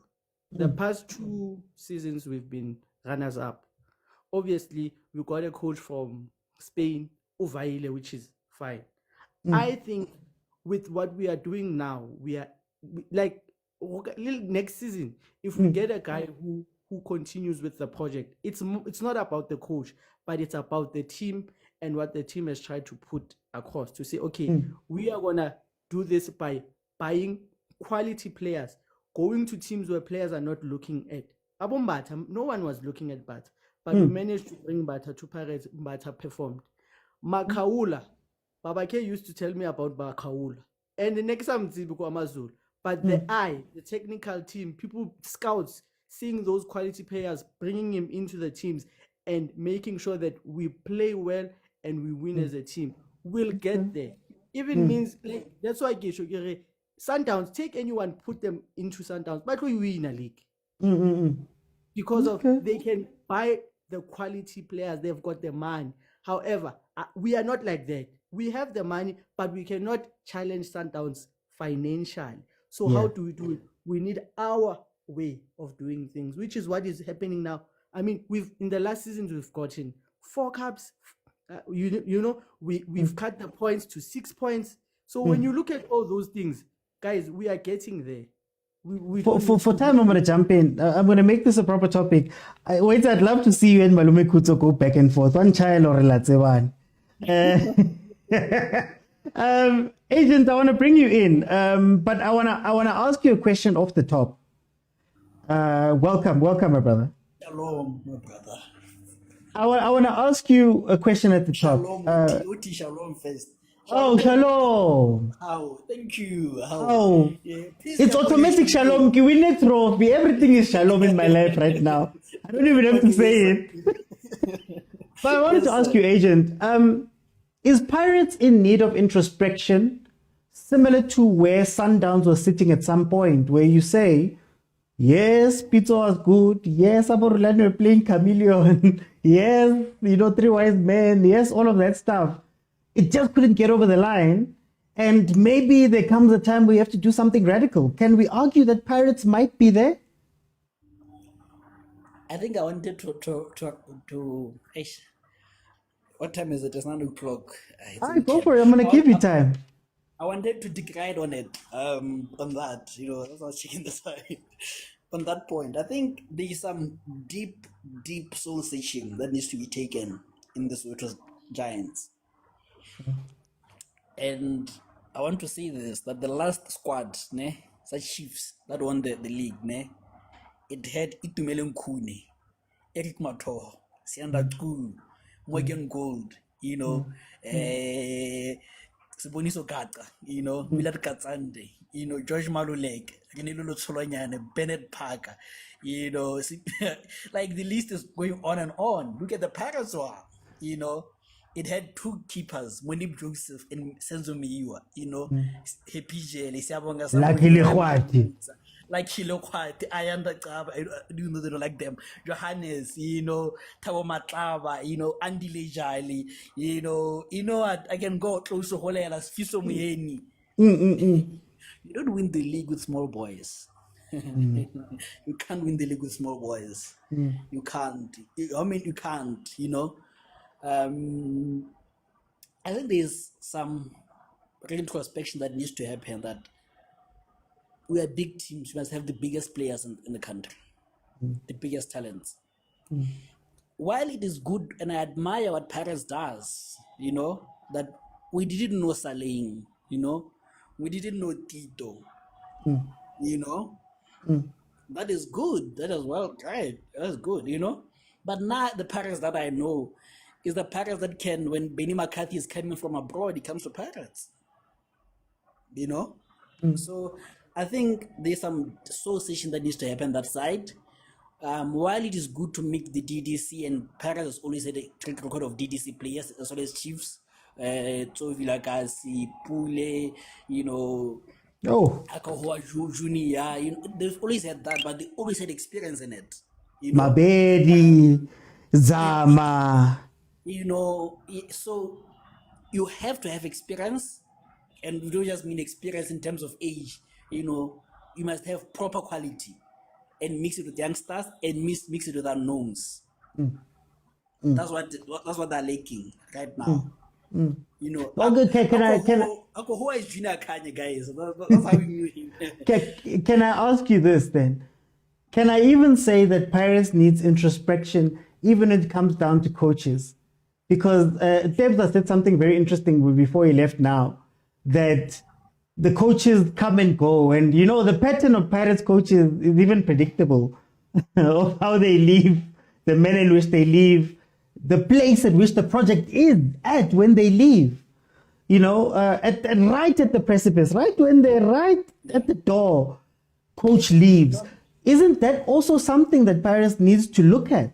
The past 2 seasons we've been runners up. Obviously, we got a coach from Spain, Uvaile, which is fine. I think with what we are doing now, next season, if we get a guy who continues with the project, it's not about the coach, but it's about the team and what the team has tried to put across to say, okay, we are gonna do this by buying quality players, going to teams where players are not looking at. Abom, no one was looking at Bata, but we managed to bring Bata to Pirates. Bata performed. Makaula, Babake used to tell me about Makaula. And the next time, Amazul. But the technical team, people, scouts, seeing those quality players, bringing him into the teams and making sure that we play well and we win as a team, we'll get there. Even means, that's why I get you. Sundowns, take anyone, put them into Sundowns, but we win a league. Because of they can buy the quality players, they've got the money. However, we are not like that. We have the money, but we cannot challenge Sundowns financially. So how do we do it? We need our way of doing things, which is what is happening now. I mean, in the last seasons we've gotten 4 cups. We've cut the points to 6 points. So when you look at all those things, guys, we are getting there. For time, I'm going to jump in. I'm going to make this a proper topic. Wait, I'd love to see you and Malume Kuto go back and forth. One child or one. Agent, I want to bring you in, but I want to ask you a question off the top. Welcome, my brother. Shalom, my brother. I want to ask you a question at the top. Shalom first. Oh, shalom. How? Thank you. How? Oh, Yeah, it's automatic shalom. We need trophy. Everything is shalom in my life right now. I don't even have to say it. But I wanted to ask you, Agent, is Pirates in need of introspection, similar to where Sundowns was sitting at some point, where you say, yes, Pitso was good. Yes, Rulani were playing chameleon. Yes, Three Wise Men. Yes, all of that stuff. It just couldn't get over the line. And maybe there comes a time where you have to do something radical. Can we argue that Pirates might be there? I think I wanted to what time is it? It's 9 o'clock. All right, go for it. I'm going to give you time. I wanted to decide on it, on that, that's why I was checking the side. On that point, I think there is some deep soul searching that needs to be taken in the Soweto Giants. And I want to say this, that the last squad, such Chiefs, that won the league, it had Itumeleng Khune, Eric Mato, Sianda Kulu, Morgan Gold, Siboniso Kaka, Millard Katsande, George Malulek, Renilolo Solonyane, Bennett Parker, like the list is going on and on. Look at the Pirates one, it had two keepers, Monib Joseph and Senzo Miwa, Hepije, Siabonga, like Hilokwati, Ayanda Kaba, I do know they don't like them. Johannes, Tabo Matlava, Andy Lejali, you know what? I can go close to Holelas, Fiso Mieni. You don't win the league with small boys. You can't win the league with small boys. You can't. You can't, I think there's some introspection that needs to happen, that we are big teams. We must have the biggest players in the country, the biggest talents. While it is good, and I admire what Paris does, that we didn't know Saling, we didn't know Tito, that is good. That is well, right? That's good, But now the Paris that I know is the Paris that can, when Benny McCarthy is coming from abroad, he comes to Paris, So I think there's some association that needs to happen that side. While it is good to make the DDC, and Paris has always had a track record of DDC players as well as Chiefs, so vilakazi, Pule, Akahoa Junior, they've always had that, but they always had experience in it. Mabedi, Zama. So you have to have experience, and we don't just mean experience in terms of age. You must have proper quality, and mix it with youngsters, and mix it with unknowns. That's what they're lacking right now. Okay, who is Junior Khanye, guys? That's how we knew him. Can I ask you this then? Can I even say that Pirates needs introspection, even when it comes down to coaches? Because Tebza said something very interesting before he left now, that the coaches come and go. And, the pattern of Pirates coaches is even predictable of how they leave, the manner in which they leave, the place at which the project is at when they leave. Right at the precipice, right when they're right at the door, coach leaves. Isn't that also something that Pirates needs to look at?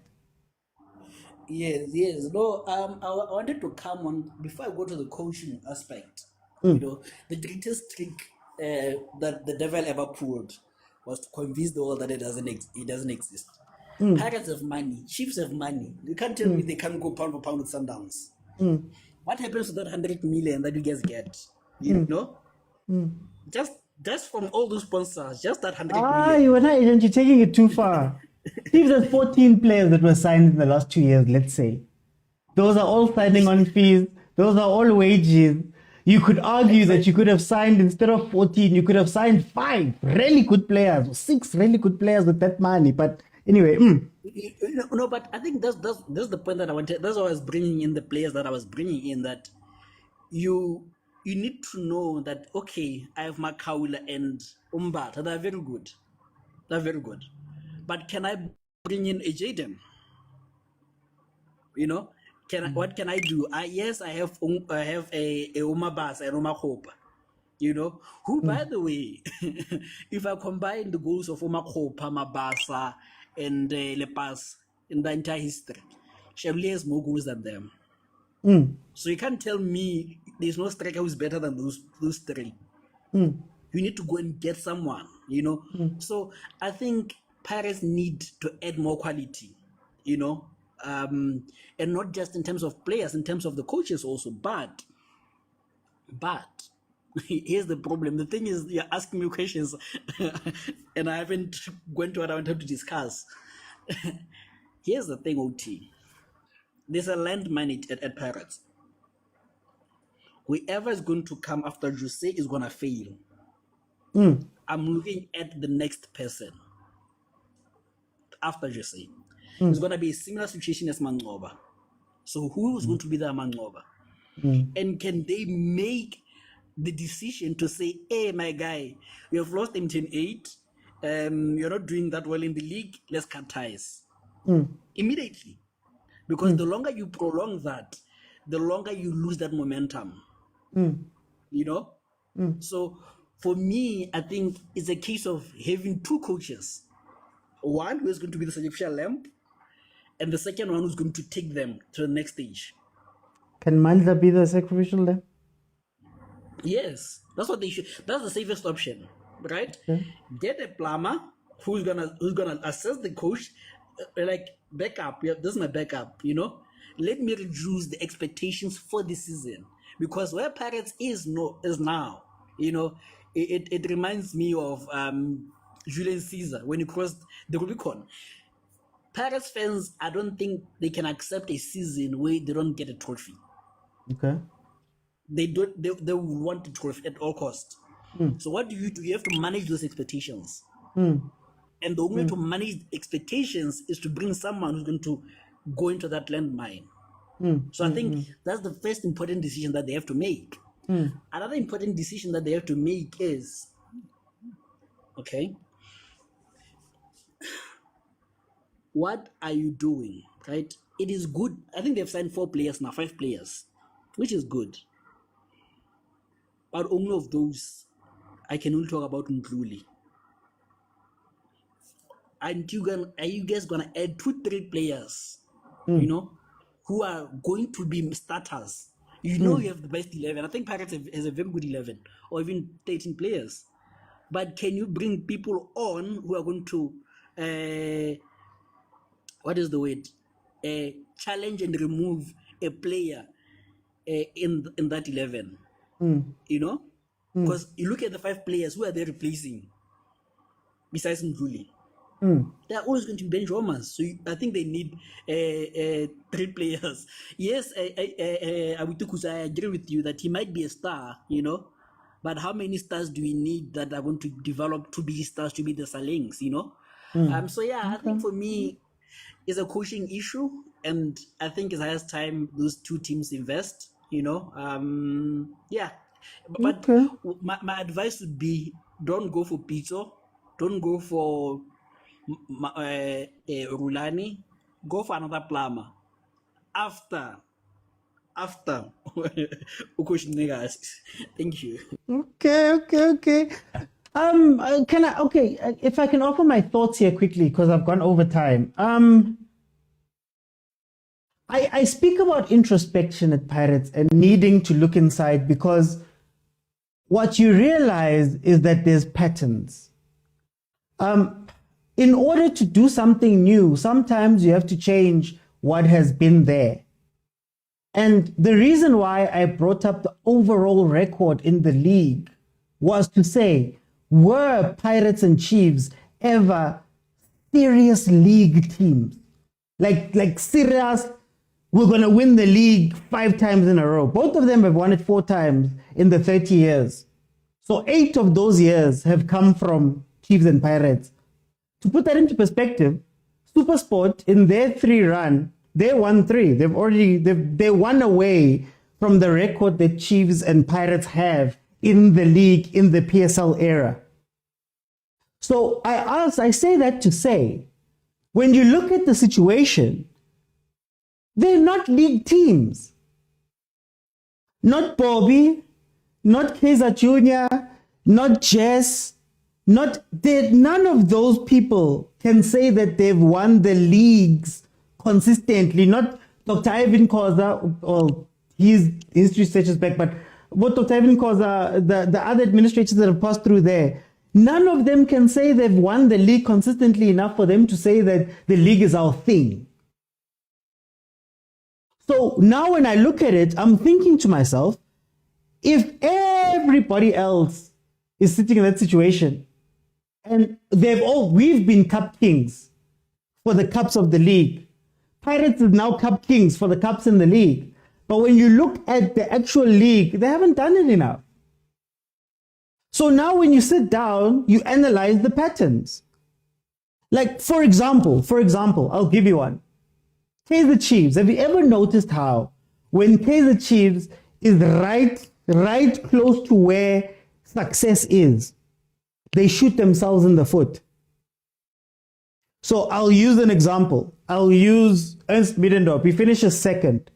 Yes. No, I wanted to come on, before I go to the coaching aspect, the greatest trick that the devil ever pulled was to convince the world that it doesn't exist. Pirates have money, Chiefs have money. You can't tell me they can't go pound for pound with Sundowns. What happens to that 100 million that you guys get? Just from all those sponsors, just that 100 million. You're taking it too far. Chiefs has 14 players that were signed in the last 2 years, let's say. Those are all signing on fees. Those are all wages. you could argue that you could have signed, instead of 14, you could have signed 5 really good players, or 6 really good players with that money. But anyway, No, but I think that's the point that I wanted. That's why I was bringing in the players that I was bringing in. That you need to know that, okay, I have Makaula and Umbata. They're very good. They're very good. But can I bring in a Jaden? You know, what can I do? Yes, I have a Umabas and Umakopa. You know, who, by the way, if I combine the goals of Umakopa, Mabasa, and Lepas in the entire history, Chevalier has more goals than them. So you can't tell me there's no striker who's better than those 3. You need to go and get someone, you know. So I think Pirates need to add more quality, you know, and not just in terms of players, in terms of the coaches also. But here's the problem. The thing is, you're asking me questions and I haven't gone to what I wanted to discuss. Here's the thing, OT. There's a landmine at Pirates. Whoever is going to come after Jose is going to fail. I'm looking at the next person after Jose. It's going to be a similar situation as Mangoba. So who is going to be the Mangoba? And can they make the decision to say, hey, my guy, you have lost M10-8. You're not doing that well in the league. Let's cut ties. Immediately. Because the longer you prolong that, the longer you lose that momentum. You know? So for me, I think it's a case of having 2 coaches. One who is going to be the sacrificial lamb, and the second one who's going to take them to the next stage. Can Mandla be the sacrificial lamb? Yes, that's what they should. That's the safest option, right? Get a plumber who's gonna assess the coach, like backup. Yeah, this is my backup. You know, let me reduce the expectations for the season, because where Pirates is now, you know, it reminds me of Julian Caesar when he crossed the Rubicon. Pirates fans, I don't think they can accept a season where they don't get a trophy. Okay. They will want a trophy at all costs. So what do? You have to manage those expectations. And the only way to manage expectations is to bring someone who's going to go into that landmine. So I think that's the first important decision that they have to make. Another important decision that they have to make is, okay, what are you doing, right? It is good. I think they've signed 4 players now, 5 players, which is good. But only of those, I can only talk about Ndluli. Are you guys gonna add 2-3 players, you know, who are going to be starters? You know, you have the best 11. I think Pirates has a very good 11, or even 13 players. But can you bring people on who are going to, what is the word? Challenge and remove a player in that 11. You know, because you look at the 5 players, who are they replacing besides Ndluli? They're always going to be bench warmers. So I think they need 3 players. Yes, I agree with you that he might be a star, you know, but how many stars do we need that are going to develop to be stars, to be the Salings, you know? So yeah, I think for me, it's a coaching issue, and I think it's highest time those 2 teams invest, you know. Yeah, but my advice would be, don't go for Pitso, don't go for Rulani, go for another plumber after Thank you. Okay. If I can offer my thoughts here quickly, because I've gone over time. I speak about introspection at Pirates and needing to look inside, because what you realize is that there's patterns. In order to do something new, sometimes you have to change what has been there. And the reason why I brought up the overall record in the league was to say, were Pirates and Chiefs ever serious league teams? Like serious, we're going to win the league 5 times in a row. Both of them have won it 4 times in the 30 years. So 8 of those years have come from Chiefs and Pirates. To put that into perspective, SuperSport in their 3 run, they won 3. They won away from the record that Chiefs and Pirates have in the league in the PSL era. So I say that to say, when you look at the situation, they're not league teams. Not Bobby, not Kaizer Jr., not Jess, none of those people can say that they've won the leagues consistently. Not Dr. Irvin Khoza, well, his history stretches back, but what Dr. Irvin Khoza, the other administrators that have passed through there, none of them can say they've won the league consistently enough for them to say that the league is our thing. So now when I look at it, I'm thinking to myself, if everybody else is sitting in that situation, and we've been cup kings for the cups of the league. Pirates is now cup kings for the cups in the league. But when you look at the actual league, they haven't done it enough. So now when you sit down, you analyze the patterns. Like, for example, I'll give you one. Kaizer Chiefs, have you ever noticed how when Kaizer Chiefs is right close to where success is, they shoot themselves in the foot? So I'll use an example. I'll use Ernst Middendorp. He finishes second.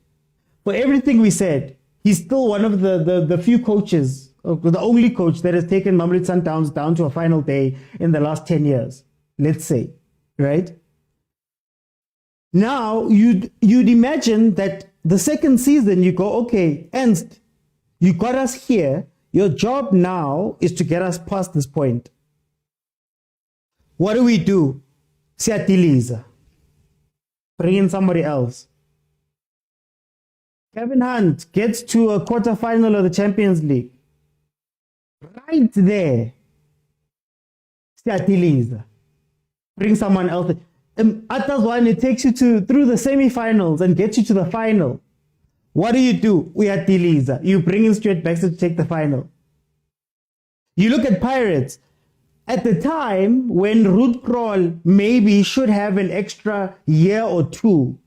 For everything we said, he's still one of the few coaches, the only coach that has taken Mamelodi Sundowns down to a final day in the last 10 years, let's say, right? Now, you'd imagine that the second season you go, okay, Ernst, you got us here. Your job now is to get us past this point. What do? Siyatiliza. Bring in somebody else. Kevin Hunt gets to a quarterfinal of the Champions League. Right there. Siyatiliza. Bring someone else. Atazwane takes you through the semi-finals and gets you to the final. What do? Uyatiliza. You bring in Stuart Baxter to take the final. You look at Pirates. At the time when Ruud Krol maybe should have an extra year or 2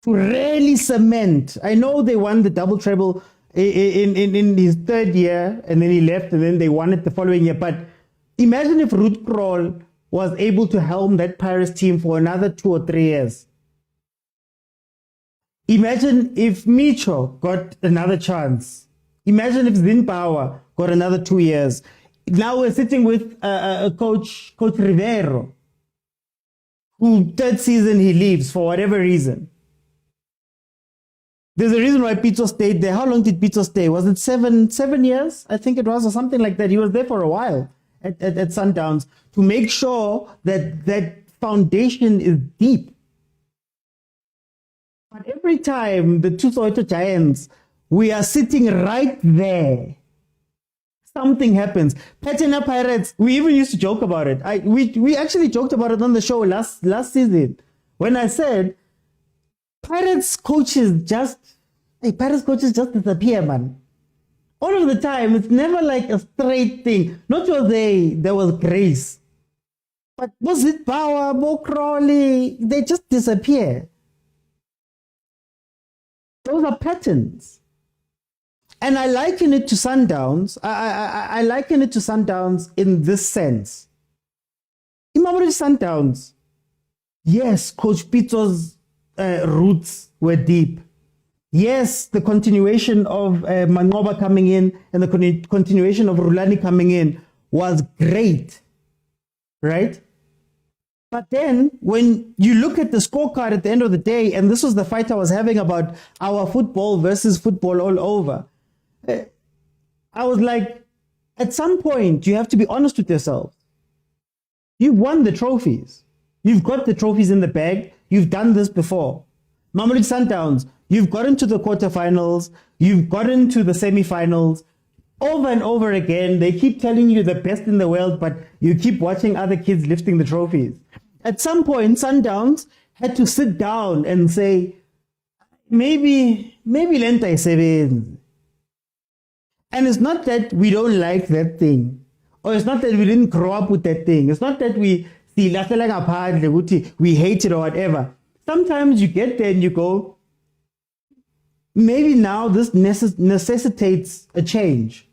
to really cement. I know they won the double treble in his 3rd year and then he left and then they won it the following year. But imagine if Ruud Krol was able to helm that Pirates team for another 2 or 3 years. Imagine if Micho got another chance. Imagine if Zimbabwe got another 2 years. Now we're sitting with Coach Rivero, who 3rd season he leaves for whatever reason. There's a reason why Pitso stayed there. How long did Pitso stay? Was it 7 years? I think it was, or something like that. He was there for a while at Sundowns to make sure that that foundation is deep. But every time the 2 Soweto Giants, we are sitting right there. Something happens. Patina Pirates, we even used to joke about it. We actually joked about it on the show last season when I said Pirates coaches just disappear, man. All of the time, it's never like a straight thing. Not Jose, there was grace. But was it Power, Mo Crowley? They just disappear. Those are patterns. And I liken it to Sundowns. I liken it to Sundowns in this sense. In Mamelodi Sundowns, yes, Coach Pitso's roots were deep. Yes, the continuation of Mangoba coming in and the continuation of Rulani coming in was great, right? But then when you look at the scorecard at the end of the day, and this was the fight I was having about our football versus football all over, I was like, at some point, you have to be honest with yourself. You've won the trophies. You've got the trophies in the bag. You've done this before. Mamelodi Sundowns, you've gotten to the quarterfinals. You've gotten to the semifinals. Over and over again, they keep telling you the best in the world, but you keep watching other kids lifting the trophies. At some point, Sundowns had to sit down and say, maybe lenta isebenzi. And it's not that we don't like that thing, or it's not that we didn't grow up with that thing. It's not that we hate it or whatever. Sometimes you get there and you go, maybe now this necessitates a change.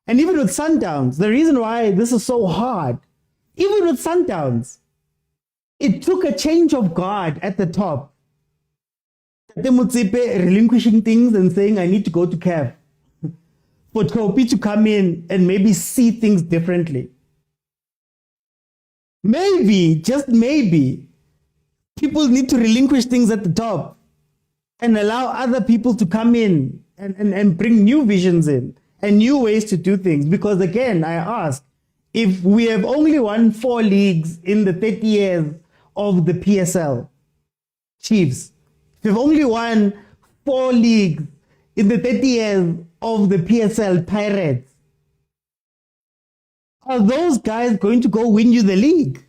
And even with Sundowns, the reason why this is so hard, even with Sundowns, it took a change of guard at the top. Motsepe relinquishing things and saying, I need to go to CAF. For Topi to come in and maybe see things differently. Maybe, just maybe, people need to relinquish things at the top and allow other people to come in and bring new visions in and new ways to do things. Because again, I ask, if we have only won 4 leagues in the 30 years of the PSL, Chiefs, we've only won 4 leagues in the 30 years of the PSL, Pirates. Are those guys going to go win you the league?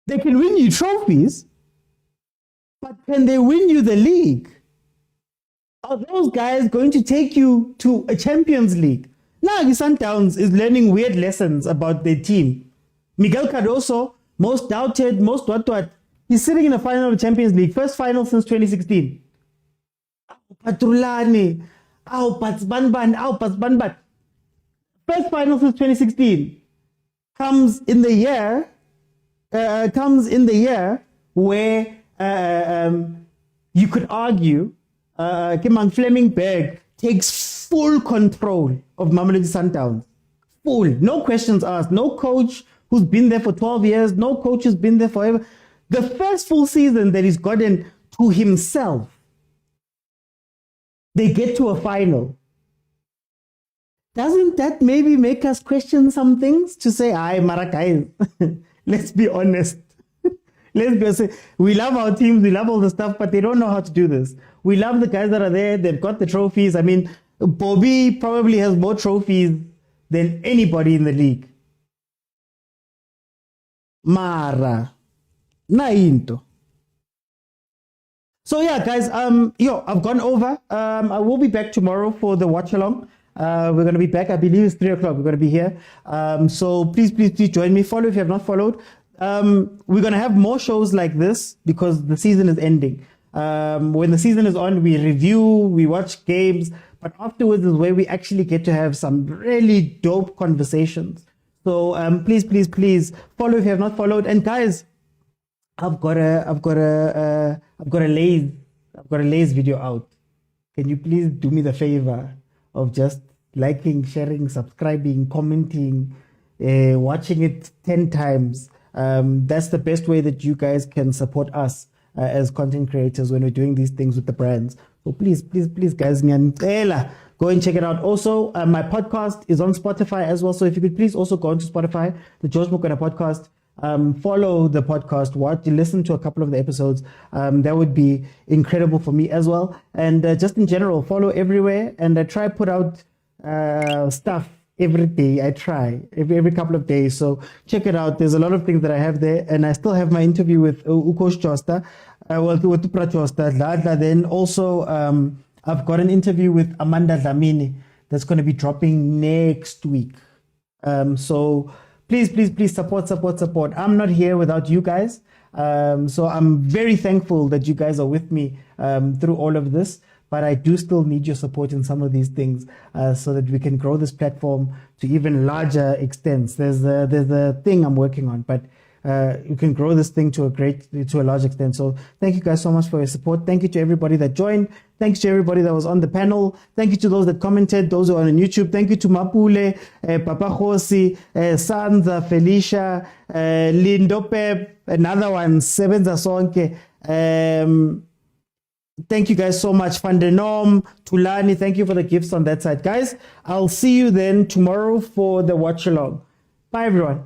They can win you trophies, but can they win you the league? Are those guys going to take you to a Champions League? Now, Sundowns is learning weird lessons about their team. Miguel Cardoso, most doubted, most what. He's sitting in the final of the Champions League, first final since 2016. Patrulani, Patsbanban. First final since 2016 comes in the year where you could argue Kimang Fleming Berg takes full control of Mamelodi Sundowns. Full, no questions asked, no coach who's been there for 12 years, no coach who's been there forever. The first full season that he's gotten to himself, they get to a final. Doesn't that maybe make us question some things? To say, Marakai, let's be honest. Let's be honest. We love our teams, we love all the stuff, but they don't know how to do this. We love the guys that are there, they've got the trophies. I mean, Bobby probably has more trophies than anybody in the league. Mara. Nainto. So yeah, guys, I've gone over. I will be back tomorrow for the watch along. We're going to be back. I believe it's 3 o'clock. We're going to be here. So please join me. Follow if you have not followed. We're going to have more shows like this because the season is ending. When the season is on, we review, we watch games, but afterwards is where we actually get to have some really dope conversations. So please follow if you have not followed. And guys, I've got a Lays video out. Can you please do me the favor of just liking, sharing, subscribing, commenting, watching it 10 times? That's the best way that you guys can support us as content creators when we're doing these things with the brands. So please, guys, go and check it out. Also, my podcast is on Spotify as well. So if you could please also go onto Spotify, the George Mokwena podcast. Follow the podcast, listen to a couple of the episodes. That would be incredible for me as well. And just in general, follow everywhere. And I try put out stuff every day. I try every couple of days. So check it out. There's a lot of things that I have there. And I still have my interview with Ukosh Chosta, with Tupra Chosta. Then also, I've got an interview with Amanda Dlamini that's going to be dropping next week. So please support. I'm not here without you guys. So I'm very thankful that you guys are with me through all of this. But I do still need your support in some of these things so that we can grow this platform to even larger extents. There's a thing I'm working on, but you can grow this thing to a large extent. So thank you guys so much for your support. Thank you to everybody that joined. Thanks to everybody that was on the panel. Thank you to those that commented, those who are on YouTube. Thank you to Mapule, Papa Josi, Sanza, Felicia, Lindo Pep, another one, Sevenza Sonke. Thank you guys so much. Fandenom, Tulani, thank you for the gifts on that side. Guys, I'll see you then tomorrow for the watch along. Bye, everyone.